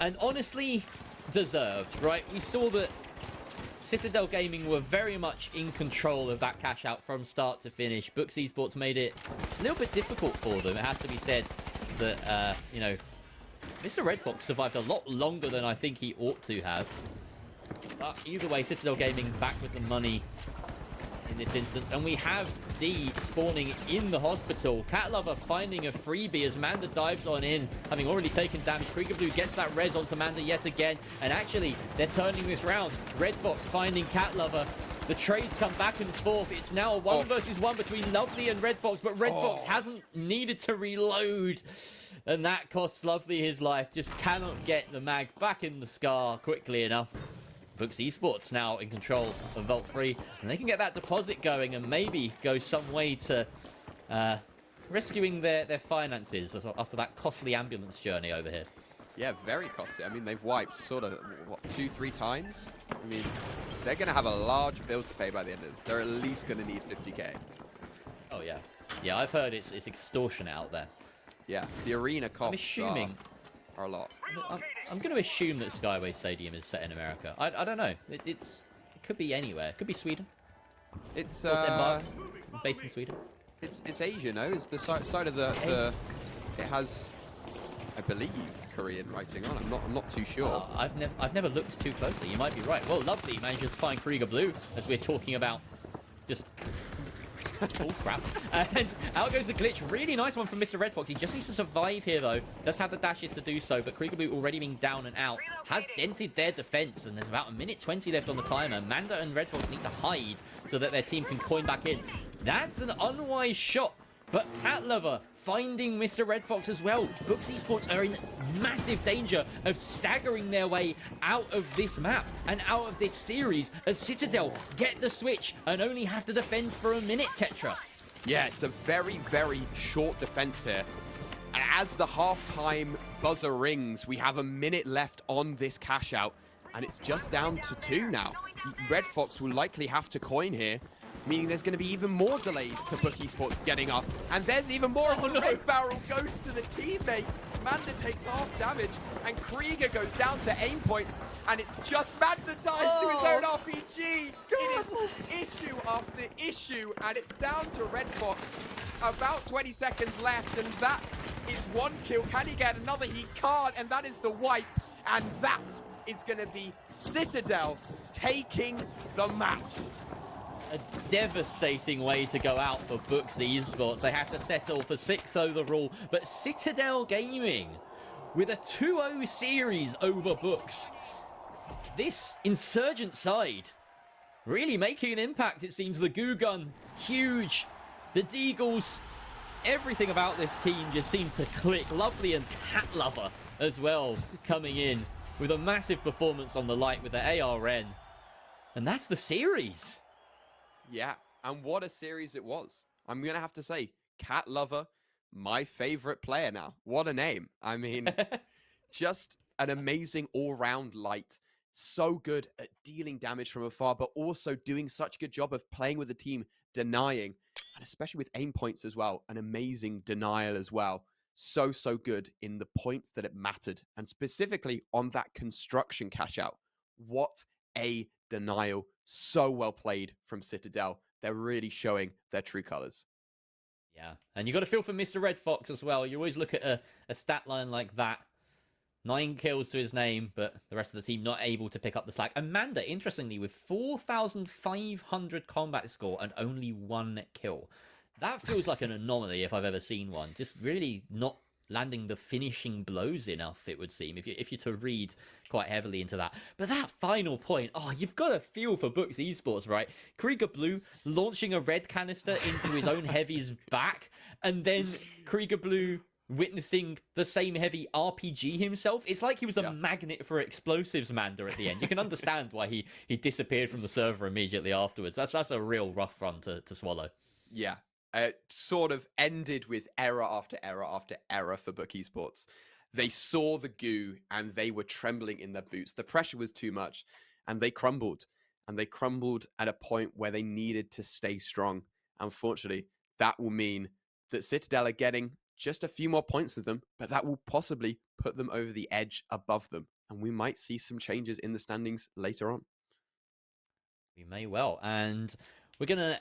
And honestly, deserved, right? We saw that Citadel Gaming were very much in control of that cash out from start to finish. Books Esports made it a little bit difficult for them. It has to be said that, you know, Mr. Red Fox survived a lot longer than I think he ought to have. But either way, Citadel Gaming back with the money in this instance. And we have D spawning in the hospital. Cat Lover finding a freebie as Manda dives on in, having already taken damage. Krieger Blue gets that res onto Manda yet again. And actually, they're turning this round. Red Fox finding Cat Lover. The trades come back and forth. It's now a 1 versus 1 between Lovely and Red Fox, but Red Fox hasn't needed to reload. And that costs Lovely his life. Just cannot get the mag back in the scar quickly enough. Books Esports now in control of Vault 3. And they can get that deposit going and maybe go some way to rescuing their finances after that costly ambulance journey over here. Yeah, very costly. I mean, they've wiped sort of, what, 2-3 times? I mean, they're going to have a large bill to pay by the end of this. They're at least going to need 50k. Oh, yeah. Yeah, I've heard it's extortionate out there. Yeah, the arena costs I'm assuming are a lot. I'm going to assume that Skyway Stadium is set in America. I don't know. It could be anywhere. It could be Sweden. It's based in Sweden. It's Asia, no? It's the side of the it has, I believe, Korean writing on. I'm not too sure. I've never looked too closely. You might be right. Well, Lovely manages to find Krieger Blue as we're talking about just. Oh crap. And out goes the glitch. Really nice one from Mr. Red Fox. He just needs to survive here though. Does have the dashes to do so, but Krieger Blue already being down and out has dented their defense, and there's about 1:20 left on the timer. Manda and Red Fox need to hide so that their team can coin back in. That's an unwise shot, but Cat Lover finding Mr. Red Fox as well. Books Esports are in massive danger of staggering their way out of this map and out of this series as Citadel get the switch and only have to defend for a minute, Tetra. Yeah, it's a very, very short defense here. And as the halftime buzzer rings, we have a minute left on this cash out, and it's just down to 2 now. Red Fox will likely have to coin here, meaning there's going to be even more delays to Book Esports getting up. And there's even more. Red Barrel goes to the teammate. Manda takes half damage, and Krieger goes down to aim points, and it's just Manda dies to his own RPG. It is issue after issue, and it's down to Red Fox. About 20 seconds left, and that is 1 kill. Can he get another? He can't, and that is the wipe. And that is going to be Citadel taking the match. A devastating way to go out for Books Esports. They have to settle for 6th overall, but Citadel Gaming with a 2-0 series over Books. this Insurgent side really making an impact. It seems the Goo Gun, huge. The Deagles, everything about this team just seems to click. Lovely and Cat Lover as well coming in with a massive performance on the light with the ARN. And that's the series. Yeah, and what a series it was. I'm going to have to say, Cat Lover, my favorite player now. What a name. I mean, just an amazing all-round light. So good at dealing damage from afar, but also doing such a good job of playing with the team, denying, and especially with aim points as well. An amazing denial as well. So good in the points that it mattered, and specifically on that construction cash out. What a denial. So well played from Citadel. They're really showing their true colors. Yeah, and you got to feel for Mr. Red Fox as well. You always look at a stat line like that. 9 kills to his name, but the rest of the team not able to pick up the slack. Amanda, interestingly, with 4,500 combat score and only 1 kill. That feels like an anomaly if I've ever seen one. Just really not landing the finishing blows enough, it would seem, if you're to read quite heavily into that. But that final point, oh, you've got a feel for Books Esports, right? Krieger Blue launching a red canister into his own heavy's back, and then Krieger Blue witnessing the same heavy RPG himself. It's like he was a magnet for explosives, Manda, at the end. You can understand why he disappeared from the server immediately afterwards. That's a real rough run to swallow. Yeah. It sort of ended with error after error after error for Book Esports. They saw the goo and they were trembling in their boots. The pressure was too much and they crumbled. And they crumbled at a point where they needed to stay strong. Unfortunately, that will mean that Citadel are getting just a few more points than them, but that will possibly put them over the edge above them. And we might see some changes in the standings later on. We may well. And we're going to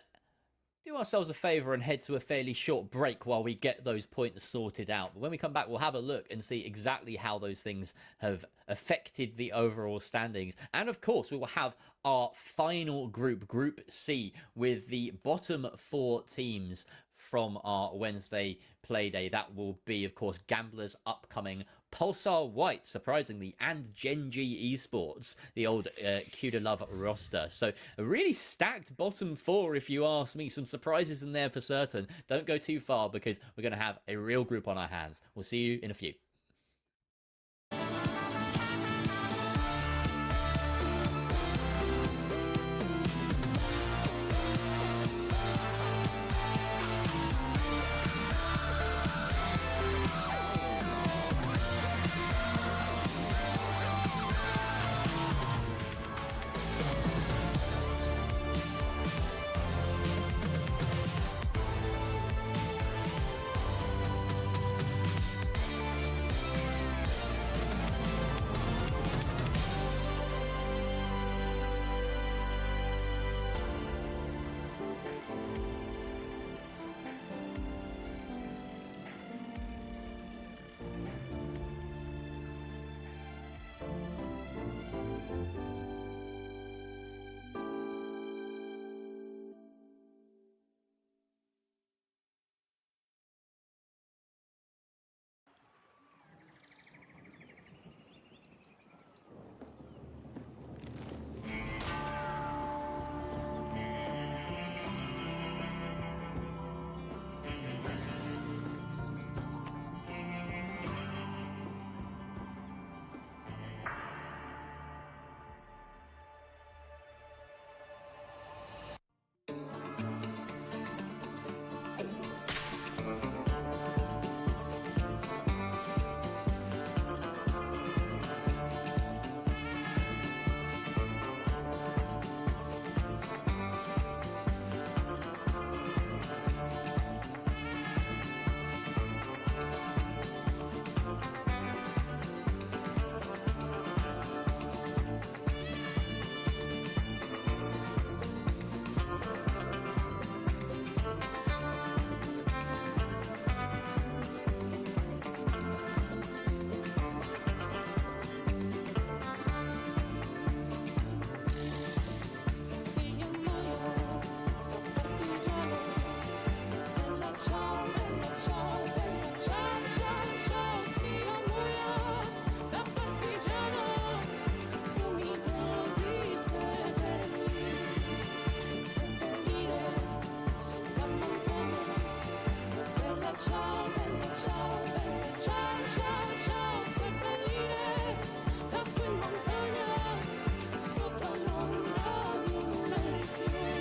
do ourselves a favor and head to a fairly short break while we get those points sorted out. But when we come back, we'll have a look and see exactly how those things have affected the overall standings. And of course, we will have our final group, Group C, with the bottom 4 teams from our Wednesday Playday. That will be, of course, Gamblers Upcoming, Pulsar White, surprisingly, and Genji Esports, the old Cuda Love roster. So a really stacked bottom 4, if you ask me. Some surprises in there for certain. Don't go too far because we're going to have a real group on our hands. We'll see you in a few. ciao, bella ciao, ciao, ciao, seppellire la sua in montagna sotto l'ombra di un bel fiore.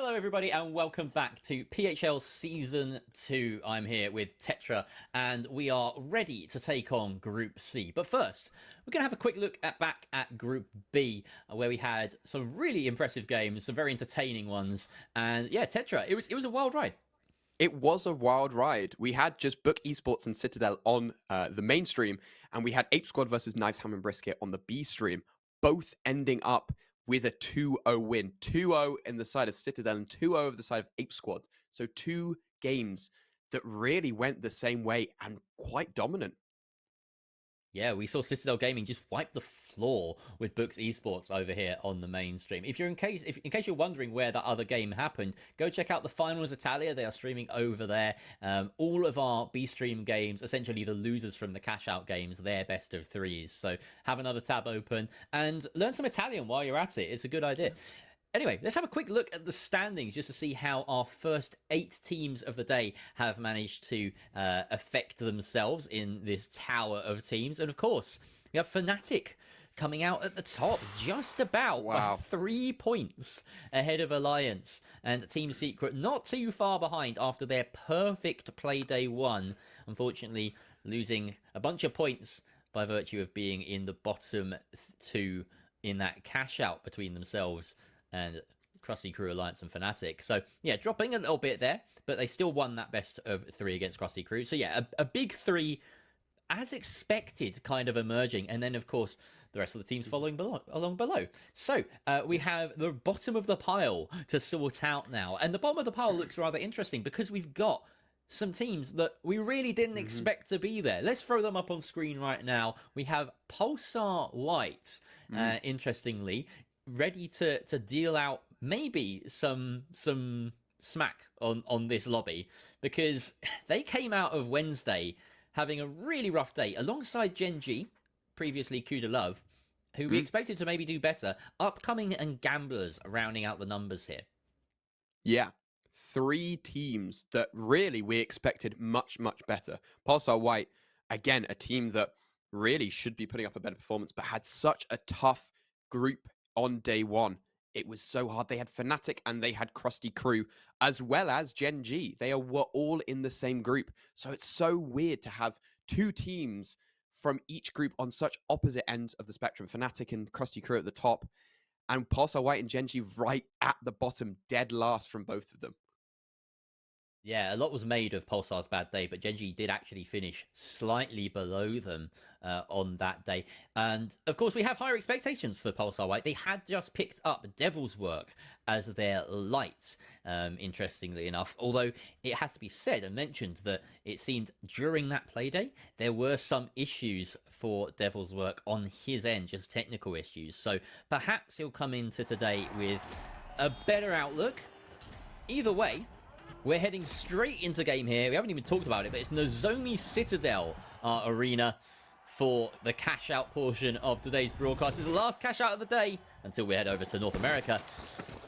Hello, everybody, and welcome back to PHL Season 2. I'm here with Tetra, and we are ready to take on Group C. But first, we're going to have a quick look back at Group B, where we had some really impressive games, some very entertaining ones. And yeah, Tetra, it was a wild ride. It was a wild ride. We had just Book Esports and Citadel on the main stream, and we had Ape Squad versus Knives, Ham and Brisket on the B stream, both ending up with a 2-0 win. 2-0 in the side of Citadel and 2-0 of the side of Ape Squad. So 2 games that really went the same way and quite dominant. Yeah, we saw Citadel Gaming just wipe the floor with Books Esports over here on the mainstream. If you're in case you're wondering where that other game happened, go check out the Finals Italia. They are streaming over there. All of our B stream games, essentially the losers from the cash out games, their best of threes. So have another tab open and learn some Italian while you're at it. It's a good idea. Anyway, let's have a quick look at the standings just to see how our first 8 teams of the day have managed to affect themselves in this tower of teams. And of course, we have Fnatic coming out at the top, just about by 3 points ahead of Alliance. And Team Secret not too far behind after their perfect Playday 1. Unfortunately, losing a bunch of points by virtue of being in the bottom 2 in that cash out between themselves and Krusty Crew, Alliance, and Fnatic. So, yeah, dropping a little bit there, but they still won that best of 3 against Krusty Crew. So, yeah, a big 3, as expected, kind of emerging. And then, of course, the rest of the teams following along below. So, we have the bottom of the pile to sort out now. And the bottom of the pile looks rather interesting because we've got some teams that we really didn't expect to be there. Let's throw them up on screen right now. We have Pulsar White, interestingly, ready to deal out maybe some smack on this lobby, because they came out of Wednesday having a really rough day alongside Gen G, previously Kuda Love, who we expected to maybe do better. Upcoming and Gamblers rounding out the numbers here. Yeah, 3 teams that really we expected much, much better. Pulsar White, again, a team that really should be putting up a better performance, but had such a tough group on day 1. It was so hard. They had Fnatic and they had Krusty Crew, as well as Gen G. They were all in the same group. So it's so weird to have 2 teams from each group on such opposite ends of the spectrum. Fnatic and Krusty Crew at the top, and Pulsar White and Gen G right at the bottom, dead last from both of them. Yeah, a lot was made of Pulsar's bad day, but Gen G did actually finish slightly below them on that day. And, of course, we have higher expectations for Pulsar White. They had just picked up Devil's Work as their light, interestingly enough. Although, it has to be said and mentioned that it seemed during that playday, there were some issues for Devil's Work on his end, just technical issues. So, perhaps he'll come into today with a better outlook. Either way, we're heading straight into game here. We haven't even talked about it, but it's Nozomi Citadel, our arena, for the cash out portion of today's broadcast. It's the last cash out of the day until we head over to North America.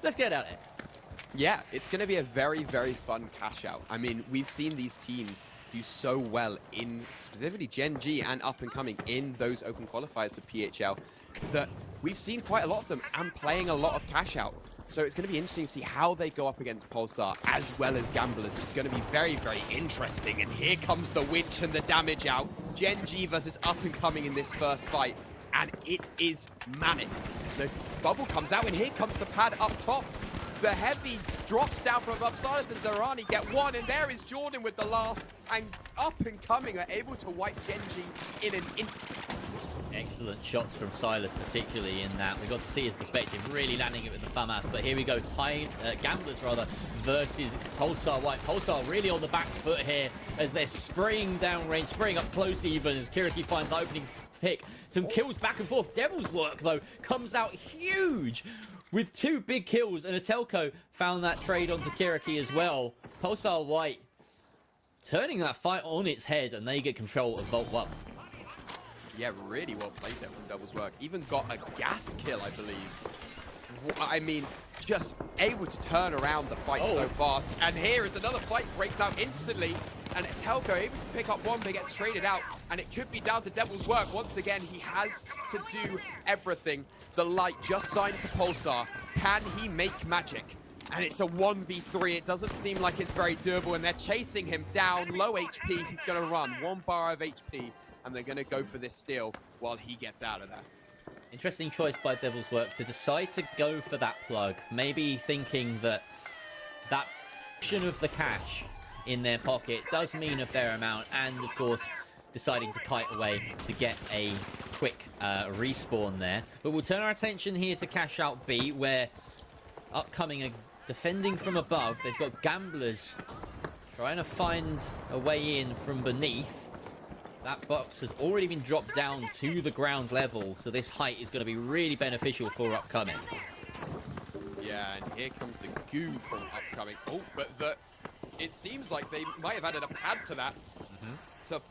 Let's get out there. Yeah, it's going to be a very, very fun cash out. I mean, we've seen these teams do so well in specifically Gen G and up and coming in those open qualifiers for PHL that we've seen quite a lot of them and playing a lot of cash out. So it's going to be interesting to see how they go up against Pulsar as well as Gamblers. It's going to be very, very interesting. And here comes the winch and the damage out. Gen G versus up and coming in this first fight. And it is manic. The bubble comes out and here comes the pad up top. The heavy drops down from above. Silas and Zarani get one, and there is Jordan with the last. And up and coming are able to wipe Gen G in an instant. Excellent shots from Silas, particularly in that. We got to see his perspective, really landing it with the FAMAS. But here we go, Gamblers versus Pulsar White. Pulsar really on the back foot here as they're spraying down range, spraying up close even as Kiriki finds the opening pick. Some kills back and forth. Devil's Work, though, comes out huge with 2 big kills, and a Telco found that trade onto Kiriki as well. Pulsar White turning that fight on its head, and they get control of Vault 1. Yeah, really well played there from Devil's Work. Even got a gas kill, I believe. I mean, just able to turn around the fight so fast. And here is another fight, breaks out instantly. And Telco able to pick up one, but gets traded out. And it could be down to Devil's Work. Once again, he has to do everything. The light just signed to Pulsar. Can he make magic? And it's a 1v3. It doesn't seem like it's very doable, and they're chasing him down. Low HP, he's going to run. 1 bar of HP, and they're going to go for this steal while he gets out of there. Interesting choice by Devil's Work to decide to go for that plug. Maybe thinking that that portion of the cash in their pocket does mean a fair amount, and of course deciding to kite away to get a quick respawn there. But we'll turn our attention here to Cash Out B, where Upcoming are defending from above. They've got Gamblers trying to find a way in from beneath. That box has already been dropped down to the ground level, so this height is going to be really beneficial for Upcoming. Yeah, and here comes the goo from Upcoming. Oh, but it seems like they might have added a pad to that to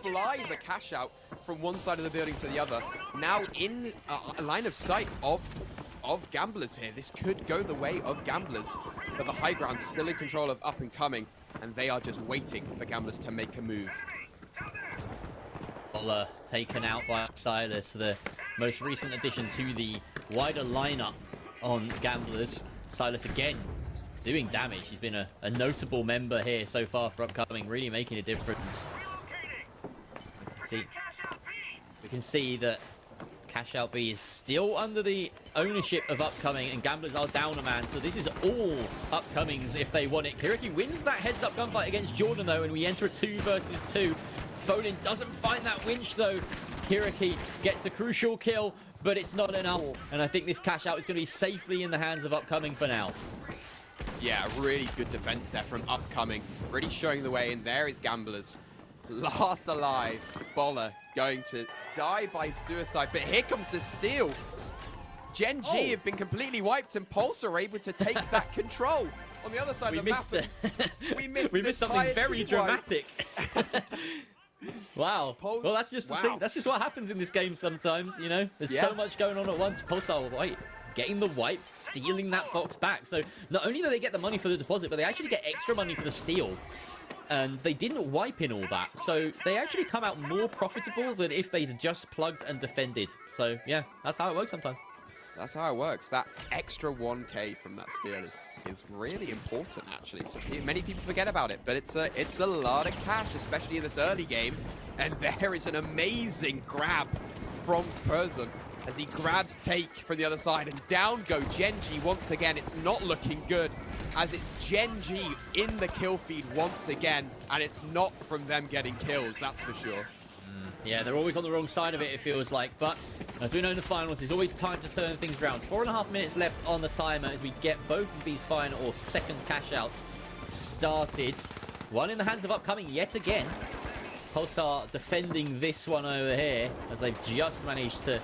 fly the cash out from one side of the building to the other. Now in a line of sight of Gamblers here. This could go the way of Gamblers, but the high ground still in control of Up and Coming, and they are just waiting for Gamblers to make a move. Boller taken out by Silas, the most recent addition to the wider lineup on Gamblers. Silas again doing damage. He's been a notable member here so far for Upcoming, really making a difference. We can see that Cash Out B is still under the ownership of Upcoming, and Gamblers are down a man, so this is all Upcoming's if they want it. Kiriki wins that heads-up gunfight against Jordan, though, and we enter a 2 versus 2. Folin doesn't find that winch, though. Kiriki gets a crucial kill, but it's not enough, and I think this Cash Out is going to be safely in the hands of Upcoming for now. Yeah, really good defense there from Upcoming. Really showing the way, and there is Gamblers. Last alive, Boller going to die by suicide, but here comes the steal. Gen G have been completely wiped, and Pulse are able to take that control. On the other side of the map, we missed something very dramatic. Wow. Pulse, well, that's just the thing. That's just what happens in this game sometimes, you know? There's so much going on at once. Pulse are white, getting the wipe, stealing that box back. So not only do they get the money for the deposit, but they actually get extra money for the steal. And they didn't wipe in all that, so they actually come out more profitable than if they'd just plugged and defended. So yeah, that's how it works sometimes. That's how it works. That extra 1k from that steal is really important, actually. So many people forget about it, but it's a lot of cash, especially in this early game. And there is an amazing grab from Person as he grabs Take from the other side, and down go Gen G once again. It's not looking good, as it's Gen G in the kill feed once again, and it's not from them getting kills, that's for sure. Yeah, they're always on the wrong side of it feels like, but as we know in the finals, there's always time to turn things around. 4.5 minutes left on the timer as we get both of these final or second cash outs started. One in the hands of Upcoming yet again. Pulsar defending this one over here as they've just managed to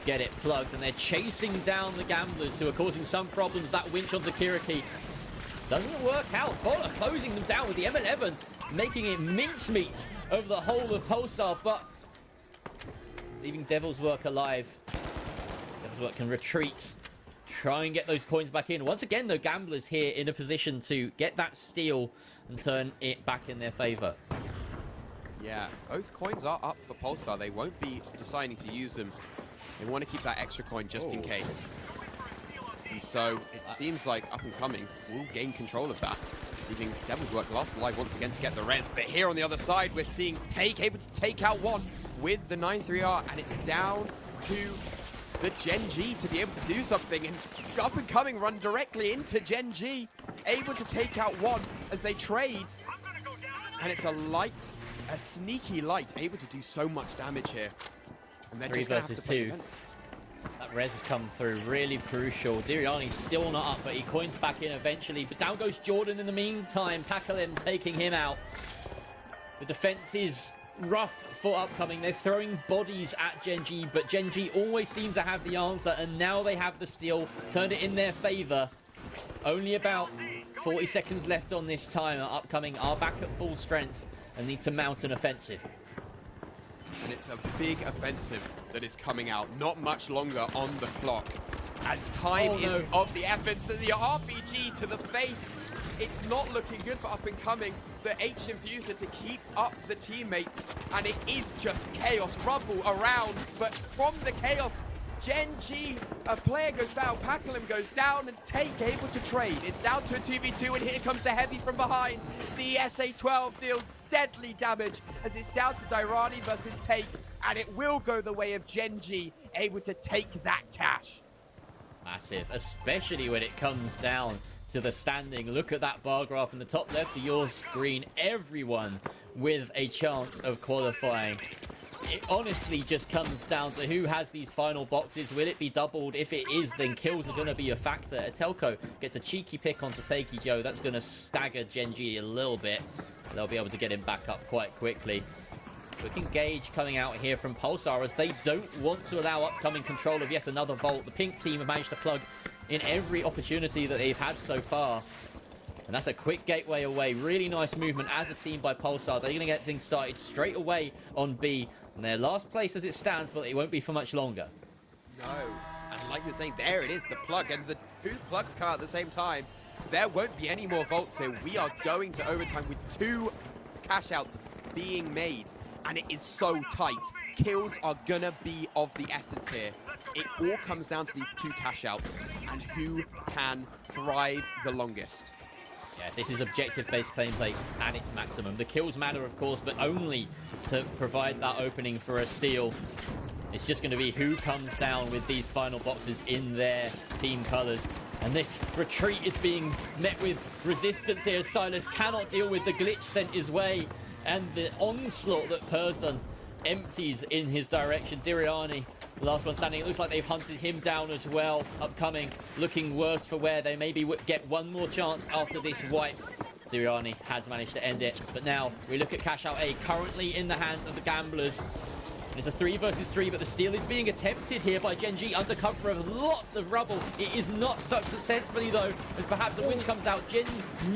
get it plugged, and they're chasing down the Gamblers who are causing some problems. That winch onto Kiriki doesn't work out. Boller closing them down with the M11, making it mincemeat over the whole of Pulsar, but leaving Devil's Work alive. Devil's Work can retreat, try and get those coins back in. Once again, though, Gamblers here in a position to get that steal and turn it back in their favor. Yeah, both coins are up for Pulsar. They won't be deciding to use them. They want to keep that extra coin just in case. And so it seems like Up and Coming will gain control of that, leaving Devil's Work last alive once again to get the res. But here on the other side, we're seeing Take able to take out one with the 9-3R, and it's down to the Gen G to be able to do something. And Up and Coming run directly into Gen G, able to take out one as they trade. And it's a sneaky light, able to do so much damage here. And they're 3 just gonna have versus to play 2. defense. That res has come through, really crucial. Diriani's still not up, but he coins back in eventually. But down goes Jordan in the meantime. Pakalem taking him out. The defense is rough for Upcoming. They're throwing bodies at Gen G, but Gen G always seems to have the answer, and now they have the steal. Turned it in their favor. Only about 40 seconds left on this timer. Upcoming are back at full strength and need to mount an offensive. And it's a big offensive that is coming out. Not much longer on the clock. As time is of the essence, and the RPG to the face. It's not looking good for Up and Coming. The H Infuser to keep up the teammates. And it is just chaos, rubble around. But from the chaos, Gen G, a player goes down, Packalum goes down, and Take able to trade. It's down to a 2v2, and here comes the heavy from behind. The SA-12 deals deadly damage as it's down to Dairani versus Take, and it will go the way of Gen G, able to take that cash. Massive, especially when it comes down to the standing. Look at that bar graph in the top left of your screen. Everyone with a chance of qualifying. It honestly just comes down to who has these final boxes. Will it be doubled? If it is, then kills are going to be a factor. Atelco gets a cheeky pick onto Takey Joe. That's going to stagger Gen G a little bit. They'll be able to get him back up quite quickly. Quick engage coming out here from Pulsar as they don't want to allow upcoming control of yet another vault. The pink team have managed to plug in every opportunity that they've had so far. And that's a quick gateway away. Really nice movement as a team by Pulsar. They're going to get things started straight away on B. And their last place as it stands, but it won't be for much longer. No, and like you're saying, there it is, the plug, and the two plugs come out at the same time. There won't be any more vaults here. We are going to overtime with 2 cash outs being made, and it is so tight. Kills are gonna be of the essence here. It all comes down to these 2 cash outs and who can thrive the longest. Yeah, this is objective-based gameplay at its maximum. The kills matter, of course, but only to provide that opening for a steal. It's just going to be who comes down with these final boxes in their team colors. And this retreat is being met with resistance here. Silas cannot deal with the glitch sent his way and the onslaught that Person empties in his direction. Diriani, last one standing. It looks like they've hunted him down as well. Upcoming, looking worse for wear. They maybe get one more chance after this wipe. Diriani has managed to end it. But now we look at Cash Out A, currently in the hands of the Gamblers. And it's a 3 versus 3, but the steal is being attempted here by Gen G under cover of lots of rubble. It is not stuck successfully, though, as perhaps a winch comes out. Gen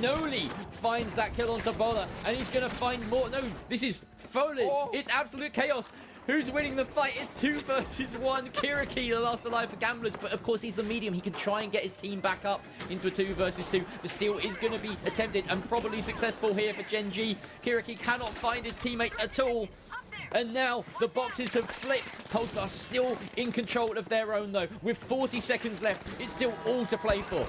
Noli finds that kill on Tabola, and he's going to find more. No, this is Foley. It's absolute chaos. Who's winning the fight? It's 2 versus 1. Kiriki, the last alive for Gamblers, but of course he's the medium. He can try and get his team back up into a 2 versus 2. The steal is going to be attempted and probably successful here for Gen G. Kiriki cannot find his teammates at all. And now the boxes have flipped. Pulse are still in control of their own, though. With 40 seconds left, it's still all to play for.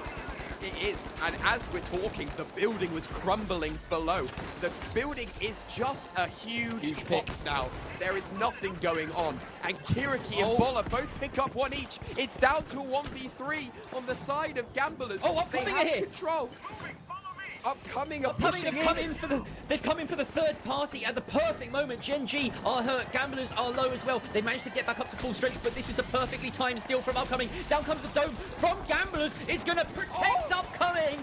It is, and as we're talking, the building was crumbling below. The building is just a huge box now. There is nothing going on. And Kiriki and Bola both pick up 1 each. It's down to a 1v3 on the side of Gamblers. Oh, Upcoming they have here. Control. Upcoming are Upcoming pushing have come in for the third party at the perfect moment. Gen G are hurt, Gamblers are low as well. They managed to get back up to full strength, but this is a perfectly timed steal from Upcoming. Down comes the dome from Gamblers. It's going to protect Upcoming.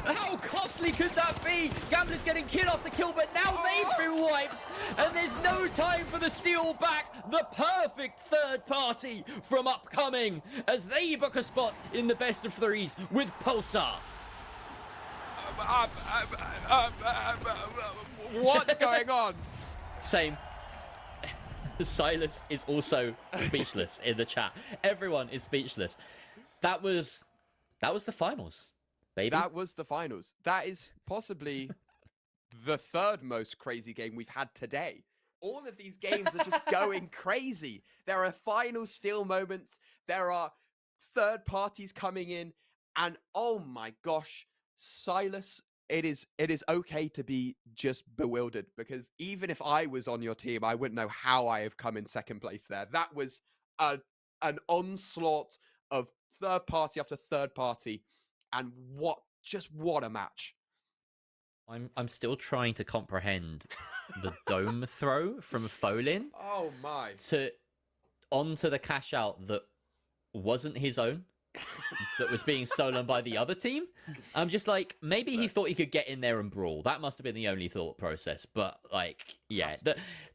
How costly could that be? Gamblers getting kill after kill, but now they've been wiped, and there's no time for the steal back. The perfect third party from Upcoming as they book a spot in the best of 3s with Pulsar. What's going on? Same. Silas is also speechless in the chat. Everyone is speechless. That was the finals, baby. That was the finals. That is possibly the 3rd most crazy game we've had today. All of these games are just going crazy. There are final steal moments. There are third parties coming in, and oh my gosh, Silas, it is okay to be just bewildered, because even if I was on your team, I wouldn't know how I have come in 2nd place there. That was an onslaught of third party after third party, and what a match. I'm still trying to comprehend the dome throw from Folin Oh my. onto the cash out that wasn't his own. That was being stolen by the other team. I'm just like, maybe he thought he could get in there and brawl. That must have been the only thought process. But like, yeah,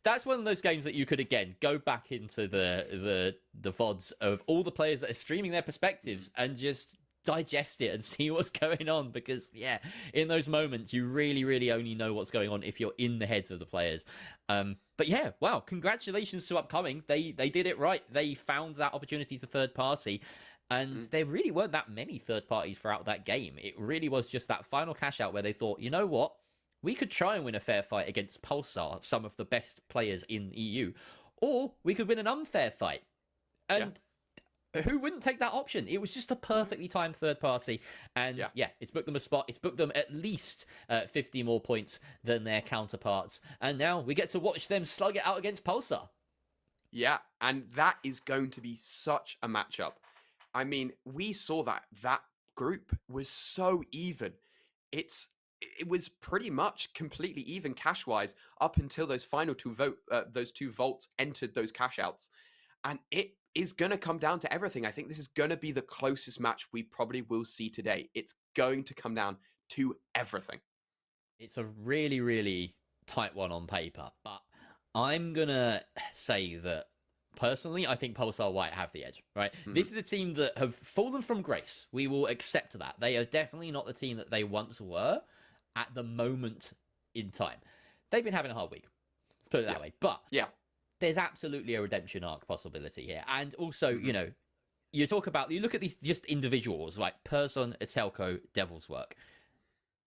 that's one of those games that you could again go back into the VODs of all the players that are streaming their perspectives and just digest it and see what's going on, because yeah, in those moments you really only know what's going on if you're in the heads of the players. But yeah, wow, congratulations to Upcoming. They did it right. They found that opportunity to third party. And there really weren't that many third parties throughout that game. It really was just that final cash out where they thought, you know what? We could try and win a fair fight against Pulsar, some of the best players in EU. Or we could win an unfair fight. And Who wouldn't take that option? It was just a perfectly timed third party, and yeah, it's booked them a spot. It's booked them at least 50 more points than their counterparts, and now we get to watch them slug it out against Pulsar. Yeah, and that is going to be such a matchup. I mean, we saw that group was so even. It was pretty much completely even cash wise up until those final those two vaults entered those cash outs, and it is going to come down to everything. I think this is going to be the closest match we probably will see today. It's going to come down to everything. It's a really, really tight one on paper, but I'm gonna say that personally, I think Pulsar White have the edge, right? This is a team that have fallen from grace. We will accept that. They are definitely not the team that they once were at the moment in time. They've been having a hard week. Let's put it that way. But there's absolutely a redemption arc possibility here. And also, you know, you look at these just individuals like Person, Atelco, Devil's Work.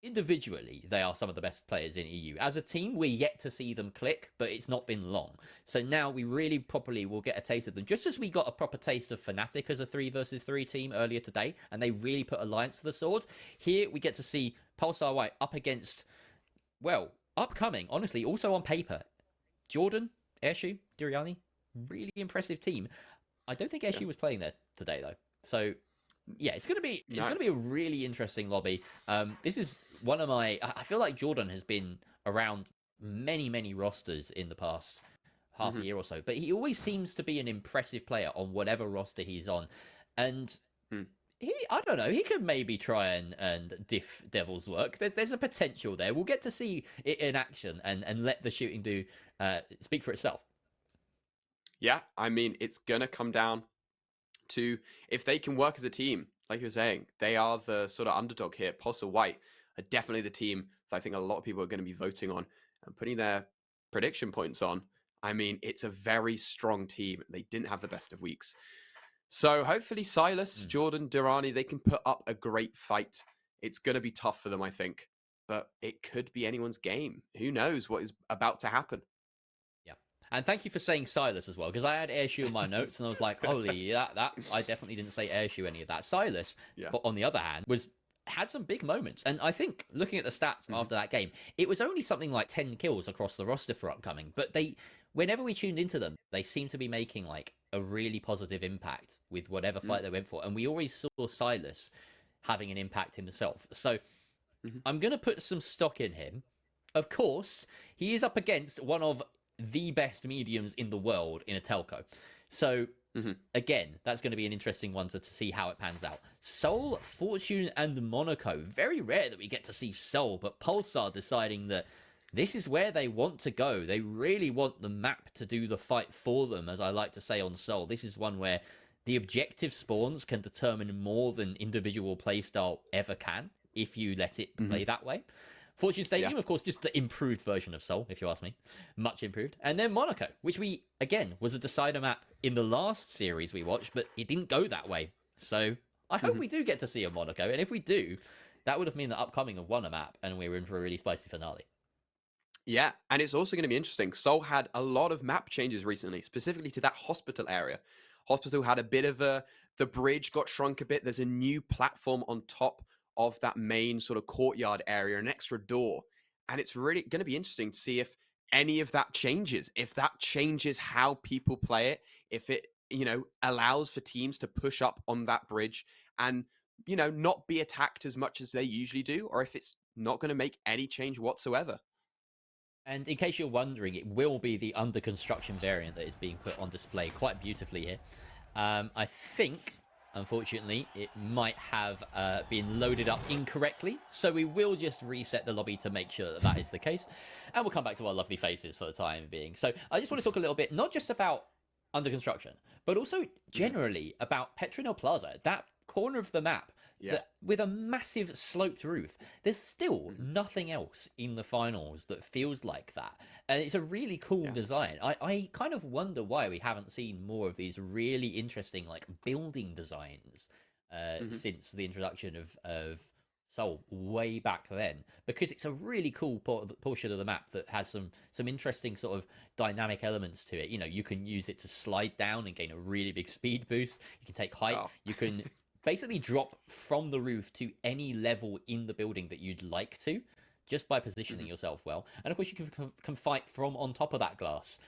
Individually, they are some of the best players in EU. As a team, we're yet to see them click, but it's not been long. So now we really properly will get a taste of them. Just as we got a proper taste of Fnatic as a 3 versus 3 team earlier today, and they really put Alliance to the sword, here we get to see Pulsar White up against, well, upcoming, honestly, also on paper, Jordan, Airshoe, Diriani, really impressive team. I don't think Airshoe was playing there today, though. So yeah, it's gonna be a really interesting lobby. This is one of my. I feel like Jordan has been around many rosters in the past half a year or so, but he always seems to be an impressive player on whatever roster he's on, and I don't know, he could maybe try and diff Devil's Work. There's a potential there. We'll get to see it in action and let the shooting do speak for itself. Yeah, I mean, it's gonna come down to if they can work as a team, like you were saying, they are the sort of underdog here. Pulsar White are definitely the team that I think a lot of people are going to be voting on and putting their prediction points on. I mean, it's a very strong team. They didn't have the best of weeks. So hopefully Silas, Jordan, Durrani, they can put up a great fight. It's going to be tough for them, I think, but it could be anyone's game. Who knows what is about to happen? And thank you for saying Silas as well, because I had Airshoe in my notes, and I was like, holy, that I definitely didn't say Airshoe any of that. Silas, but on the other hand, had some big moments. And I think, looking at the stats after that game, it was only something like 10 kills across the roster for upcoming. But whenever we tuned into them, they seemed to be making like a really positive impact with whatever fight they went for. And we always saw Silas having an impact himself. So I'm going to put some stock in him. Of course, he is up against one of the best mediums in the world in Atelco. So again, that's going to be an interesting one to see how it pans out. Soul, Fortune, and Monaco. Very rare that we get to see Soul, but Pulsar deciding that this is where they want to go. They really want the map to do the fight for them, as I like to say on Soul. This is one where the objective spawns can determine more than individual playstyle ever can, if you let it play that way. Fortune Stadium, of course, just the improved version of Seoul, if you ask me. Much improved. And then Monaco, which was a decider map in the last series we watched, but it didn't go that way. So I hope we do get to see a Monaco. And if we do, that would have meant that upcoming have won a map, and we were in for a really spicy finale. Yeah, and it's also going to be interesting. Seoul had a lot of map changes recently, specifically to that hospital area. Hospital had a bit of the bridge got shrunk a bit. There's a new platform on top of that main sort of courtyard area, an extra door. And it's really going to be interesting to see if any of that changes, if that changes how people play it, if it, allows for teams to push up on that bridge and, not be attacked as much as they usually do, or if it's not going to make any change whatsoever. And in case you're wondering, it will be the under construction variant that is being put on display quite beautifully here. I think, unfortunately, it might have been loaded up incorrectly, so we will just reset the lobby to make sure that is the case, and we'll come back to our lovely faces for the time being. So I just want to talk a little bit, not just about under construction, but also generally about Petronil Plaza, that corner of the map with a massive sloped roof. There's still nothing else in the finals that feels like that, and it's a really cool design. I kind of wonder why we haven't seen more of these really interesting like building designs since the introduction of Soul way back then, because it's a really cool portion of the map that has some interesting sort of dynamic elements to it. You know, you can use it to slide down and gain a really big speed boost. You can take height. You can basically drop from the roof to any level in the building that you'd like to, just by positioning yourself well. And of course, you can fight from on top of that glass.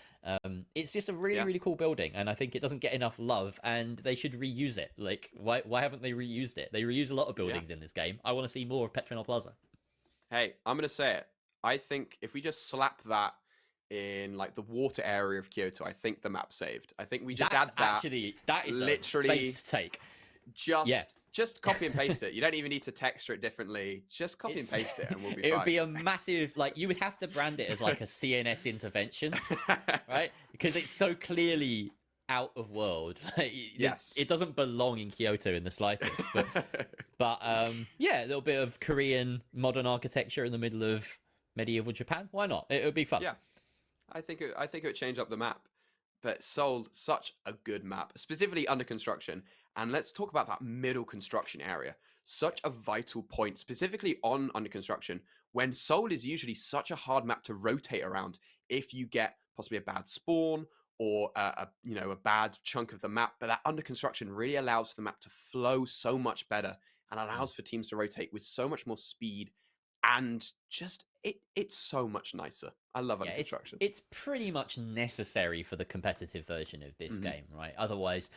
It's just a really cool building, and I think it doesn't get enough love, and they should reuse it. Like, why haven't they reused it? They reuse a lot of buildings in this game. I want to see more of Petronel Plaza. Hey, I'm going to say it. I think if we just slap that in like the water area of Kyoto, I think the map's saved. I think we just add that. Actually, that is literally a based take. Just copy and paste it. You don't even need to texture it differently. Just copy and paste it, and we'll be fine. It would be a massive, like, you would have to brand it as like a CNS intervention, right? Because it's so clearly out of world. Yes, it doesn't belong in Kyoto in the slightest. But yeah, a little bit of Korean modern architecture in the middle of medieval Japan. Why not? It would be fun. Yeah, I think it would change up the map. But Seoul, such a good map, specifically under construction. And let's talk about that middle construction area. Such a vital point, specifically on under construction, when Seoul is usually such a hard map to rotate around if you get possibly a bad spawn or a bad chunk of the map. But that under construction really allows for the map to flow so much better and allows for teams to rotate with so much more speed. And just it's so much nicer. I love under construction. It's pretty much necessary for the competitive version of this game, right? Otherwise,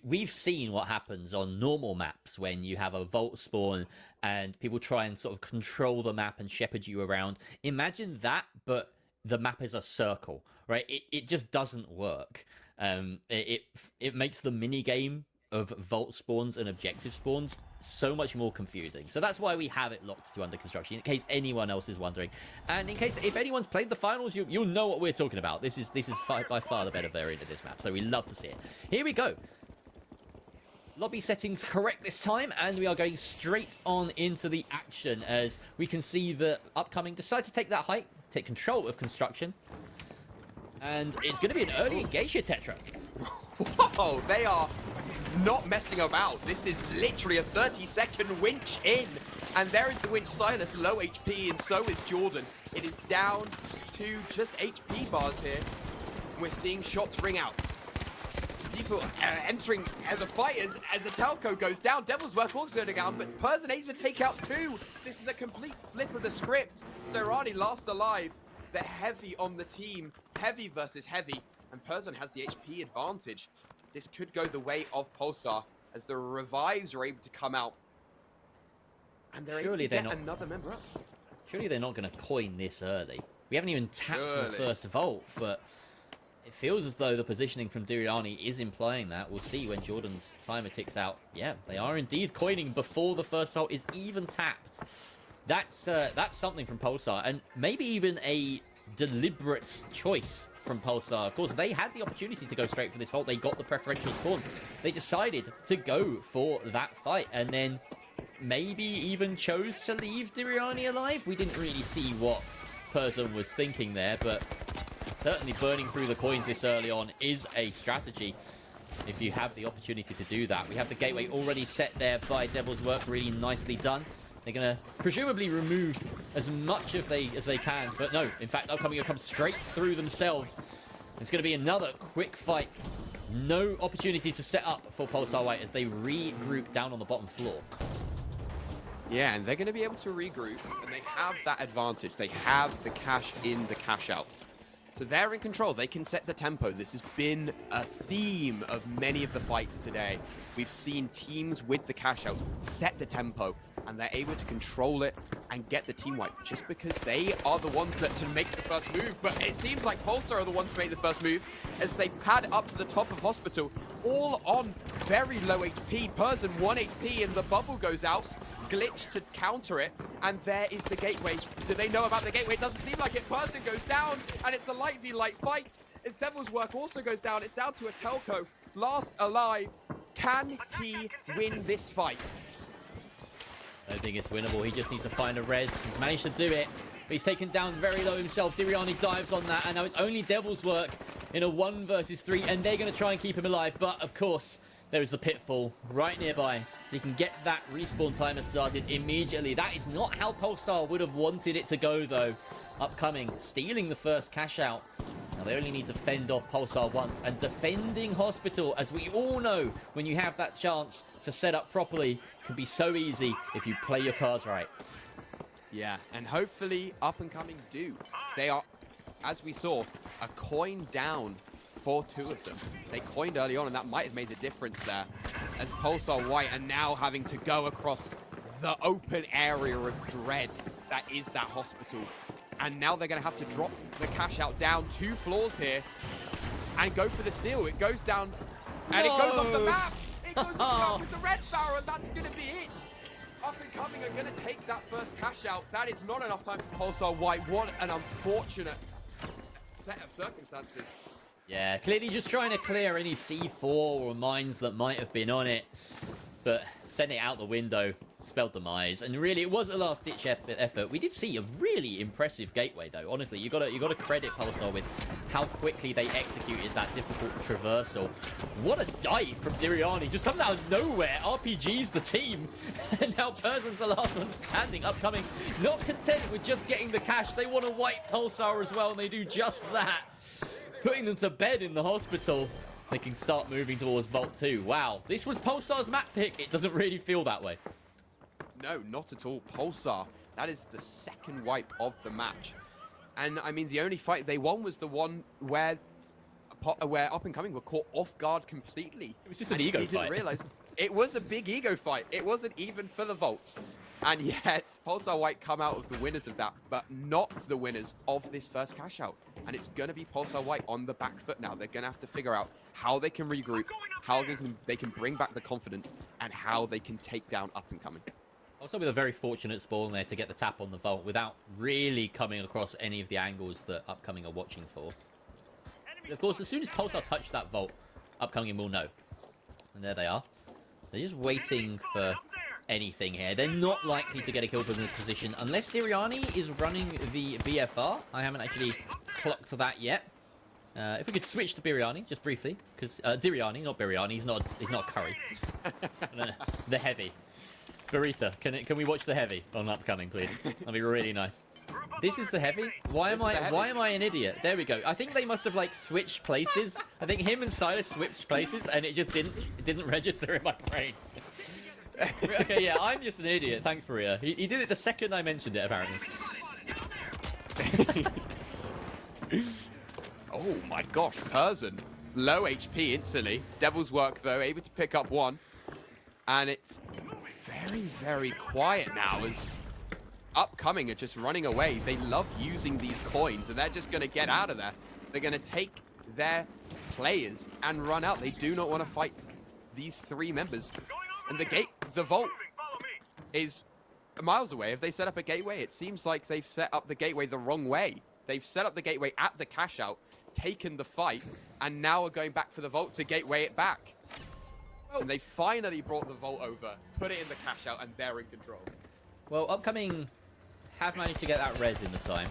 we've seen what happens on normal maps when you have a vault spawn and people try and sort of control the map and shepherd you around. Imagine that, but the map is a circle, right? It just doesn't work. It makes the mini game of vault spawns and objective spawns so much more confusing. So that's why we have it locked to under construction, in case anyone else is wondering. And in case, if anyone's played the finals, you'll know what we're talking about. This is by far the better variant of this map, so we love to see it. Here we go. Lobby settings correct this time, and we are going straight on into the action as we can see the upcoming decide to take that height, take control of construction. And it's going to be an early engage here, Tetra. Whoa, they are not messing about. This is literally a 30-second winch in. And there is the winch Silas, low HP, and so is Jordan. It is down to just HP bars here. We're seeing shots ring out. People entering the fight as a Telco goes down. Devil's Work also going down, but Pers and Ace take out two. This is a complete flip of the script. Dorani last alive. They're heavy on the team. Heavy versus heavy. And Person has the HP advantage. This could go the way of Pulsar as the revives are able to come out. And they're able to get another member up. Surely they're not going to coin this early. We haven't even tapped the first vault, but it feels as though the positioning from Duriani is implying that. We'll see when Jordan's timer ticks out. Yeah, they are indeed coining before the first vault is even tapped. That's something from Pulsar, and maybe even a deliberate choice from Pulsar. Of course, they had the opportunity to go straight for this vault. They got the preferential spawn. They decided to go for that fight, and then maybe even chose to leave Duriani alive. We didn't really see what Person was thinking there, but certainly burning through the coins this early on is a strategy if you have the opportunity to do that. We have the gateway already set there by Devil's Work, really nicely done. They're going to presumably remove as much as they can, but no, in fact, Upcoming will come straight through themselves. It's going to be another quick fight. No opportunity to set up for Pulsar White as they regroup down on the bottom floor. Yeah, and they're going to be able to regroup, and they have that advantage. They have the cash in, the cash out. So they're in control. They can set the tempo. This has been a theme of many of the fights today. We've seen teams with the cash out set the tempo, and they're able to control it and get the team wipe just because they are the ones that to make the first move. But it seems like Pulsar are the ones to make the first move as they pad up to the top of Hospital, all on very low HP. Person 1 HP, and the bubble goes out. Glitch to counter it, and there is the gateway. Do they know about the gateway? It doesn't seem like it. Person goes down, and it's a light v light fight. As Devil's Work also goes down, it's down to a Telco. Last alive. Can he win this fight? I don't think it's winnable. He just needs to find a res. He's managed to do it, but he's taken down very low himself. Duriani dives on that, and now it's only Devil's Work in a 1 versus 3, and they're going to try and keep him alive. But, of course, There is the pitfall right nearby. So you can get that respawn timer started immediately. That is not how Pulsar would have wanted it to go, though. Upcoming, stealing the first cash out. Now, they only need to fend off Pulsar once. And defending Hospital, as we all know, when you have that chance to set up properly, can be so easy if you play your cards right. Yeah, and hopefully Up and Coming do. They are, as we saw, a coin down for 2 of them. They coined early on, and that might have made the difference there. As Pulsar White are now having to go across the open area of dread that is that Hospital. And now they're going to have to drop the cash out down 2 floors here and go for the steal. It goes down, and it goes off the map. It goes off the map with the red barrel, and that's going to be it. Up and Coming are going to take that first cash out. That is not enough time for Pulsar White. What an unfortunate set of circumstances. Yeah, clearly just trying to clear any C4 or mines that might have been on it. But sending it out the window spelled demise. And really, it was a last-ditch effort. We did see a really impressive gateway, though. Honestly, you got to credit Pulsar with how quickly they executed that difficult traversal. What a dive from Diriani. Just coming out of nowhere. RPG's the team. And now Persian's the last one standing. Upcoming, not content with just getting the cash. They want to wipe Pulsar as well, and they do just that. Putting them to bed in the Hospital. They can start moving towards Vault 2. Wow, this was Pulsar's map pick. It doesn't really feel that way. No, not at all. Pulsar, that is the second wipe of the match. And, I mean, the only fight they won was the one where Up and Coming were caught off guard completely. It was just an ego they fight. Didn't realize it was a big ego fight. It wasn't even for the Vault. And yet, Pulsar White come out of the winners of that, but not the winners of this first cash out. And it's going to be Pulsar White on the back foot now. They're going to have to figure out how they can regroup, how they can bring back the confidence, and how they can take down Up and Coming. Also with a very fortunate spawn there to get the tap on the Vault without really coming across any of the angles that Upcoming are watching for. Of course, as soon as Pulsar touch that Vault, Upcoming will know. And there they are. They're just waiting for anything here. They're not likely to get a kill from this position unless Diriani is running the BFR. I haven't actually clocked that yet. If we could switch to Biryani just briefly, because Diriani, not Biryani, he's not curry. The heavy. Burrito, can we watch the heavy on Upcoming, please? That'd be really nice. This is the heavy? Why am I an idiot? There we go. I think they must have like switched places. I think him and Silas switched places and it just didn't register in my brain. Okay, yeah, I'm just an idiot. Thanks, Maria. He did it the second I mentioned it, apparently. Oh my gosh, Persian. Low HP instantly. Devil's Work, though, able to pick up one. And it's very, very quiet now as Upcoming are just running away. They love using these coins, and they're just going to get out of there. They're going to take their players and run out. They do not want to fight these 3 members. And the Vault is miles away. If they set up a gateway, it seems like they've set up the gateway the wrong way. They've set up the gateway at the cash out, taken the fight, and now are going back for the Vault to gateway it back. And they finally brought the Vault over, put it in the cash out, and they're in control. Well, Upcoming have managed to get that res in the time.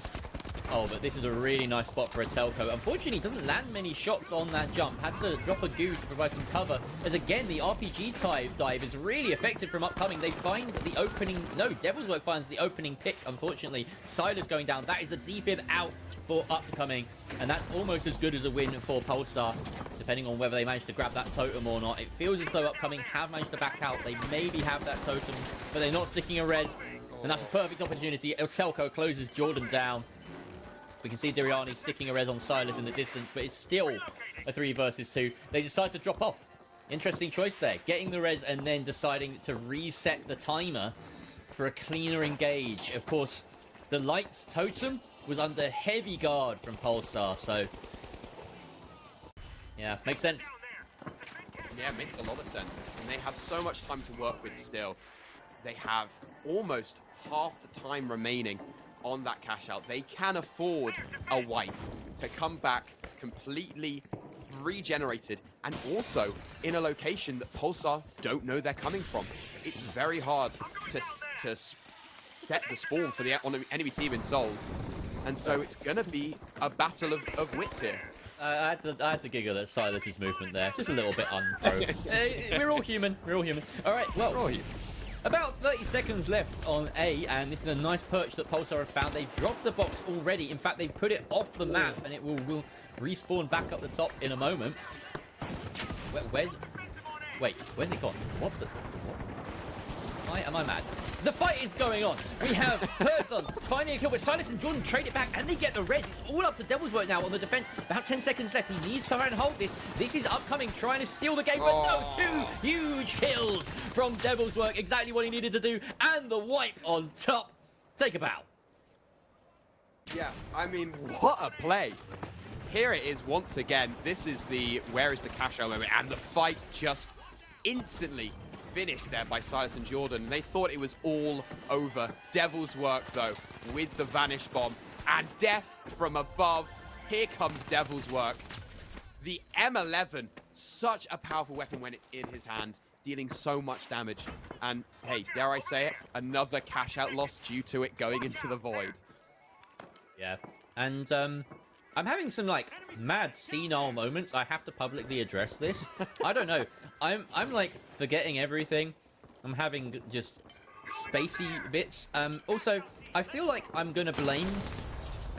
Oh, but this is a really nice spot for a Telco. Unfortunately, he doesn't land many shots on that jump. Has to drop a goo to provide some cover. As again, the RPG dive is really effective from Upcoming. They find the opening... No, Devil's Work finds the opening pick, unfortunately. Silas going down. That is the defib out for Upcoming. And that's almost as good as a win for Pulsar, depending on whether they manage to grab that totem or not. It feels as though Upcoming have managed to back out. They maybe have that totem, but they're not sticking a res. And that's a perfect opportunity. El Telco closes Jordan down. We can see Diriani sticking a res on Silas in the distance, but it's still a 3 versus 2. They decide to drop off. Interesting choice there. Getting the res and then deciding to reset the timer for a cleaner engage. Of course, the lights totem was under heavy guard from Pulsar, so... yeah, makes sense. Yeah, it makes a lot of sense. And they have so much time to work with still. They have almost half the time remaining on that cash out. They can afford a wipe to come back completely regenerated and also in a location that Pulsar don't know they're coming from. It's very hard to set the spawn for the enemy team in Seoul. And so it's going to be a battle of wits here. I had to giggle at Silas's movement there. Just a little bit unpro. We're all human. We're all human. All right, well, about 30 seconds left on A, and this is a nice perch that Pulsar have found. They've dropped the box already. In fact, they've put it off the map, and it will respawn back up the top in a moment. Wait, where's it gone? What the... Why am I mad? The fight is going on. We have Person finding a kill, but Silas and Jordan trade it back, and they get the res. It's all up to Devil's Work now on the defense. About 10 seconds left. He needs to try and hold this. This is Upcoming trying to steal the game, but no, 2 huge kills from Devil's Work. Exactly what he needed to do, and the wipe on top. Take a bow. Yeah, I mean, what a play. Here it is once again. This is the where is the cash out moment, and the fight just instantly finished there by Silas and Jordan. They thought it was all over. Devil's Work, though, with the Vanish Bomb. And death from above. Here comes Devil's Work. The M11, such a powerful weapon when it's in his hand, dealing so much damage. And, hey, dare I say it, another cash out loss due to it going into the void. Yeah, and I'm having some like mad senile moments. I have to publicly address this. I don't know. I'm like forgetting everything. I'm having just spacey bits. Also, I feel like I'm gonna blame,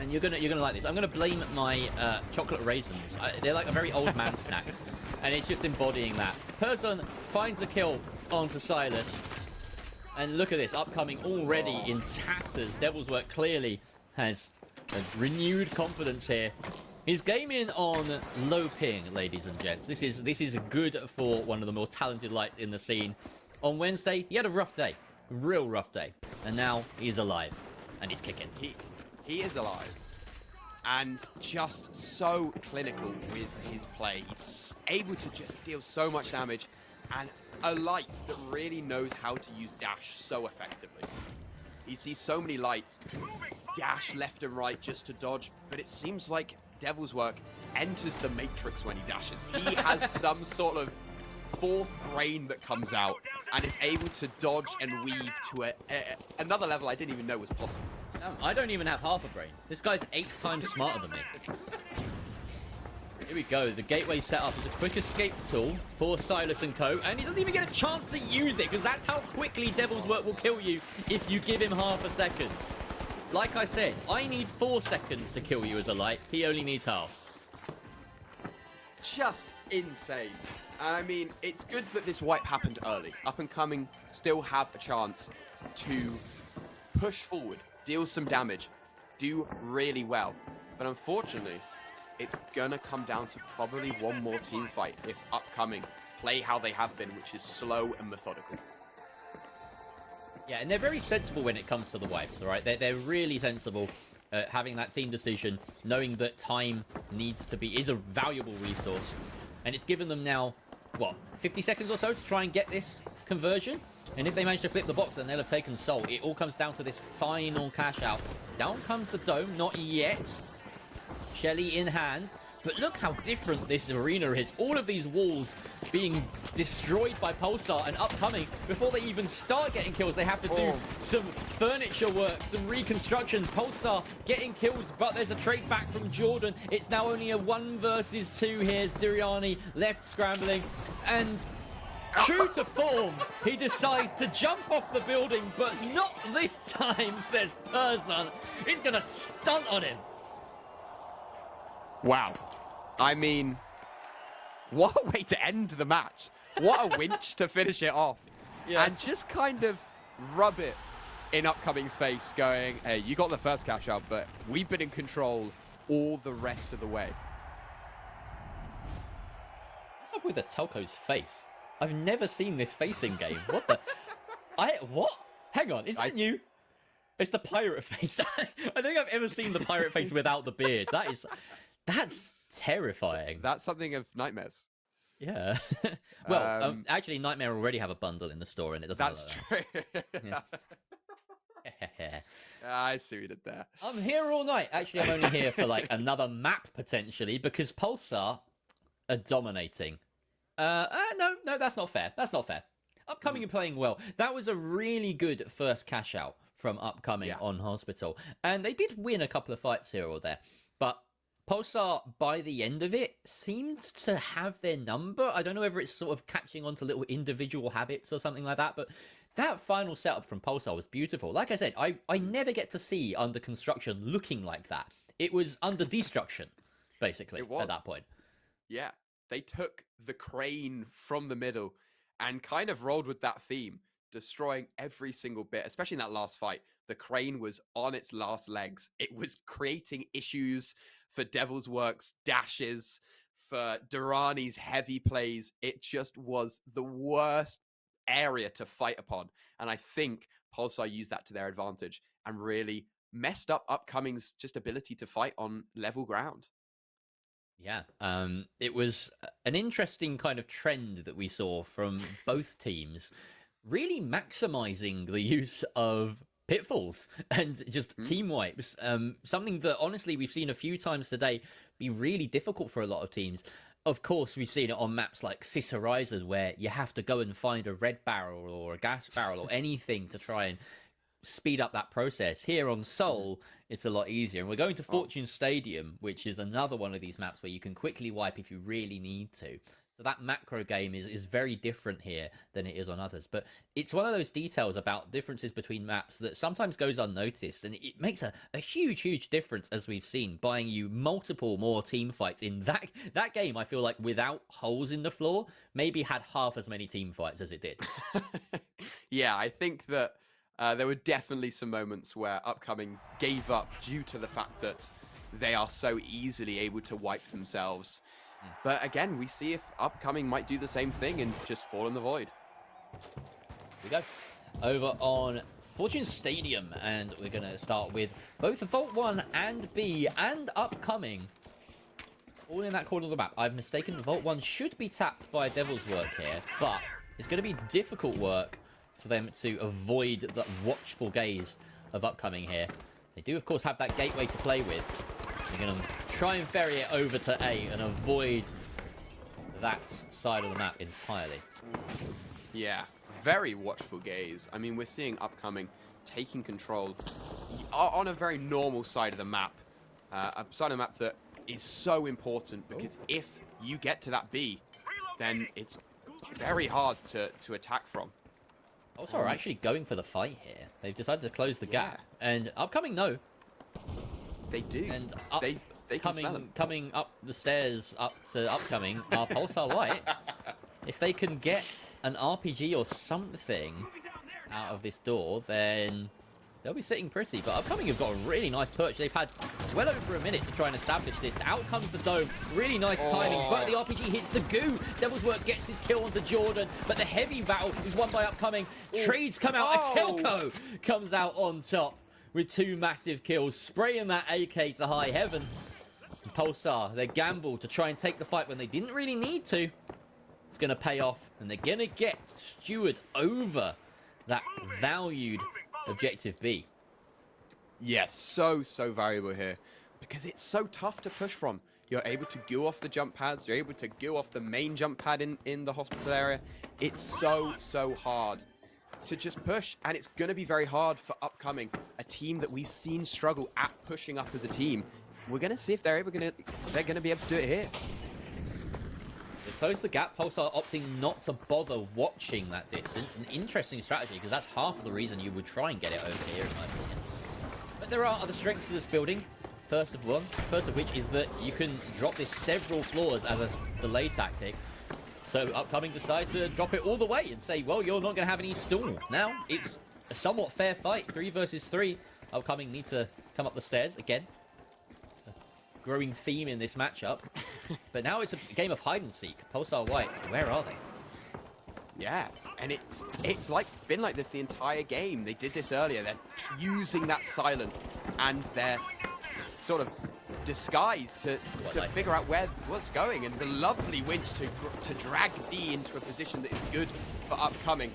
and you're gonna like this. I'm gonna blame my chocolate raisins. They're like a very old man snack, and it's just embodying that. Person finds the kill onto Silas, and look at this, Upcoming already in tatters. Devil's Work clearly has a renewed confidence here. He's gaming on low ping, ladies and gents. This is good for one of the more talented lights in the scene. On Wednesday, he had a rough day, real rough day, and now he's alive and he's kicking. He is alive, and just so clinical with his play. He's able to just deal so much damage, and a light that really knows how to use dash so effectively. You see so many lights dash left and right just to dodge, but it seems like Devil's Work enters the Matrix when he dashes. He has some sort of fourth brain that comes out and is able to dodge and weave to another level I didn't even know was possible. I don't even have half a brain. This guy's 8 times smarter than me. Here we go. The gateway setup is a quick escape tool for Silas and co. And he doesn't even get a chance to use it, because that's how quickly Devil's Work will kill you if you give him half a second. Like I said, I need 4 seconds to kill you as a light. He only needs half. Just insane. And I mean, it's good that this wipe happened early. Up and Coming still have a chance to push forward, deal some damage, do really well. But unfortunately, it's gonna come down to probably one more team fight if Upcoming play how they have been, which is slow and methodical. Yeah, and they're very sensible when it comes to the wipes, all right? They're really sensible at having that team decision, knowing that time is a valuable resource. And it's given them now, what, 50 seconds or so to try and get this conversion? And if they manage to flip the box, then they'll have taken Soul. It all comes down to this final cash out. Down comes the dome, not yet. Shelly in hand. But look how different this arena is. All of these walls being destroyed by Pulsar and Upcoming. Before they even start getting kills, they have to do some furniture work, some reconstruction. Pulsar getting kills, but there's a trade back from Jordan. It's now only a 1 versus 2. Here's Duriani left scrambling. And true to form, he decides to jump off the building, but not this time, says Person. He's going to stunt on him. Wow. I mean, what a way to end the match. What a winch to finish it off. Yeah. And just kind of rub it in Upcoming's face, going, hey, you got the first cash out, but we've been in control all the rest of the way. What's up with the Telco's face? I've never seen this face in game. What the? What? Hang on, is that new? It's the pirate face. I don't think I've ever seen the pirate face without the beard. That's terrifying. That's something of nightmares. Yeah. Well, actually, Nightmare already have a bundle in the store, and it doesn't. That's true. Yeah. I see what you did there. I'm here all night. Actually, I'm only here for like another map potentially, because Pulsar are dominating. No, that's not fair. That's not fair. Upcoming and playing well. That was a really good first cash out from Upcoming on Hospital, and they did win a couple of fights here or there, but Pulsar, by the end of it, seems to have their number. I don't know whether it's sort of catching on to little individual habits or something like that, but that final setup from Pulsar was beautiful. Like I said, I never get to see under construction looking like that. It was under destruction, basically, at that point. Yeah, they took the crane from the middle and kind of rolled with that theme, destroying every single bit, especially in that last fight. The crane was on its last legs. It was creating issues for Devil's Works dashes, for Durrani's heavy plays. It just was the worst area to fight upon. And I think Pulsar used that to their advantage and really messed up Upcoming's just ability to fight on level ground. Yeah, it was an interesting kind of trend that we saw from both teams, really maximizing the use of pitfalls and just team wipes. Something that honestly we've seen a few times today be really difficult for a lot of teams. Of course, we've seen it on maps like Sis Horizon, where you have to go and find a red barrel or a gas barrel or anything to try and speed up that process. Here on Seoul, it's a lot easier. And we're going to Fortune Stadium, which is another one of these maps where you can quickly wipe if you really need to. So that macro game is very different here than it is on others. But it's one of those details about differences between maps that sometimes goes unnoticed. And it makes a huge, huge difference, as we've seen, buying you multiple more team fights in that game. I feel like without holes in the floor, maybe had half as many team fights as it did. Yeah, I think that there were definitely some moments where Upcoming gave up due to the fact that they are so easily able to wipe themselves. But again, we see if Upcoming might do the same thing and just fall in the void. Here we go. Over on Fortune Stadium, and we're going to start with both Vault 1 and B and Upcoming. All in that corner of the map. I've mistaken. Vault 1 should be tapped by Devil's Work here, but it's going to be difficult work for them to avoid the watchful gaze of Upcoming here. They do, of course, have that gateway to play with. They're going to try and ferry it over to A and avoid that side of the map entirely. Yeah, very watchful gaze. I mean, we're seeing Upcoming taking control on a very normal side of the map. A side of the map that is so important because if you get to that B, then it's very hard to attack from. Also, are actually going for the fight here. They've decided to close the gap. And Upcoming, no. They do. And they can smell them. coming up the stairs up to Upcoming are Pulsar Light. If they can get an RPG or something out of this door, then they'll be sitting pretty. But Upcoming have got a really nice perch. They've had well over a minute to try and establish this. Out comes the dome. Really nice timing. But the RPG hits the goo. Devil's Work gets his kill onto Jordan. But the heavy battle is won by Upcoming. Trades come out. Atelco comes out on top with 2 massive kills, spraying that AK to high heaven. And Pulsar, they gambled to try and take the fight when they didn't really need to. It's going to pay off, and they're going to get Steward over that valued objective B. Yes, so valuable here because it's so tough to push from. You're able to go off the jump pads. You're able to go off the main jump pad in the hospital area. It's so hard to just push, and it's going to be very hard for Upcoming, a team that we've seen struggle at pushing up as a team. We're going to see if they're going to be able to do it here. They close the gap. Pulsar opting not to bother watching that distance. An interesting strategy, because that's half of the reason you would try and get it over here, in my opinion. But there are other strengths to this building. First of which is that you can drop this several floors as a delay tactic. So Upcoming decide to drop it all the way and say, well, you're not going to have any stall. Now, it's a somewhat fair fight, 3 versus 3. Upcoming need to come up the stairs again. A growing theme in this matchup. But now it's a game of hide and seek. Pulsar White, where are they? Yeah, and it's been like this the entire game. They did this earlier. They're using that silence and their sort of disguise to figure out what's going, and the lovely winch to drag B into a position that is good for Upcoming.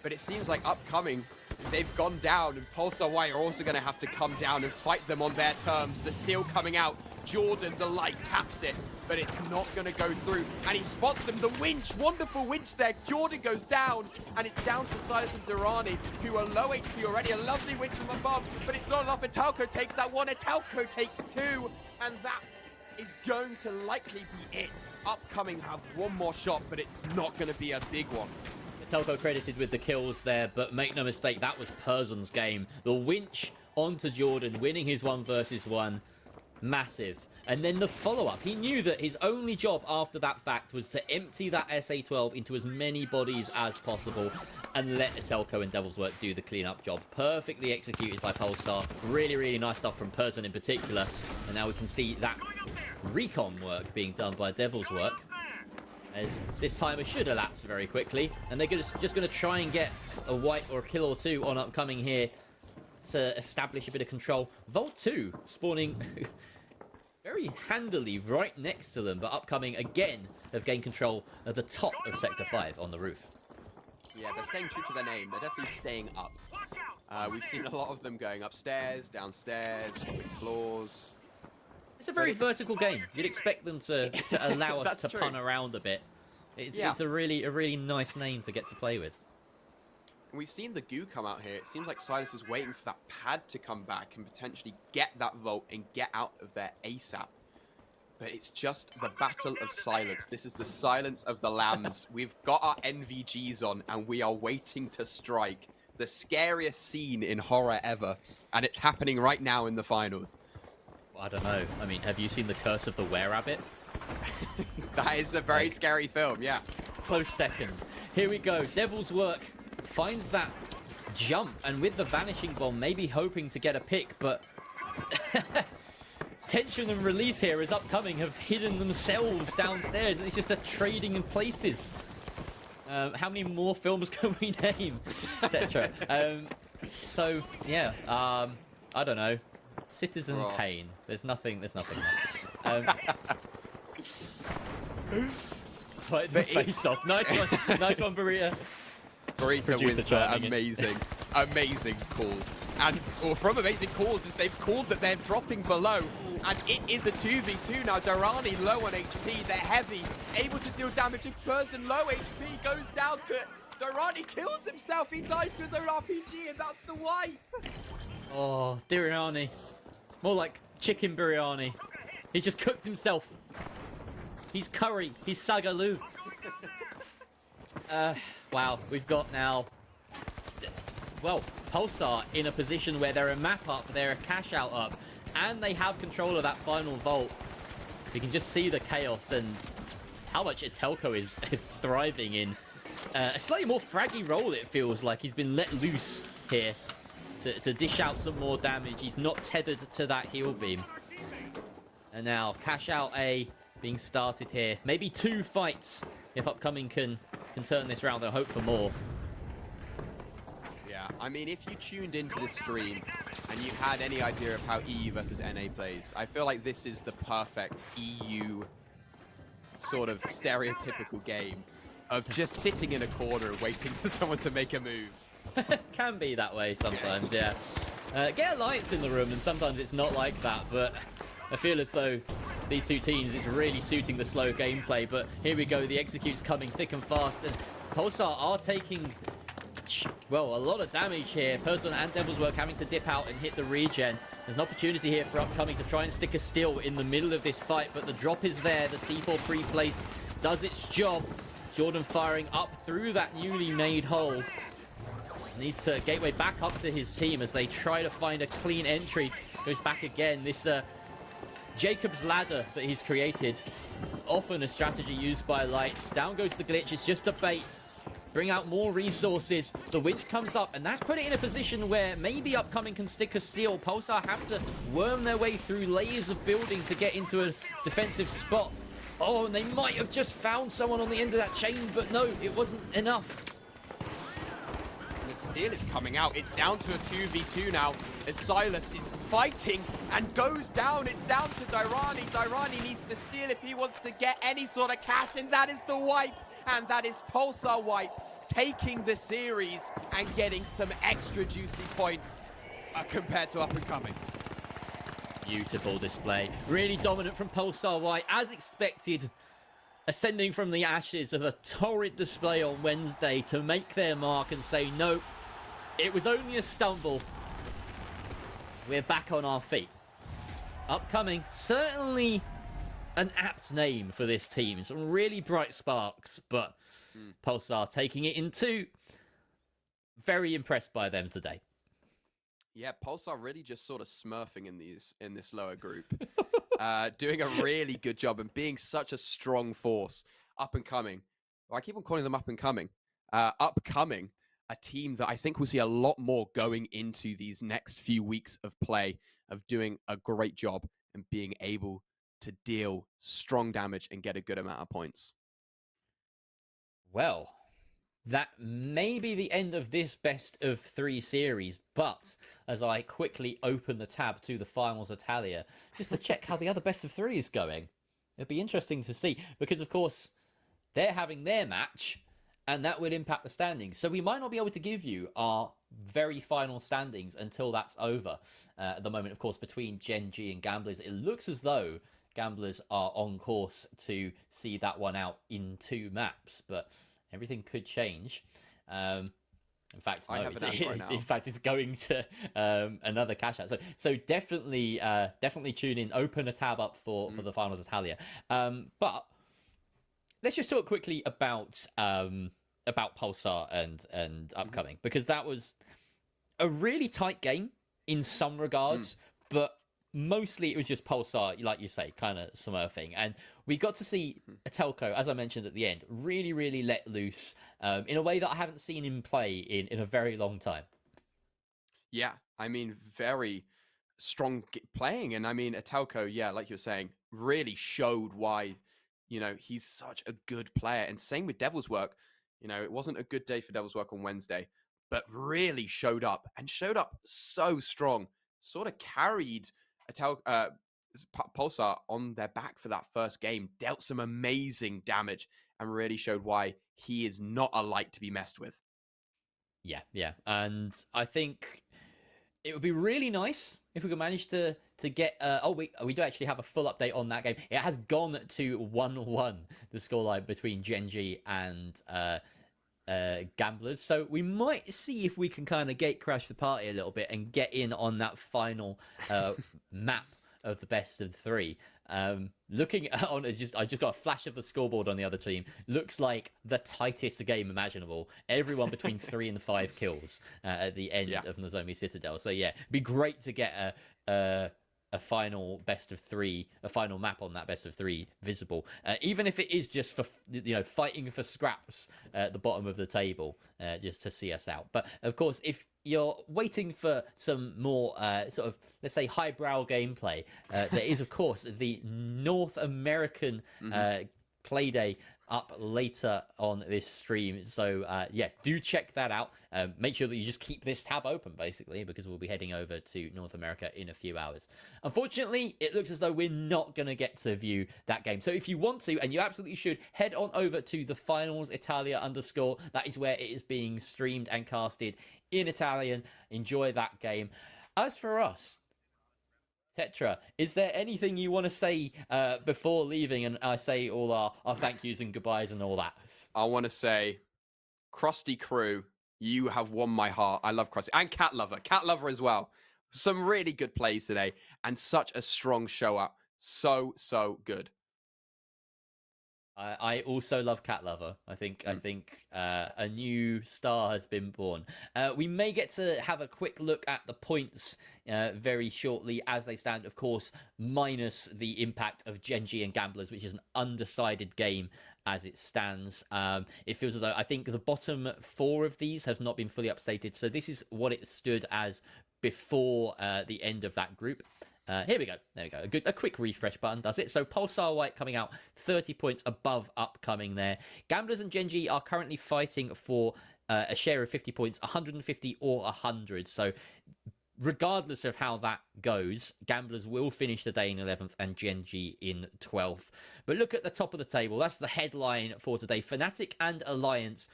But it seems like Upcoming they've gone down, and Pulsar White are also going to have to come down and fight them on their terms. The steal coming out. Jordan, the light, taps it, but it's not going to go through. And he spots them. The winch, wonderful winch there. Jordan goes down, and it's down to Silas and Durrani, who are low HP already. A lovely winch from above, but it's not enough. And Talco takes that one, and Talco takes two, and that is going to likely be it. Upcoming have one more shot, but it's not going to be a big one. Telco credited with the kills there, but make no mistake, that was Persun's game. The winch onto Jordan, winning his 1 versus 1. Massive. And then the follow-up. He knew that his only job after that fact was to empty that SA-12 into as many bodies as possible and let Telco and Devil's Work do the clean-up job. Perfectly executed by Pulsar. Really, really nice stuff from Persun in particular. And now we can see that recon work being done by Devil's Work, as this timer should elapse very quickly, and they're just going to try and get a white or a kill or two on upcoming here to establish a bit of control. Vault 2 spawning very handily right next to them, but upcoming again have gained control of the top of Sector 5 on the roof. Yeah, they're staying true to their name. They're definitely staying up. We've seen a lot of them going upstairs, downstairs, floors. It's a very vertical game. You'd expect them to allow us to true. pun around a bit. It's a really nice name to get to play with. We've seen the goo come out here. It seems like Silas is waiting for that pad to come back and potentially get that vault and get out of there ASAP. But it's just the battle of silence. This is the silence of the lambs. We've got our NVGs on and we are waiting to strike. The scariest scene in horror ever. And it's happening right now in the finals. I don't know. I mean, have you seen The Curse of the Were-Rabbit? That is a very scary film, yeah. Close second. Here we go. Devil's Work finds that jump, and with the Vanishing Bomb, maybe hoping to get a pick, but tension and release here as upcoming have hidden themselves downstairs, and it's just a trading in places. How many more films can we name? Etc. So, yeah, I don't know. Citizen Kane. There's nothing there. Fight the face off. Nice one. Nice one, Burita. Burita with amazing calls. And from amazing calls is they've called that they're dropping below. And it is a 2v2 now. Durrani low on HP. They're heavy. Able to deal damage. If person low HP goes down to it. Durrani kills himself. He dies to his own RPG, and that's the wipe. Oh, Durrani. More like chicken biryani. He's just cooked himself. He's curry. He's sagaloo. Wow, we've got now... Well, Pulsar in a position where they're a map up, they're a cash out up, and they have control of that final vault. You can just see the chaos and how much Telco is thriving in a slightly more fraggy role, it feels like. He's been let loose here to dish out some more damage. He's not tethered to that heal beam. And now, cash out A being started here. Maybe 2 fights if upcoming can turn this round. They'll hope for more. Yeah, I mean, if you tuned into the stream and you had any idea of how EU versus NA plays, I feel like this is the perfect EU sort of stereotypical game of just sitting in a corner waiting for someone to make a move. Can be that way sometimes, yeah. Get alliance in the room, and sometimes it's not like that, but I feel as though these two teams, it's really suiting the slow gameplay. But here we go, the execute's coming thick and fast, and Pulsar are taking, well, a lot of damage here. Persun and Devil's Work having to dip out and hit the regen. There's an opportunity here for upcoming to try and stick a steal in the middle of this fight, but the drop is there. The C4 pre-placed does its job. Jordan firing up through that newly made hole. Needs to gateway back up to his team as they try to find a clean entry. Goes back again. This Jacob's ladder that he's created, often a strategy used by Lights. Down goes the glitch. It's just a bait. Bring out more resources. The winch comes up, and that's put it in a position where maybe upcoming can stick a steal. Pulsar have to worm their way through layers of building to get into a defensive spot. Oh, and they might have just found someone on the end of that chain, but no, it wasn't enough. Steal is coming out. It's down to a 2v2 now as Silas is fighting and goes down. It's down to Durrani. Durrani needs to steal if he wants to get any sort of cash, and that is the wipe. And that is Pulsar wipe. taking the series and getting some extra juicy points compared to up and coming. Beautiful display. Really dominant from Pulsar White, as expected. Ascending from the ashes of a torrid display on Wednesday to make their mark and say, no, it was only a stumble. We're back on our feet. Upcoming, certainly an apt name for this team. Some really bright sparks, but Pulsar taking it in two. Very impressed by them today. Yeah, Pulsar really just sort of smurfing in this lower group. Doing a really good job and being such a strong force. Up and coming. Well, I keep on calling them up and coming. Upcoming, a team that I think we'll see a lot more going into these next few weeks of play, of doing a great job and being able to deal strong damage and get a good amount of points. Well, that may be the end of this best of three series, but as I quickly open the tab to the finals Italia, just to check how the other best of three is going, it'd be interesting to see, because of course they're having their match and that would impact the standings. So we might not be able to give you our very final standings until that's over. At the moment, of course, between Gen G and Gamblers, it looks as though Gamblers are on course to see that one out in 2 maps, but everything could change. In fact, no, in fact, it's going to another cash out. So definitely tune in. Open a tab up for the finals Italia. But let's just talk quickly about Pulsar and upcoming, because that was a really tight game in some regards, but mostly it was just Pulsar, like you say, kind of smurfing. And we got to see Telco, as I mentioned at the end, really, really let loose in a way that I haven't seen him play in a very long time. Yeah, I mean, very strong playing. And I mean, Telco, yeah, like you're saying, really showed why, you know, he's such a good player. And same with Devil's Work. You know, it wasn't a good day for Devil's Work on Wednesday, but really showed up so strong. Sort of carried Pulsar on their back for that first game, dealt some amazing damage, and really showed why he is not a light to be messed with. Yeah. And I think it would be really nice if we could manage to get... we do actually have a full update on that game. It has gone to 1-1, the scoreline between Gen G and Gamblers. So we might see if we can kind of gate crash the party a little bit and get in on that final map of the best of 3. Looking on, I just got a flash of the scoreboard on the other team. Looks like the tightest game imaginable. Everyone between 3 and 5 kills at the end of Nozomi Citadel. So yeah, it'd be great to get a final best of 3, a final map on that best of 3 visible, even if it is just for, you know, fighting for scraps at the bottom of the table, just to see us out. But of course, if you're waiting for some more sort of, let's say, highbrow gameplay, there is of course the North American Playday up later on this stream. So yeah, do check that out. Make sure that you just keep this tab open, basically, because we'll be heading over to North America in a few hours. Unfortunately, it looks as though we're not going to get to view that game. So if you want to, and you absolutely should, head on over to the finals Italia _. That is where it is being streamed and casted in Italian. Enjoy that game. As for us, Tetra, is there anything you want to say before leaving, and I say all our thank yous and goodbyes and all that? I want to say, Krusty Crew, you have won my heart. I love Krusty. And Cat Lover as well. Some really good plays today, and such a strong show up. So good. I also love Cat Lover. I think a new star has been born. We may get to have a quick look at the points very shortly as they stand, of course, minus the impact of Gen G and Gamblers, which is an undecided game as it stands. It feels as though I think the bottom 4 of these have not been fully updated. So this is what it stood as before the end of that group. Here we go. There we go. A quick refresh button does it. So Pulsar White coming out 30 points above upcoming there. Gamblers and Gen G are currently fighting for a share of 50 points, 150 or 100. So regardless of how that goes, Gamblers will finish the day in 11th and Gen G in 12th. But look at the top of the table. That's the headline for today. Fnatic and Alliance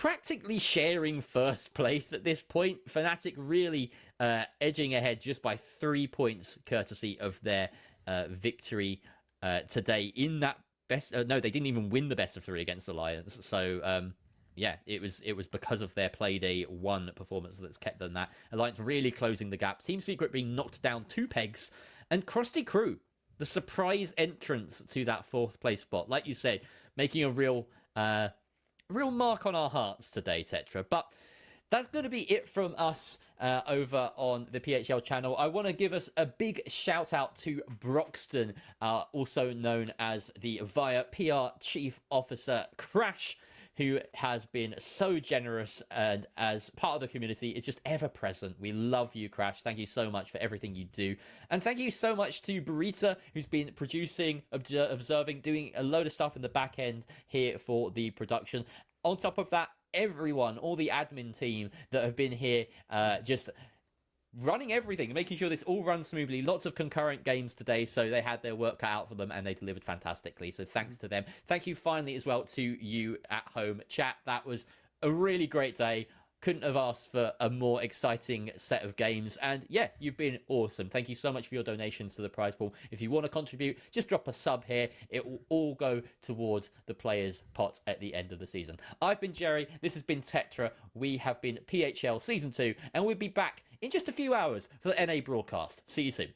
practically sharing first place at this point. Fnatic really edging ahead just by 3 points, courtesy of their victory today in that best. No, they didn't even win the best of 3 against Alliance. So yeah, it was because of their Playday 1 performance that's kept them that. Alliance really closing the gap. Team Secret being knocked down 2 pegs, and Krusty Crew, the surprise entrance to that 4th place spot, like you said, making a real mark on our hearts today, Tetra. But that's going to be it from us over on the PHL channel. I want to give us a big shout out to Broxton, also known as the VIA PR Chief Officer Crash, who has been so generous and as part of the community is just ever present. We love you, Crash. Thank you so much for everything you do. And thank you so much to Burita, who's been producing, observing, doing a load of stuff in the back end here for the production. On top of that, everyone, all the admin team that have been here just running everything, making sure this all runs smoothly. Lots of concurrent games today, so they had their work cut out for them and they delivered fantastically. So thanks to them. Thank you finally as well to you at home, chat. That was a really great day. Couldn't have asked for a more exciting set of games. And yeah, you've been awesome. Thank you so much for your donations to the prize pool. If you want to contribute, just drop a sub here. It will all go towards the players' pot at the end of the season. I've been Jerry. This has been Tetra. We have been PHL Season 2. And we'll be back in just a few hours for the NA broadcast. See you soon.